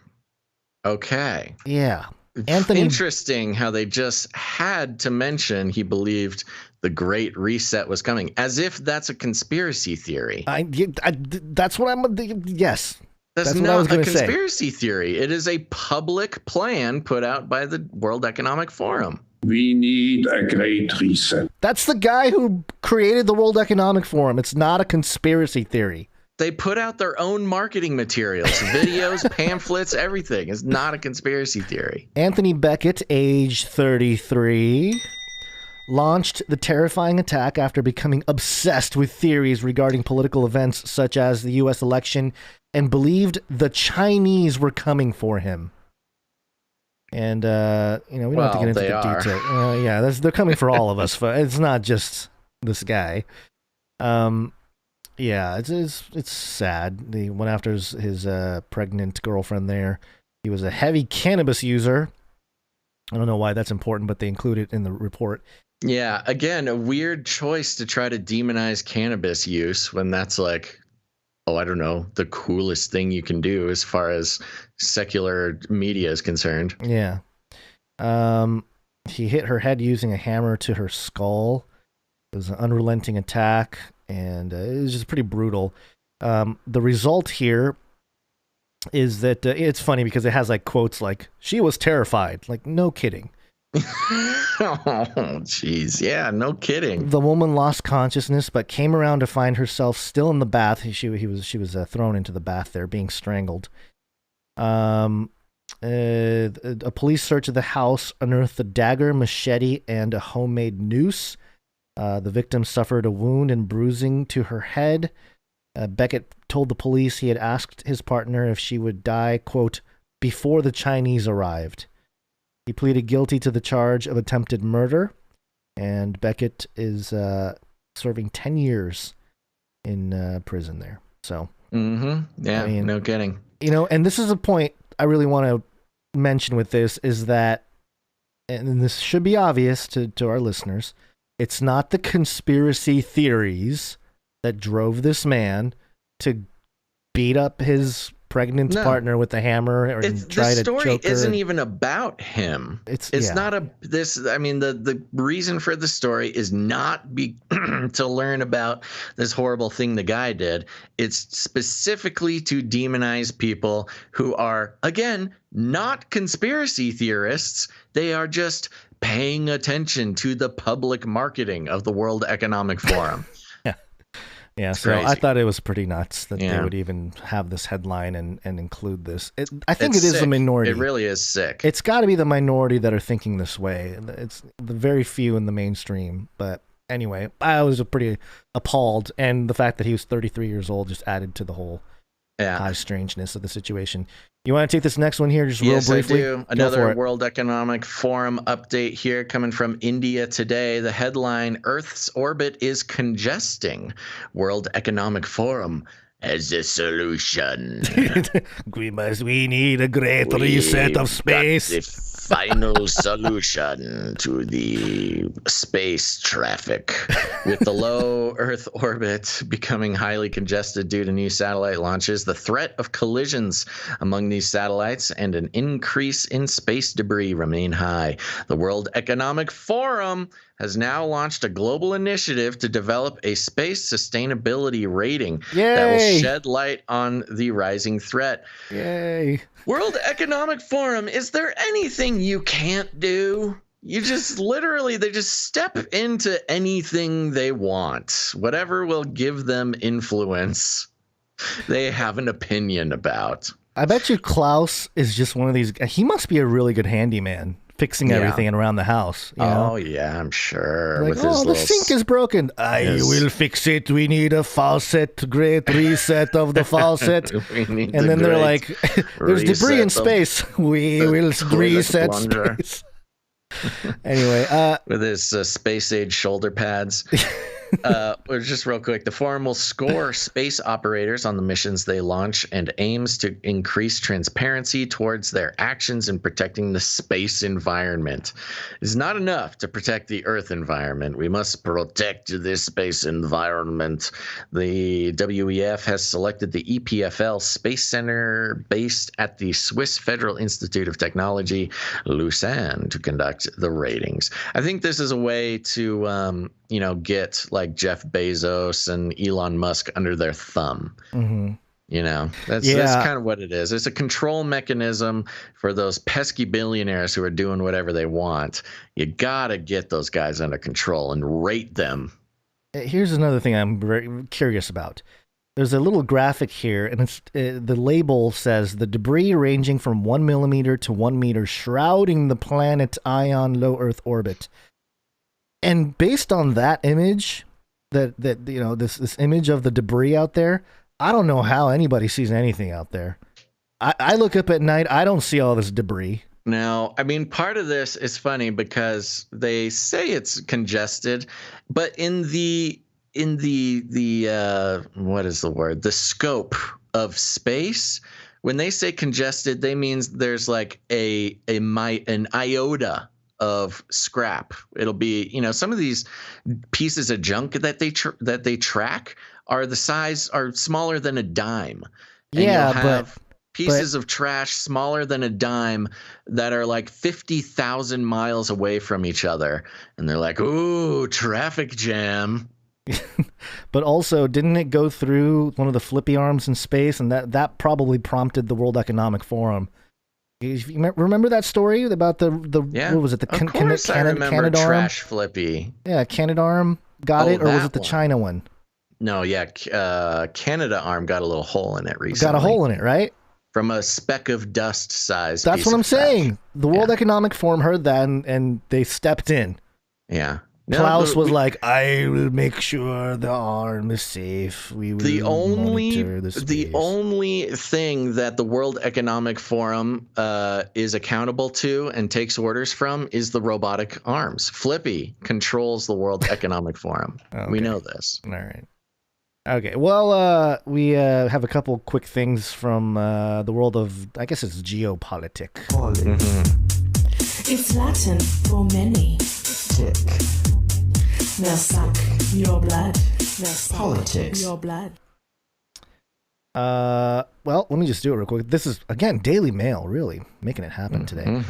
okay. Yeah. Anthony. Interesting how they just had to mention he believed the Great Reset was coming, as if that's a conspiracy theory. That's what I'm. Yes. That's not a conspiracy theory. It is a public plan put out by the World Economic Forum. We need a great reset. That's the guy who created the World Economic Forum. It's not a conspiracy theory. They put out their own marketing materials, videos, pamphlets, everything. It's not a conspiracy theory. Anthony Beckett, age 33, launched the terrifying attack after becoming obsessed with theories regarding political events such as the U.S. election and believed the Chinese were coming for him. And, we don't have to get into the detail. Yeah, they're coming for all of us. It's not just this guy. Yeah, it's sad. He went after his pregnant girlfriend there. He was a heavy cannabis user. I don't know why that's important, but they include it in the report. Yeah, again, a weird choice to try to demonize cannabis use when that's like, I don't know, the coolest thing you can do as far as secular media is concerned. Yeah. He hit her head using a hammer to her skull. It was an unrelenting attack, and it was just pretty brutal. The result here is that it's funny because it has like quotes like, she was terrified. Like, no kidding. Oh, jeez. Yeah, no kidding. The woman lost consciousness, but came around to find herself still in the bath. She was thrown into the bath there, being strangled. A police search of the house unearthed a dagger, machete, and a homemade noose. The victim suffered a wound and bruising to her head. Beckett told the police he had asked his partner if she would die, quote, before the Chinese arrived. He pleaded guilty to the charge of attempted murder, and Beckett is serving 10 years in prison there. So, yeah, no kidding. And this is a point I really want to mention with this is that, and this should be obvious to our listeners, it's not the conspiracy theories that drove this man to beat up his pregnant partner with a hammer or try to choke her. The story isn't even about him. It's not the reason for the story is not to learn about this horrible thing the guy did. It's specifically to demonize people who are, again, not conspiracy theorists. They are just paying attention to the public marketing of the World Economic Forum. Yeah, so crazy. I thought it was pretty nuts that they would even have this headline and include this. I think it is a minority. It really is sick. It's got to be the minority that are thinking this way. It's the very few in the mainstream. But anyway, I was pretty appalled. And the fact that he was 33 years old just added to the whole high strangeness of the situation. You want to take this next one here just real briefly? Yes, I do. Another World Economic Forum update here coming from India Today. The headline, Earth's orbit is congesting. World Economic Forum as a solution. we need a great reset of space. Got the final solution to the space traffic. With the low Earth orbit becoming highly congested due to new satellite launches, the threat of collisions among these satellites and an increase in space debris remain high. The World Economic Forum has now launched a global initiative to develop a space sustainability rating that will shed light on the rising threat. Yay. World Economic Forum, is there anything you can't do? You just they just step into anything they want. Whatever will give them influence, they have an opinion about. I bet you Klaus is just one of these. He must be a really good handyman. Fixing everything around the house. Oh, yeah, I'm sure. Like, the sink is broken. I will fix it. We need a faucet. Great reset of the faucet. And then they're like, there's debris in space. We will reset space. Anyway. With his space-age shoulder pads. Just real quick, the forum will score space operators on the missions they launch and aims to increase transparency towards their actions in protecting the space environment. It's not enough to protect the Earth environment. We must protect this space environment. The WEF has selected the EPFL Space Center based at the Swiss Federal Institute of Technology, Lausanne, to conduct the ratings. I think this is a way to get like Jeff Bezos and Elon Musk under their thumb. That's kind of what it is. It's a control mechanism for those pesky billionaires who are doing whatever they want. You gotta get those guys under control and rate them. Here's another thing I'm very curious about. There's a little graphic here, and it's the label says the debris ranging from 1 millimeter to 1 meter shrouding the planet Ion low Earth orbit. And based on that image, this image of the debris out there, I don't know how anybody sees anything out there. I look up at night, I don't see all this debris. Now, I mean, part of this is funny because they say it's congested, but in the what is the word? The scope of space, when they say congested, they means there's like an iota of scrap. It'll be, some of these pieces of junk that they track are smaller than a dime. And Yeah, you'll have pieces of trash smaller than a dime that are like 50,000 miles away from each other. And they're like, ooh, traffic jam. But also, didn't it go through one of the FLIPPY arms in space? And that probably prompted the World Economic Forum. You remember that story about the what was it? The of course I remember Trash FLIPPY. Yeah, Canadarm got it, or was it the China one? No, yeah, Canada arm got a little hole in it recently. Got a hole in it, right? From a speck of dust size. That's what I'm saying. The World Economic Forum heard that and they stepped in. Yeah. Klaus was like, I will make sure the arm is safe. We will monitor the space. The only thing that the World Economic Forum is accountable to and takes orders from is the robotic arms. FLIPPY controls the World Economic Forum. Okay. We know this. All right. Okay, well, we have a couple quick things from the world of, I guess it's geopolitics. It's Latin for many. Tick. Now suck your blood. Politics. Your blood. Well, let me just do it real quick. This is, again, Daily Mail, really making it happen today.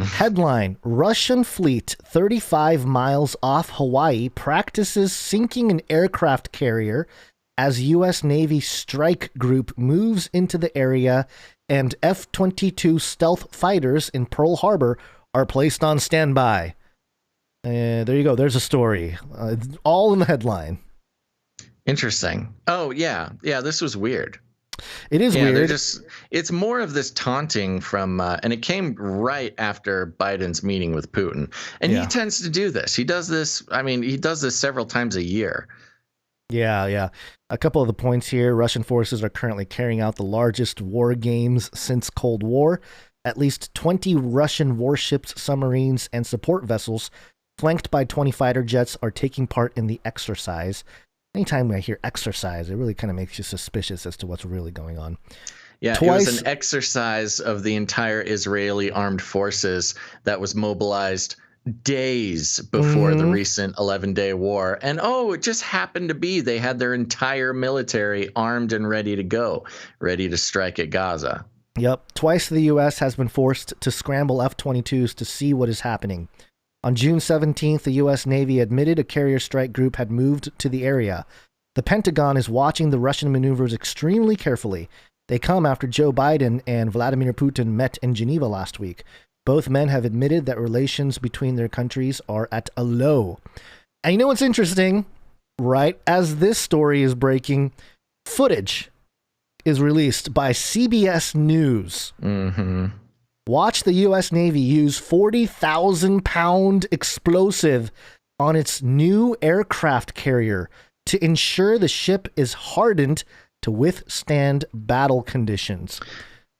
Headline, Russian fleet 35 miles off Hawaii practices sinking an aircraft carrier as U.S. Navy strike group moves into the area and F-22 stealth fighters in Pearl Harbor are placed on standby. There you go. There's a story. All in the headline. Interesting. Oh, yeah. Yeah, this was weird. It is weird. It's more of this taunting from, and it came right after Biden's meeting with Putin. And he tends to do this. He does this. I mean, he does this several times a year. Yeah. A couple of the points here. Russian forces are currently carrying out the largest war games since Cold War. At least 20 Russian warships, submarines, and support vessels, flanked by 20 fighter jets, are taking part in the exercise. Anytime I hear exercise, it really kind of makes you suspicious as to what's really going on. Yeah, it was an exercise of the entire Israeli armed forces that was mobilized days before the recent 11-day war. And it just happened to be they had their entire military armed and ready to go, ready to strike at Gaza. Yep. Twice the U.S. has been forced to scramble F-22s to see what is happening. On June 17th, the U.S. Navy admitted a carrier strike group had moved to the area. The Pentagon is watching the Russian maneuvers extremely carefully. They come after Joe Biden and Vladimir Putin met in Geneva last week. Both men have admitted that relations between their countries are at a low. And you know what's interesting? Right as this story is breaking, footage is released by CBS News. Watch the U.S. Navy use 40,000-pound explosive on its new aircraft carrier to ensure the ship is hardened to withstand battle conditions.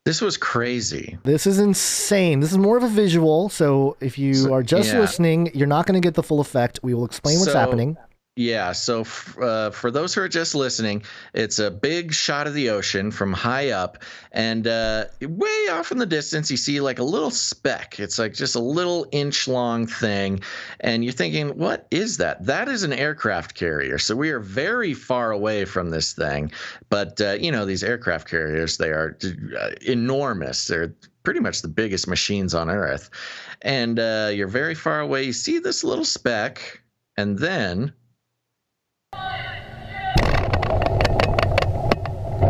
This was crazy. This is insane. This is more of a visual, so if you are just listening, you're not going to get the full effect. We will explain what's happening. Yeah, so for those who are just listening, it's a big shot of the ocean from high up, and way off in the distance, you see like a little speck. It's like just a little inch-long thing, and you're thinking, what is that? That is an aircraft carrier, so we are very far away from this thing. But, these aircraft carriers, they are enormous. They're pretty much the biggest machines on Earth, and you're very far away. You see this little speck, and then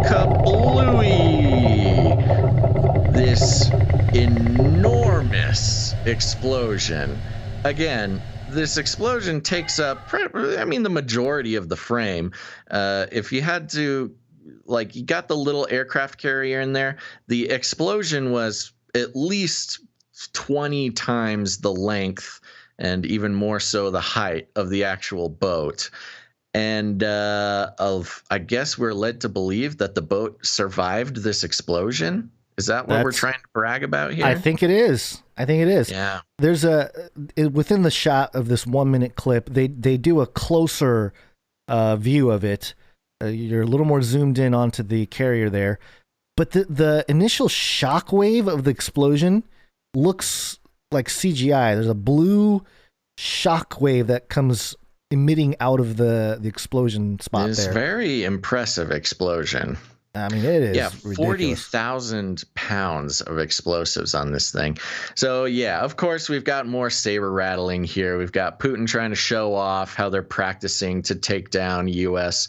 kablooey! This enormous explosion. Again, this explosion takes up, the majority of the frame. If you had to, you got the little aircraft carrier in there, the explosion was at least 20 times the length and even more so the height of the actual boat. And I guess we're led to believe that the boat survived this explosion. Is that what we're trying to brag about here? I think it is. Yeah. There's within the shot of this 1 minute clip, they do a closer view of it. You're a little more zoomed in onto the carrier there, but the initial shock wave of the explosion looks like CGI. There's a blue shock wave that comes emitting out of the explosion spot. It's there. Very impressive explosion. I mean, it is. Yeah, ridiculous. 40,000 pounds of explosives on this thing. So, yeah, of course, we've got more saber rattling here. We've got Putin trying to show off how they're practicing to take down U.S.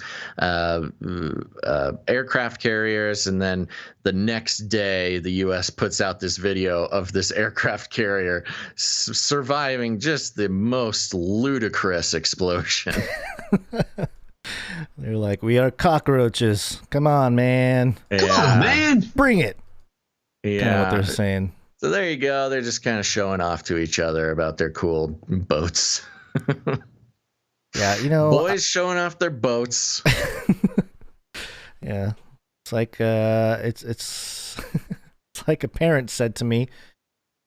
Aircraft carriers. And then the next day, the U.S. puts out this video of this aircraft carrier surviving just the most ludicrous explosion. They're like, we are cockroaches. Come on, man. Come on, man. Bring it. Yeah. Kind of what they're saying. So there you go. They're just kind of showing off to each other about their cool boats. Yeah, boys showing off their boats. Yeah. It's like it's like a parent said to me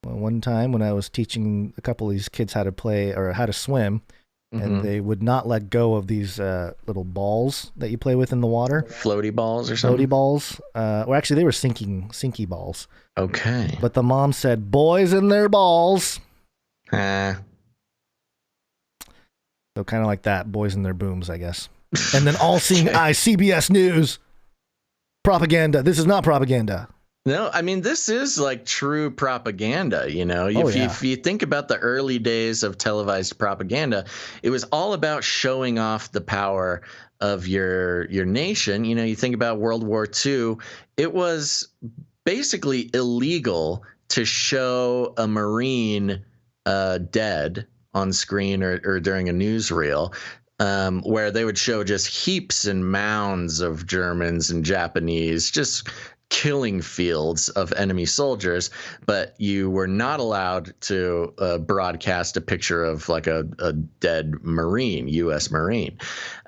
one time when I was teaching a couple of these kids how to play or how to swim. And they would not let go of these little balls that you play with in the water. Floaty balls or something? Floaty balls. Well, actually, they were sinky balls. Okay. But the mom said, boys and their balls. So kind of like that, boys and their booms, I guess. And then all-seeing eye, CBS News. Propaganda. This is not propaganda. No, I mean, this is like true propaganda, If you think about the early days of televised propaganda, it was all about showing off the power of your nation. You think about World War II, it was basically illegal to show a Marine dead on screen or during a newsreel. Where they would show just heaps and mounds of Germans and Japanese just killing fields of enemy soldiers, but you were not allowed to broadcast a picture of like a dead Marine, U.S. Marine.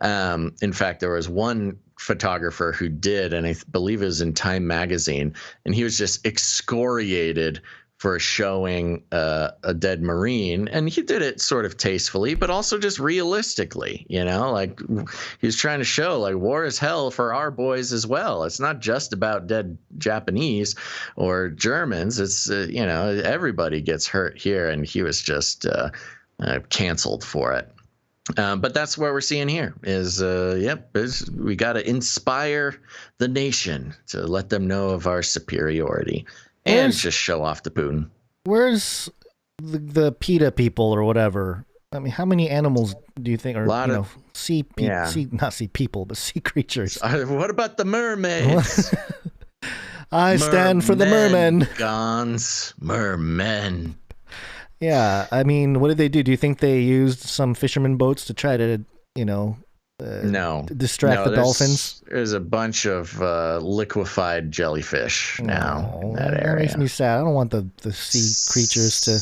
In fact, there was one photographer who did, and I believe it was in Time magazine, and he was just excoriated for showing a dead Marine, and he did it sort of tastefully, but also just realistically, like he was trying to show like war is hell for our boys as well. It's not just about dead Japanese or Germans. It's, everybody gets hurt here, and he was just canceled for it. But that's what we're seeing here is, we got to inspire the nation to let them know of our superiority. And just show off to Putin. Where's the PETA people or whatever? I mean, how many animals do you think are, not sea people, but sea creatures? What about the mermaids? I stand for the mermen. Gonz, mermen. Yeah, I mean, what did they do? Do you think they used some fisherman boats to try to, distract the dolphins? There's a bunch of liquefied jellyfish now in that area. That makes me sad. I don't want the sea creatures to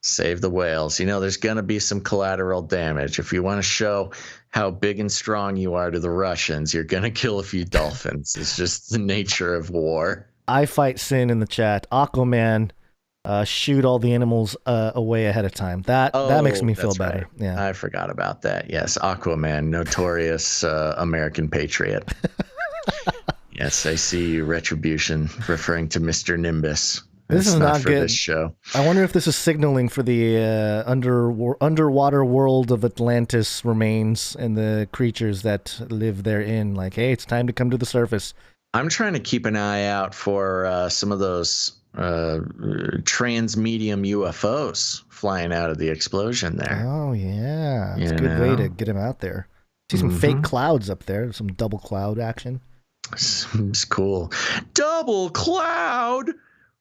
save the whales. There's going to be some collateral damage. If you want to show how big and strong you are to the Russians, you're going to kill a few dolphins. It's just the nature of war. I fight sin in the chat. Aquaman. Shoot all the animals away ahead of time. That makes me feel better. Right. Yeah, I forgot about that. Yes, Aquaman, notorious American patriot. Yes, I see Retribution referring to Mr. Nimbus. This is not for good. This show. I wonder if this is signaling for the underwater world of Atlantis remains and the creatures that live therein. Like, hey, it's time to come to the surface. I'm trying to keep an eye out for some of those trans-medium UFOs flying out of the explosion there. Oh yeah, it's a good way to get them out there. See some fake clouds up there, some double cloud action. It's cool. Double cloud.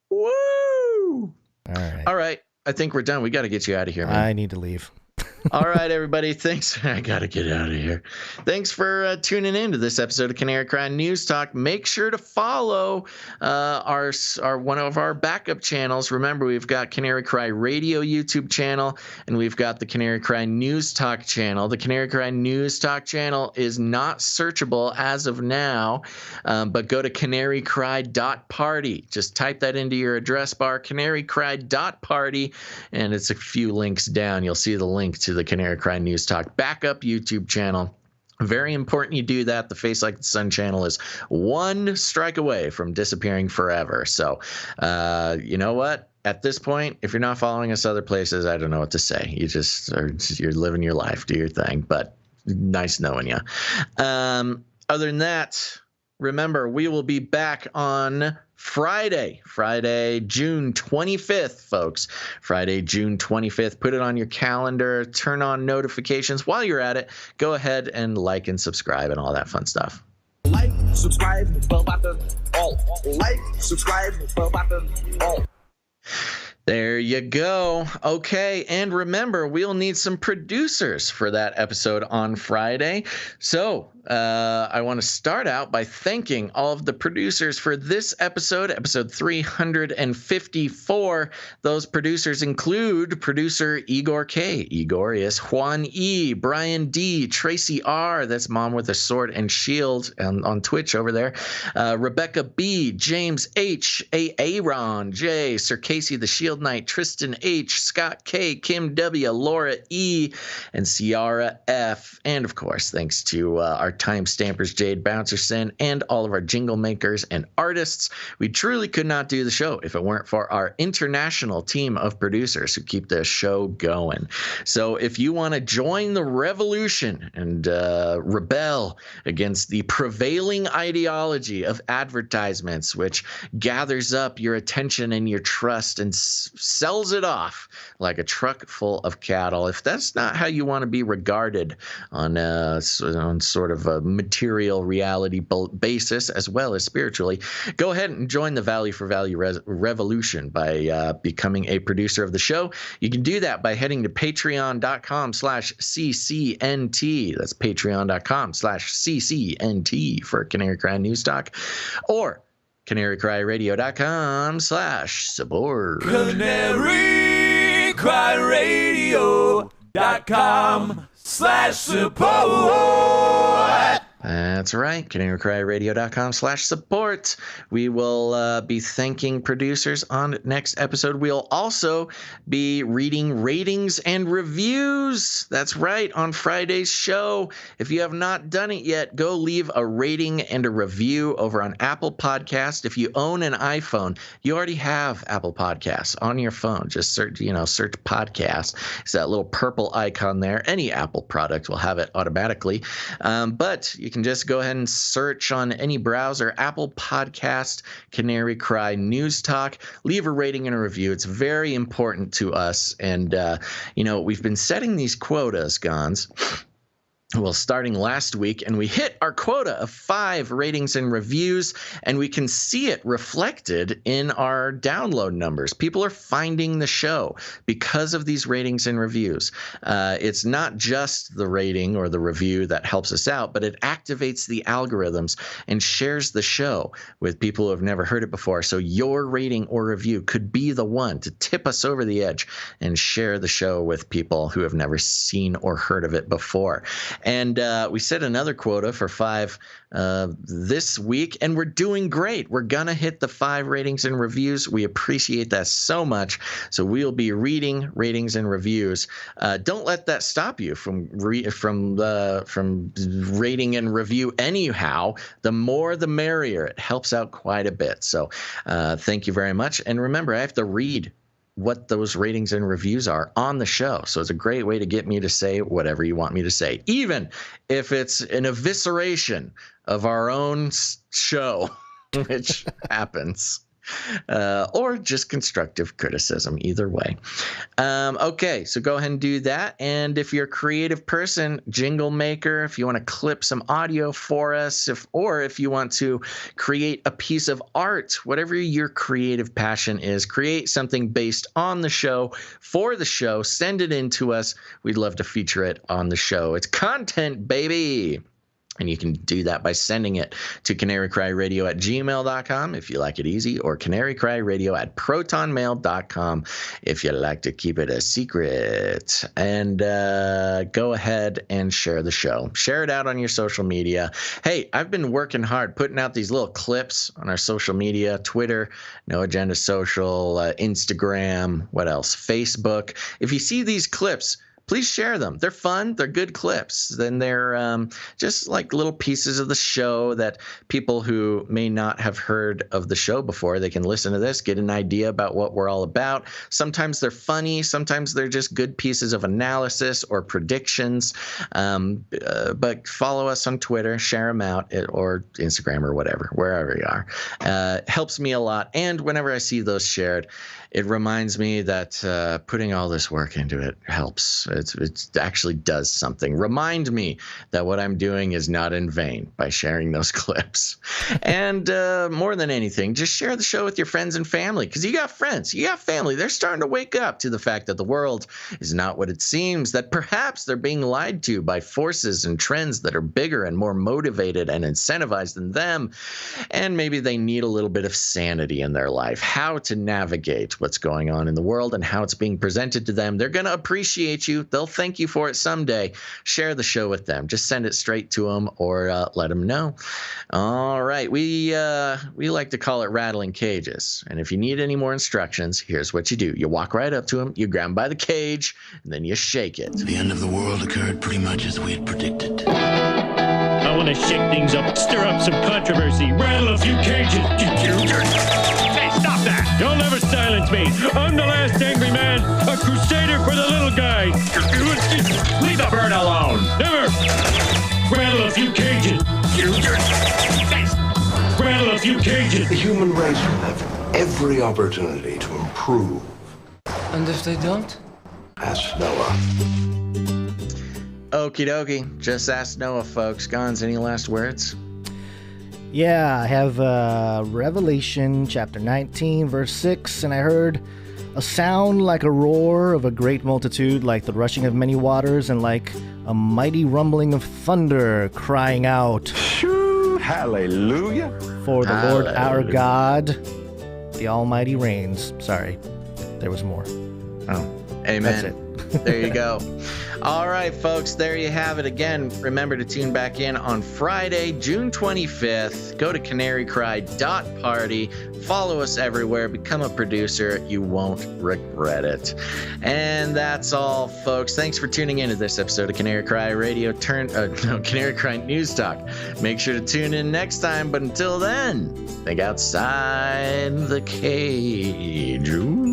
Woo! All right. I think we're done. We got to get you out of here, man. I need to leave. All right, everybody. Thanks. I got to get out of here. Thanks for tuning in to this episode of Canary Cry News Talk. Make sure to follow our one of our backup channels. Remember, we've got Canary Cry Radio YouTube channel, and we've got the Canary Cry News Talk channel. The Canary Cry News Talk channel is not searchable as of now, but go to CanaryCry.Party. Just type that into your address bar, CanaryCry.Party, and it's a few links down. You'll see the link to the Canary Cry News Talk backup YouTube channel. Very important you do that. The Face Like the Sun channel is one strike away from disappearing forever. So, you know what? At this point, if you're not following us other places, I don't know what to say. You're living your life. Do your thing. But nice knowing you. Other than that, remember, we will be back on Friday, June 25th, folks. Friday, June 25th. Put it on your calendar. Turn on notifications. While you're at it, go ahead and like and subscribe and all that fun stuff. Like, subscribe, bell button, all. Like, subscribe, bell button, all. There you go. Okay, and remember, we'll need some producers for that episode on Friday. So I want to start out by thanking all of the producers for this episode 354. Those producers include producer Igor K, Igorius, Juan E, Brian D, Tracy R, that's Mom with a Sword and Shield on Twitch over there, Rebecca B, James H, Aaron J, Sir Casey the Shield Knight, Tristan H, Scott K, Kim W, Laura E, and Ciara F. And of course, thanks to our time stampers, Jade Bouncerson, and all of our jingle makers and artists. We truly could not do the show if it weren't for our international team of producers who keep the show going. So if you want to join the revolution and rebel against the prevailing ideology of advertisements, which gathers up your attention and your trust and sells it off like a truck full of cattle, if that's not how you want to be regarded on sort of a material reality basis as well as spiritually, go ahead and join the Value for Value revolution by becoming a producer of the show. You can do that by heading to patreon.com/ccnt. That's patreon.com/ccnt for Canary Cry News Talk, or CanaryCryRadio.com/support. CanaryCryRadio.com/support. That's right, CanaryCryRadio.com/support. We will be thanking producers on next episode. We'll also be reading ratings and reviews. That's right, on Friday's show. If you have not done it yet, go leave a rating and a review over on Apple Podcast. If you own an iPhone, you already have Apple Podcasts on your phone. Just search podcast. It's that little purple icon there. Any Apple product will have it automatically. But you can just go ahead and search on any browser, Apple Podcast, Canary Cry News Talk. Leave a rating and a review. It's very important to us. And, we've been setting these quotas, Gonz. Well, starting last week, and we hit our quota of 5 ratings and reviews, and we can see it reflected in our download numbers. People are finding the show because of these ratings and reviews. It's not just the rating or the review that helps us out, but it activates the algorithms and shares the show with people who have never heard it before. So your rating or review could be the one to tip us over the edge and share the show with people who have never seen or heard of it before. And we set another quota for 5 this week, and we're doing great. We're going to hit the 5 ratings and reviews. We appreciate that so much. So we'll be reading ratings and reviews. Don't let that stop you from rating and review anyhow. The more, the merrier. It helps out quite a bit. So thank you very much. And remember, I have to read what those ratings and reviews are on the show. So it's a great way to get me to say whatever you want me to say, even if it's an evisceration of our own show, which happens. or just constructive criticism, either way. Okay, so go ahead and do that. And if you're a creative person, jingle maker, if you want to clip some audio for us, or if you want to create a piece of art, whatever your creative passion is, create something based on the show, for the show, send it in to us. We'd love to feature it on the show. It's content, baby. And you can do that by sending it to CanaryCry.Radio@gmail.com if you like it easy, or CanaryCryRadio@protonmail.com if you like to keep it a secret. And go ahead and share the show. Share it out on your social media. Hey, I've been working hard putting out these little clips on our social media, Twitter, No Agenda Social, Instagram, what else? Facebook. If you see these clips, please share them. They're fun. They're good clips. Then they're just like little pieces of the show that people who may not have heard of the show before, they can listen to this, get an idea about what we're all about. Sometimes they're funny. Sometimes they're just good pieces of analysis or predictions. But follow us on Twitter, share them out, or Instagram or whatever, wherever you are. Helps me a lot. And whenever I see those shared, it reminds me that putting all this work into it helps. It actually does something. Remind me that what I'm doing is not in vain by sharing those clips. And more than anything, just share the show with your friends and family, because you got friends, you got family. They're starting to wake up to the fact that the world is not what it seems, that perhaps they're being lied to by forces and trends that are bigger and more motivated and incentivized than them. And maybe they need a little bit of sanity in their life, how to navigate what's going on in the world and how it's being presented to them. They're going to appreciate you. They'll thank you for it someday. Share the show with them. Just send it straight to them, or let them know. All right. We like to call it rattling cages. And if you need any more instructions, here's what you do. You walk right up to them, you grab them by the cage, and then you shake it. The end of the world occurred pretty much as we had predicted. I want to shake things up, stir up some controversy, rattle a few cages. Hey, stop that! You'll never silence me. I'm the last angry man, a crusader for the little guy. Leave the bird alone! Never! Rattle a few cages. Rattle a few cages. The human race will have every opportunity to improve. And if they don't? Ask Noah. Okie dokie. Just ask Noah, folks. Gonz, any last words? Yeah, I have Revelation chapter 19, verse 6, and I heard a sound like a roar of a great multitude, like the rushing of many waters, and like a mighty rumbling of thunder, crying out, Hallelujah! For the Lord our God, the Almighty reigns. Sorry, there was more. Oh, amen. That's it. There you go. All right, folks, there you have it. Again, remember to tune back in on Friday, June 25th. Go to CanaryCry.Party. Follow us everywhere. Become a producer. You won't regret it. And that's all, folks. Thanks for tuning in to this episode of Canary Cry Radio. Canary Cry News Talk. Make sure to tune in next time. But until then, think outside the cage. Ooh.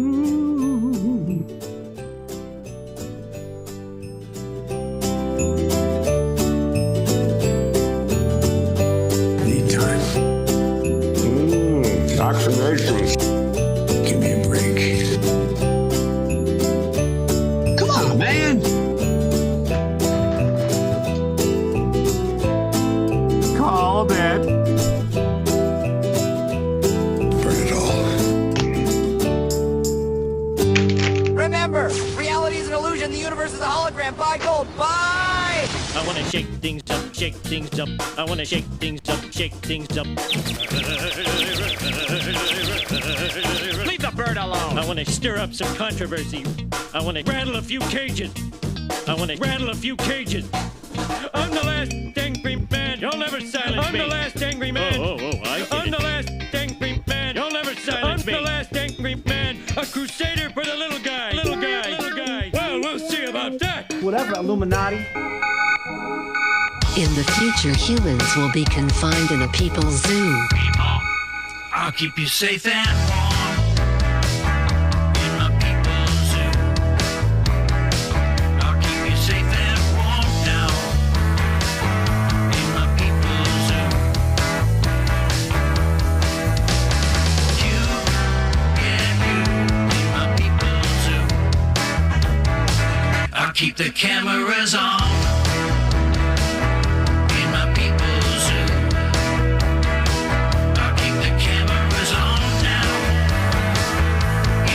Vaccinations. Give me a break. Come on, man. Called it. Burn it all. Remember, reality is an illusion. The universe is a hologram. Buy gold. Bye. I want to shake things up, shake things up. I want to shake things up, shake things up. Leave the bird alone! I want to stir up some controversy. I want to rattle a few cages. I want to rattle a few cages. I'm the last angry man. You'll never silence me. I'm the last angry man. I'm the last angry man. You'll never silence me. I'm the last angry man. A crusader for the little guy. Little guy. Little guy. Well, we'll see about that. Whatever, Illuminati. In the future, humans will be confined in a people's zoo. I'll keep you safe and warm in my people's zoo. I'll keep you safe and warm now in my people's zoo. You the cameras on. In my people's zoo. I'll keep the cameras on now.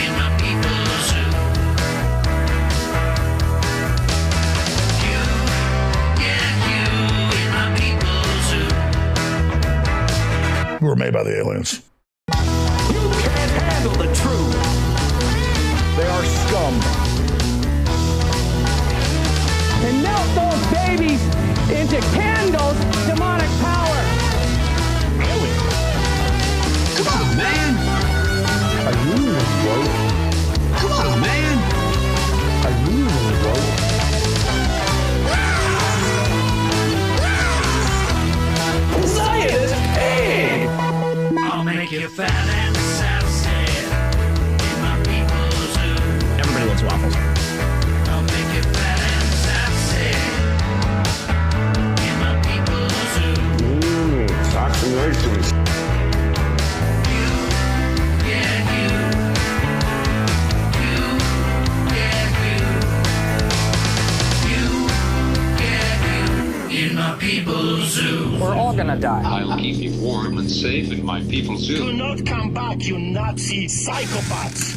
In my people's zoo. You, yeah, you, in my people's zoo. We were made by the aliens. You can't handle the truth. They are scum. And melt those babies into candles, demonic power. Really? Come on, man. Are you even woke? Come on, man. Are you even woke? Science! Hey! I'll make you fat and sassy. In my people's zoo. Everybody loves waffles. I'll make you fat and sassy. In my people's zoo. Vaccinations. You, yeah, you. You, yeah, you. You, yeah, you. In my people's zoo. We're all gonna die. I'll keep you warm and safe in my people's zoo. Do not come back, you Nazi psychopaths!